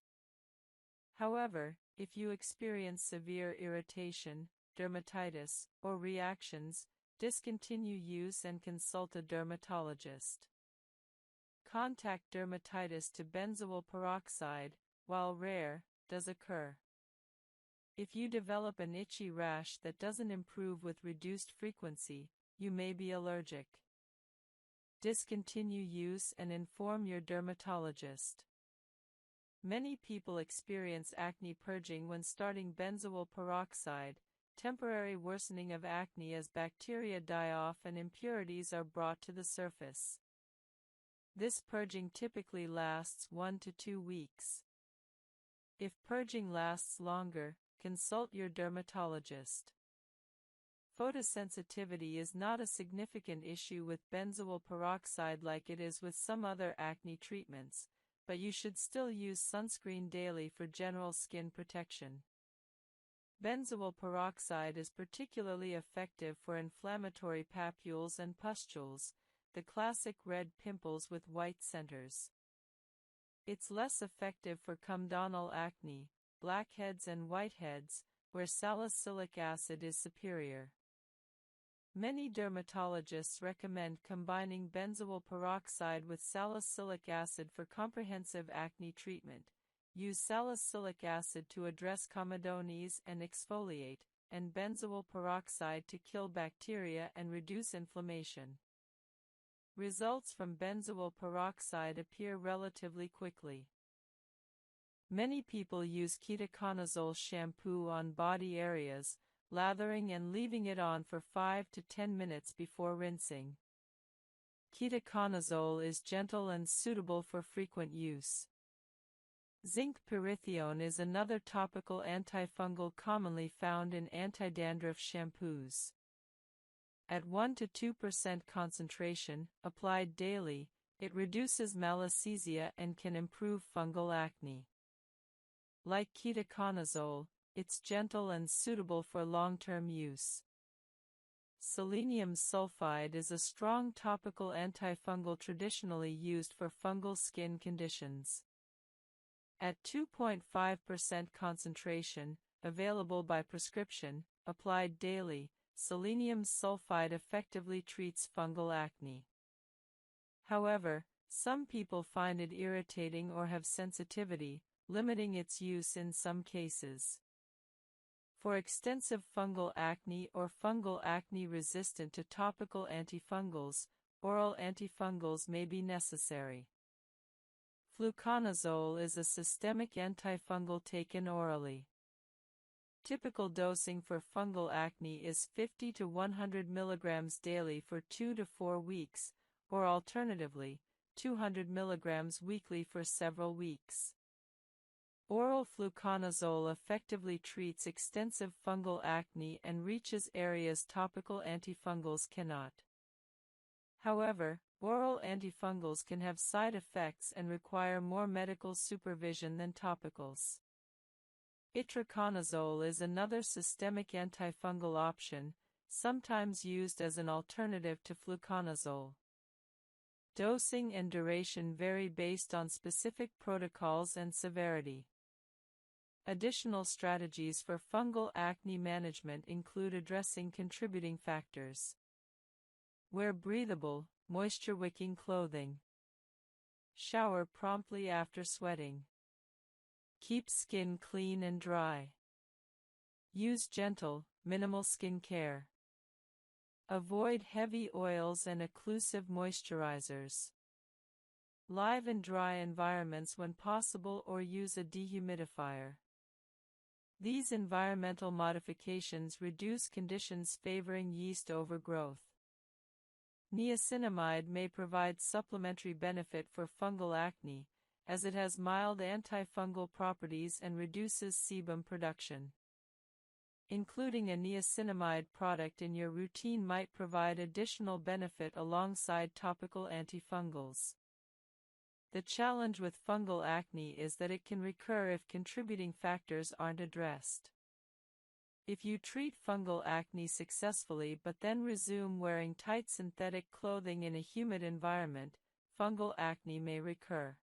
However, if you experience severe irritation, dermatitis, or reactions, discontinue use and consult a dermatologist. Contact dermatitis to benzoyl peroxide, while rare, does occur. If you develop an itchy rash that doesn't improve with reduced frequency, you may be allergic. Discontinue use and inform your dermatologist. Many people experience acne purging when starting benzoyl peroxide, temporary worsening of acne as bacteria die off and impurities are brought to the surface. This purging typically lasts 1 to 2 weeks. If purging lasts longer, consult your dermatologist. Photosensitivity is not a significant issue with benzoyl peroxide like it is with some other acne treatments, but you should still use sunscreen daily for general skin protection. Benzoyl peroxide is particularly effective for inflammatory papules and pustules, the classic red pimples with white centers. It's less effective for comedonal acne, blackheads and whiteheads, where salicylic acid is superior. Many dermatologists recommend combining benzoyl peroxide with salicylic acid for comprehensive acne treatment. Use salicylic acid to address comedones and exfoliate, and benzoyl peroxide to kill bacteria and reduce inflammation. Results from benzoyl peroxide appear relatively quickly. Many people use ketoconazole shampoo on body areas, lathering and leaving it on for 5 to 10 minutes before rinsing. Ketoconazole is gentle and suitable for frequent use. Zinc pyrithione is another topical antifungal commonly found in anti-dandruff shampoos. At 1 to 2% concentration, applied daily, it reduces malassezia and can improve fungal acne. Like ketoconazole, it's gentle and suitable for long-term use. Selenium sulfide is a strong topical antifungal traditionally used for fungal skin conditions. At 2.5% concentration, available by prescription, applied daily, selenium sulfide effectively treats fungal acne. However, some people find it irritating or have sensitivity, limiting its use in some cases. For extensive fungal acne or fungal acne resistant to topical antifungals, oral antifungals may be necessary. Fluconazole is a systemic antifungal taken orally. Typical dosing for fungal acne is 50 to 100 mg daily for 2 to 4 weeks, or alternatively, 200 mg weekly for several weeks. Oral fluconazole effectively treats extensive fungal acne and reaches areas topical antifungals cannot. However, oral antifungals can have side effects and require more medical supervision than topicals. Itraconazole is another systemic antifungal option, sometimes used as an alternative to fluconazole. Dosing and duration vary based on specific protocols and severity. Additional strategies for fungal acne management include addressing contributing factors. Wear breathable, moisture-wicking clothing. Shower promptly after sweating. Keep skin clean and dry. Use gentle, minimal skin care. Avoid heavy oils and occlusive moisturizers. Live and dry environments when possible or use a dehumidifier. These environmental modifications reduce conditions favoring yeast overgrowth. Niacinamide may provide supplementary benefit for fungal acne, as it has mild antifungal properties and reduces sebum production. Including a niacinamide product in your routine might provide additional benefit alongside topical antifungals. The challenge with fungal acne is that it can recur if contributing factors aren't addressed. If you treat fungal acne successfully but then resume wearing tight synthetic clothing in a humid environment, fungal acne may recur.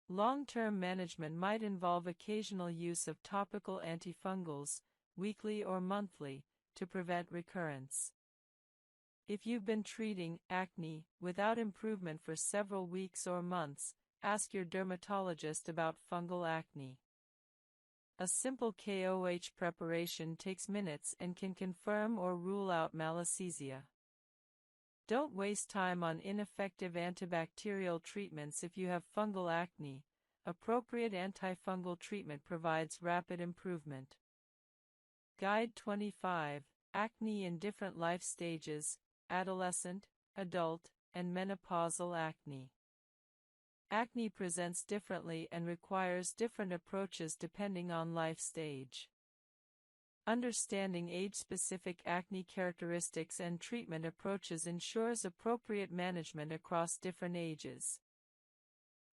Long-term management might involve occasional use of topical antifungals, weekly or monthly, to prevent recurrence. If you've been treating acne without improvement for several weeks or months, ask your dermatologist about fungal acne. A simple KOH preparation takes minutes and can confirm or rule out malassezia. Don't waste time on ineffective antibacterial treatments if you have fungal acne. Appropriate antifungal treatment provides rapid improvement. Guide 25, Acne in Different Life Stages, Adolescent, Adult, and Menopausal Acne. Acne presents differently and requires different approaches depending on life stage. Understanding age-specific acne characteristics and treatment approaches ensures appropriate management across different ages.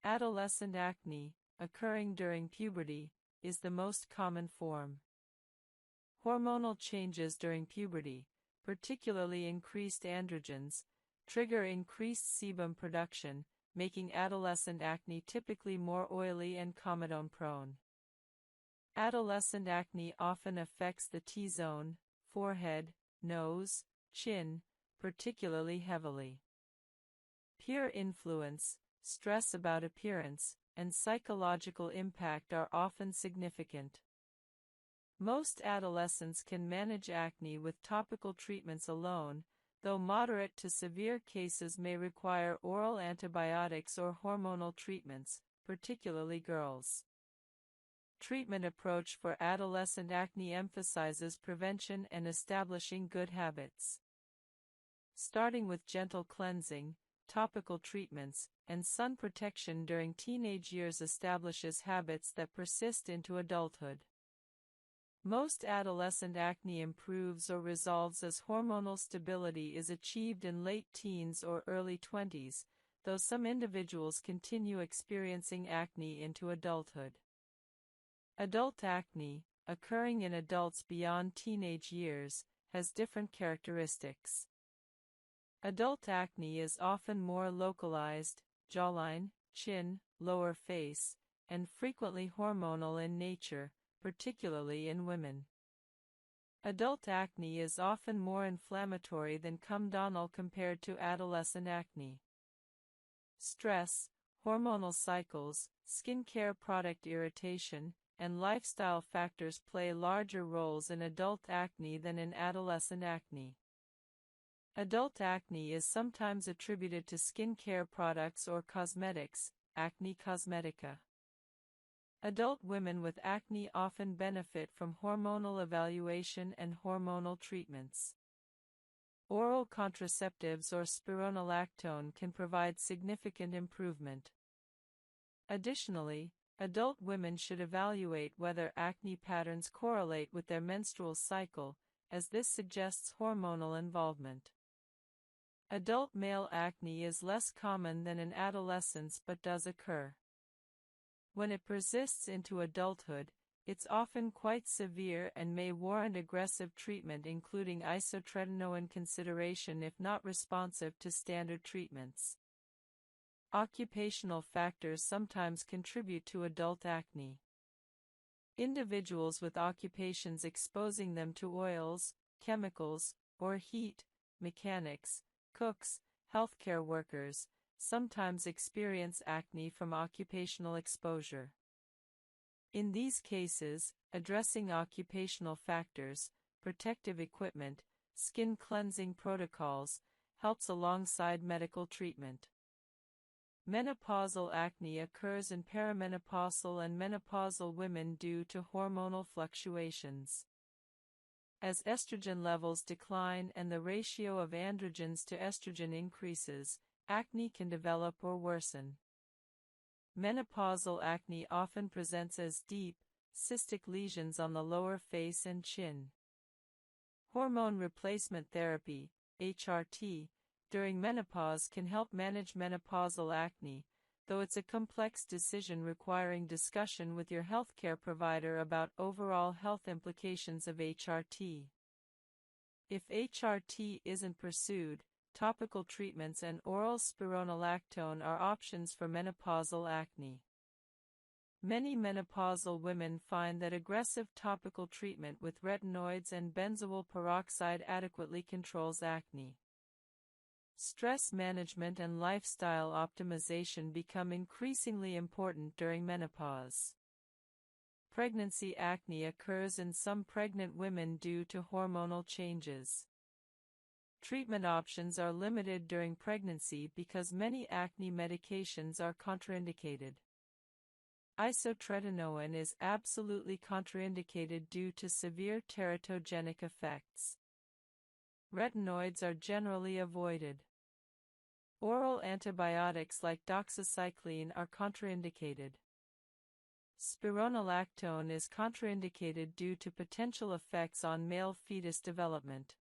Adolescent acne, occurring during puberty, is the most common form. Hormonal changes during puberty, particularly increased androgens, trigger increased sebum production, making adolescent acne typically more oily and comedone-prone. Adolescent acne often affects the T-zone, forehead, nose, chin, particularly heavily. Peer influence, stress about appearance, and psychological impact are often significant. Most adolescents can manage acne with topical treatments alone, though moderate to severe cases may require oral antibiotics or hormonal treatments, particularly girls. Treatment approach for adolescent acne emphasizes prevention and establishing good habits. Starting with gentle cleansing, topical treatments, and sun protection during teenage years establishes habits that persist into adulthood. Most adolescent acne improves or resolves as hormonal stability is achieved in late teens or early 20s, though some individuals continue experiencing acne into adulthood. Adult acne, occurring in adults beyond teenage years, has different characteristics. Adult acne is often more localized, jawline, chin, lower face, and frequently hormonal in nature, particularly in women. Adult acne is often more inflammatory than comedonal compared to adolescent acne. Stress, hormonal cycles, skincare product irritation, and lifestyle factors play larger roles in adult acne than in adolescent acne. Adult acne is sometimes attributed to skincare products or cosmetics, acne cosmetica. Adult women with acne often benefit from hormonal evaluation and hormonal treatments. Oral contraceptives or spironolactone can provide significant improvement. Additionally, adult women should evaluate whether acne patterns correlate with their menstrual cycle, as this suggests hormonal involvement. Adult male acne is less common than in adolescence but does occur. When it persists into adulthood, it's often quite severe and may warrant aggressive treatment including isotretinoin consideration if not responsive to standard treatments. Occupational factors sometimes contribute to adult acne. Individuals with occupations exposing them to oils, chemicals, or heat, mechanics, cooks, healthcare workers, sometimes experience acne from occupational exposure. In these cases, addressing occupational factors, protective equipment, skin cleansing protocols, helps alongside medical treatment. Menopausal acne occurs in perimenopausal and menopausal women due to hormonal fluctuations. As estrogen levels decline and the ratio of androgens to estrogen increases, acne can develop or worsen. Menopausal acne often presents as deep, cystic lesions on the lower face and chin. Hormone replacement therapy, HRT, during menopause can help manage menopausal acne, though it's a complex decision requiring discussion with your healthcare provider about overall health implications of HRT. If HRT isn't pursued, topical treatments and oral spironolactone are options for menopausal acne. Many menopausal women find that aggressive topical treatment with retinoids and benzoyl peroxide adequately controls acne. Stress management and lifestyle optimization become increasingly important during menopause. Pregnancy acne occurs in some pregnant women due to hormonal changes. Treatment options are limited during pregnancy because many acne medications are contraindicated. Isotretinoin is absolutely contraindicated due to severe teratogenic effects. Retinoids are generally avoided. Oral antibiotics like doxycycline are contraindicated. Spironolactone is contraindicated due to potential effects on male fetus development.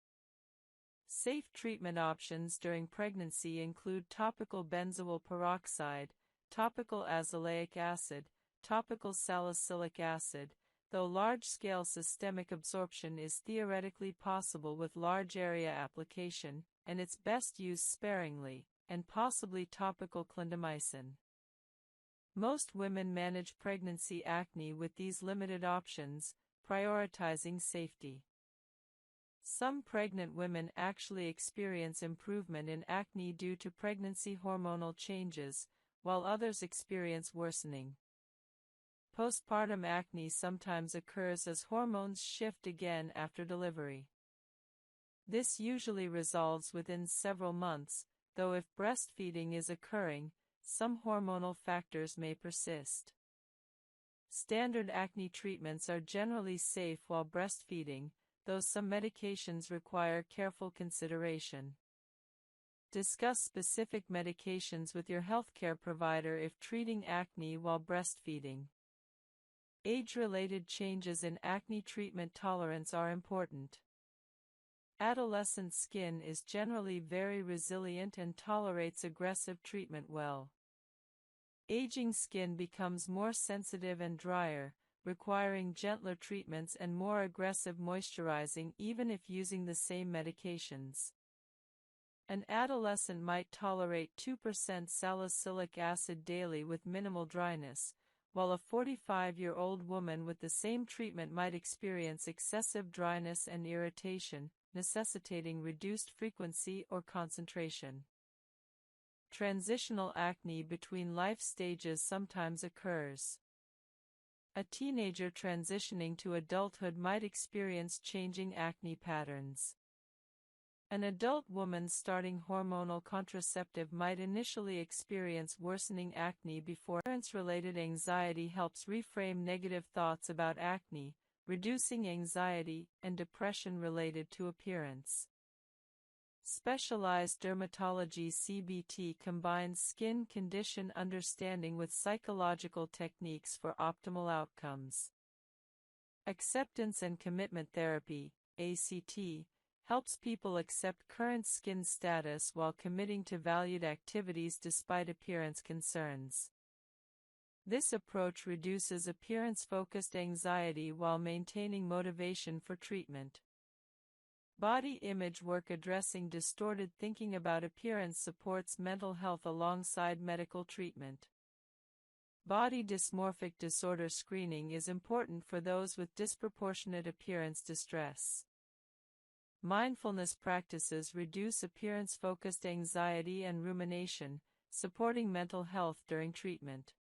Safe treatment options during pregnancy include topical benzoyl peroxide, topical azelaic acid, topical salicylic acid, though large-scale systemic absorption is theoretically possible with large area application, and it's best used sparingly, and possibly topical clindamycin. Most women manage pregnancy acne with these limited options, prioritizing safety. Some pregnant women actually experience improvement in acne due to pregnancy hormonal changes, while others experience worsening. Postpartum acne sometimes occurs as hormones shift again after delivery. This usually resolves within several months, though if breastfeeding is occurring, some hormonal factors may persist. Standard acne treatments are generally safe while breastfeeding, though some medications require careful consideration. Discuss specific medications with your healthcare provider if treating acne while breastfeeding. Age-related changes in acne treatment tolerance are important. Adolescent skin is generally very resilient and tolerates aggressive treatment well. Aging skin becomes more sensitive and drier, requiring gentler treatments and more aggressive moisturizing even if using the same medications. An adolescent might tolerate 2% salicylic acid daily with minimal dryness, while a 45-year-old woman with the same treatment might experience excessive dryness and irritation, necessitating reduced frequency or concentration. Transitional acne between life stages sometimes occurs. A teenager transitioning to adulthood might experience changing acne patterns. An adult woman starting hormonal contraceptive might initially experience worsening acne before. Appearance-related anxiety helps reframe negative thoughts about acne, reducing anxiety and depression related to appearance. Specialized dermatology (CBT) combines skin condition understanding with psychological techniques for optimal outcomes. Acceptance and commitment therapy (ACT) helps people accept current skin status while committing to valued activities despite appearance concerns. This approach reduces appearance-focused anxiety while maintaining motivation for treatment. Body image work addressing distorted thinking about appearance supports mental health alongside medical treatment. Body dysmorphic disorder screening is important for those with disproportionate appearance distress. Mindfulness practices reduce appearance-focused anxiety and rumination, supporting mental health during treatment.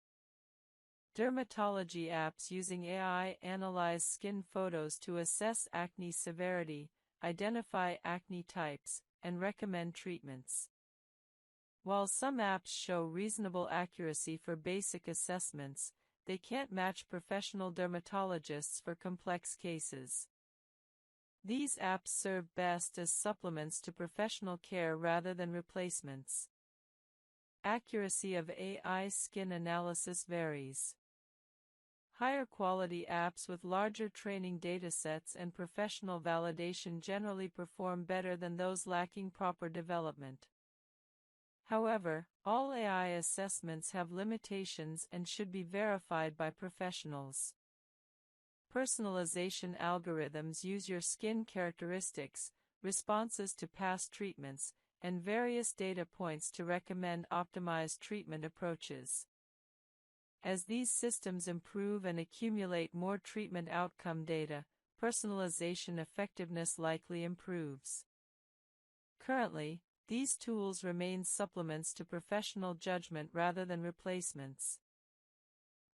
Dermatology apps using AI analyze skin photos to assess acne severity, identify acne types, and recommend treatments. While some apps show reasonable accuracy for basic assessments, they can't match professional dermatologists for complex cases. These apps serve best as supplements to professional care rather than replacements. Accuracy of AI skin analysis varies. Higher quality apps with larger training datasets and professional validation generally perform better than those lacking proper development. However, all AI assessments have limitations and should be verified by professionals. Personalization algorithms use your skin characteristics, responses to past treatments, and various data points to recommend optimized treatment approaches. As these systems improve and accumulate more treatment outcome data, personalization effectiveness likely improves. Currently, these tools remain supplements to professional judgment rather than replacements.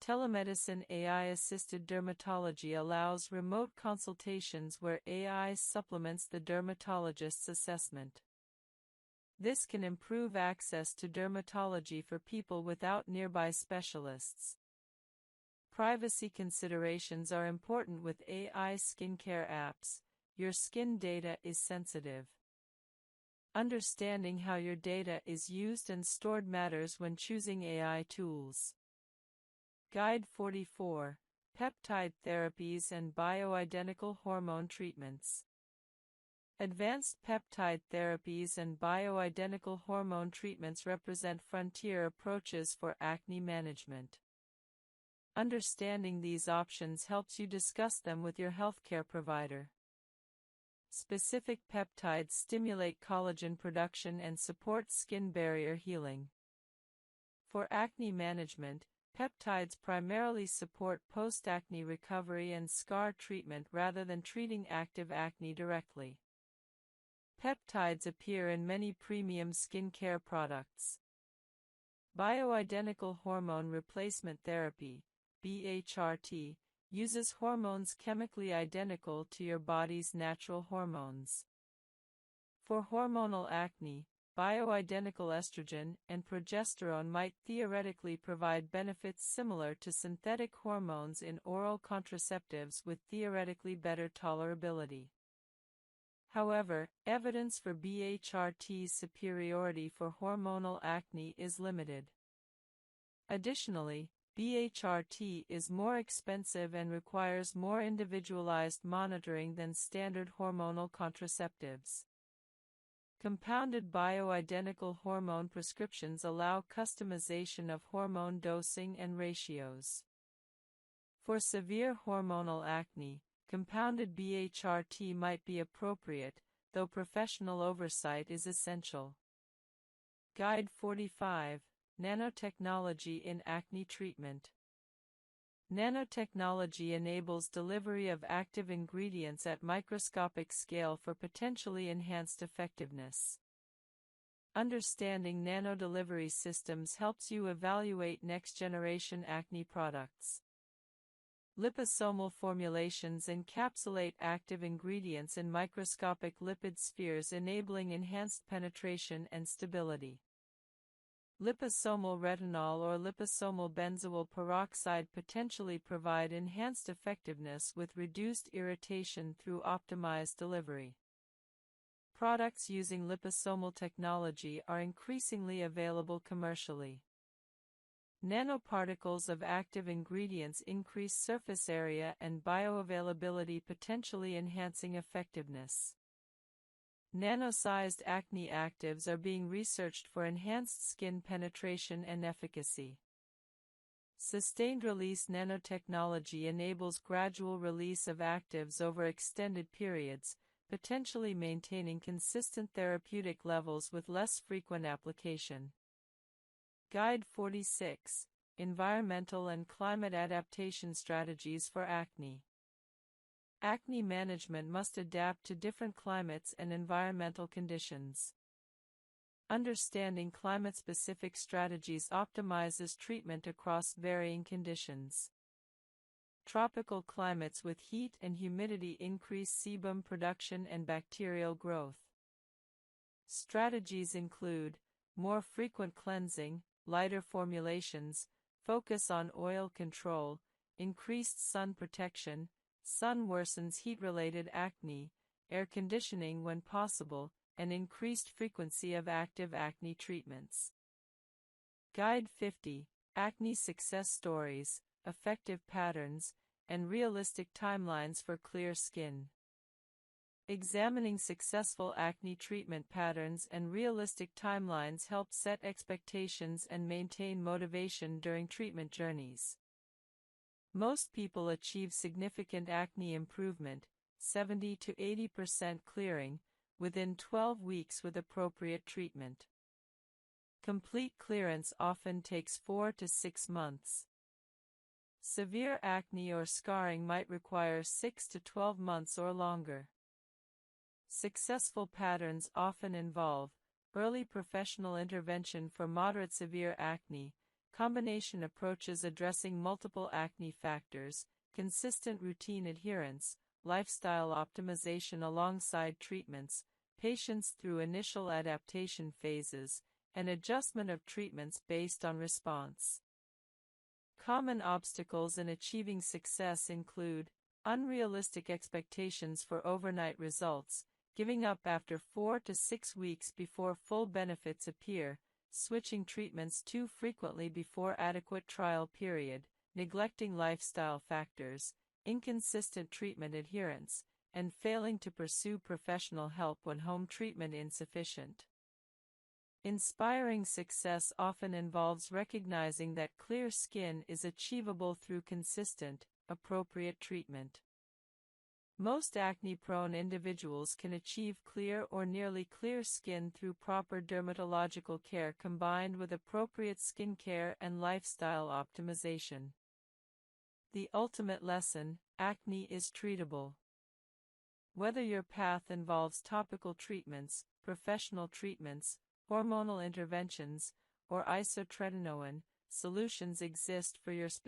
Telemedicine AI-assisted dermatology allows remote consultations where AI supplements the dermatologist's assessment. This can improve access to dermatology for people without nearby specialists. Privacy considerations are important with AI skincare apps. Your skin data is sensitive. Understanding how your data is used and stored matters when choosing AI tools. Guide 44: Peptide Therapies and Bioidentical Hormone Treatments. Advanced peptide therapies and bioidentical hormone treatments represent frontier approaches for acne management. Understanding these options helps you discuss them with your healthcare provider. Specific peptides stimulate collagen production and support skin barrier healing. For acne management, peptides primarily support post-acne recovery and scar treatment rather than treating active acne directly. Peptides appear in many premium skincare products. Bioidentical hormone replacement therapy, BHRT, uses hormones chemically identical to your body's natural hormones. For hormonal acne, bioidentical estrogen and progesterone might theoretically provide benefits similar to synthetic hormones in oral contraceptives with theoretically better tolerability. However, evidence for BHRT's superiority for hormonal acne is limited. Additionally, BHRT is more expensive and requires more individualized monitoring than standard hormonal contraceptives. Compounded bioidentical hormone prescriptions allow customization of hormone dosing and ratios. For severe hormonal acne, compounded BHRT might be appropriate, though professional oversight is essential. Guide 45. Nanotechnology in acne treatment. Nanotechnology enables delivery of active ingredients at microscopic scale for potentially enhanced effectiveness. Understanding nanodelivery systems helps you evaluate next-generation acne products. Liposomal formulations encapsulate active ingredients in microscopic lipid spheres, enabling enhanced penetration and stability. Liposomal retinol or liposomal benzoyl peroxide potentially provide enhanced effectiveness with reduced irritation through optimized delivery. Products using liposomal technology are increasingly available commercially. Nanoparticles of active ingredients increase surface area and bioavailability, potentially enhancing effectiveness. Nano-sized acne actives are being researched for enhanced skin penetration and efficacy. Sustained-release nanotechnology enables gradual release of actives over extended periods, potentially maintaining consistent therapeutic levels with less frequent application. Guide 46. Environmental and climate adaptation strategies for acne. Acne management must adapt to different climates and environmental conditions. Understanding climate-specific strategies optimizes treatment across varying conditions. Tropical climates with heat and humidity increase sebum production and bacterial growth. Strategies include more frequent cleansing, lighter formulations, focus on oil control, increased sun protection. Sun worsens heat-related acne, air conditioning when possible, and increased frequency of active acne treatments. Guide 50. Acne success stories, effective patterns, and realistic timelines for clear skin. Examining successful acne treatment patterns and realistic timelines helps set expectations and maintain motivation during treatment journeys. Most people achieve significant acne improvement, 70 to 80% clearing, within 12 weeks with appropriate treatment. Complete clearance often takes 4 to 6 months. Severe acne or scarring might require 6 to 12 months or longer. Successful patterns often involve early professional intervention for moderate-severe acne, combination approaches addressing multiple acne factors, consistent routine adherence, lifestyle optimization alongside treatments, patience through initial adaptation phases, and adjustment of treatments based on response. Common obstacles in achieving success include unrealistic expectations for overnight results, giving up after 4 to 6 weeks before full benefits appear, switching treatments too frequently before adequate trial period, neglecting lifestyle factors, inconsistent treatment adherence, and failing to pursue professional help when home treatment insufficient. Inspiring success often involves recognizing that clear skin is achievable through consistent, appropriate treatment. Most acne-prone individuals can achieve clear or nearly clear skin through proper dermatological care combined with appropriate skincare and lifestyle optimization. The ultimate lesson: acne is treatable. Whether your path involves topical treatments, professional treatments, hormonal interventions, or isotretinoin, solutions exist for your specific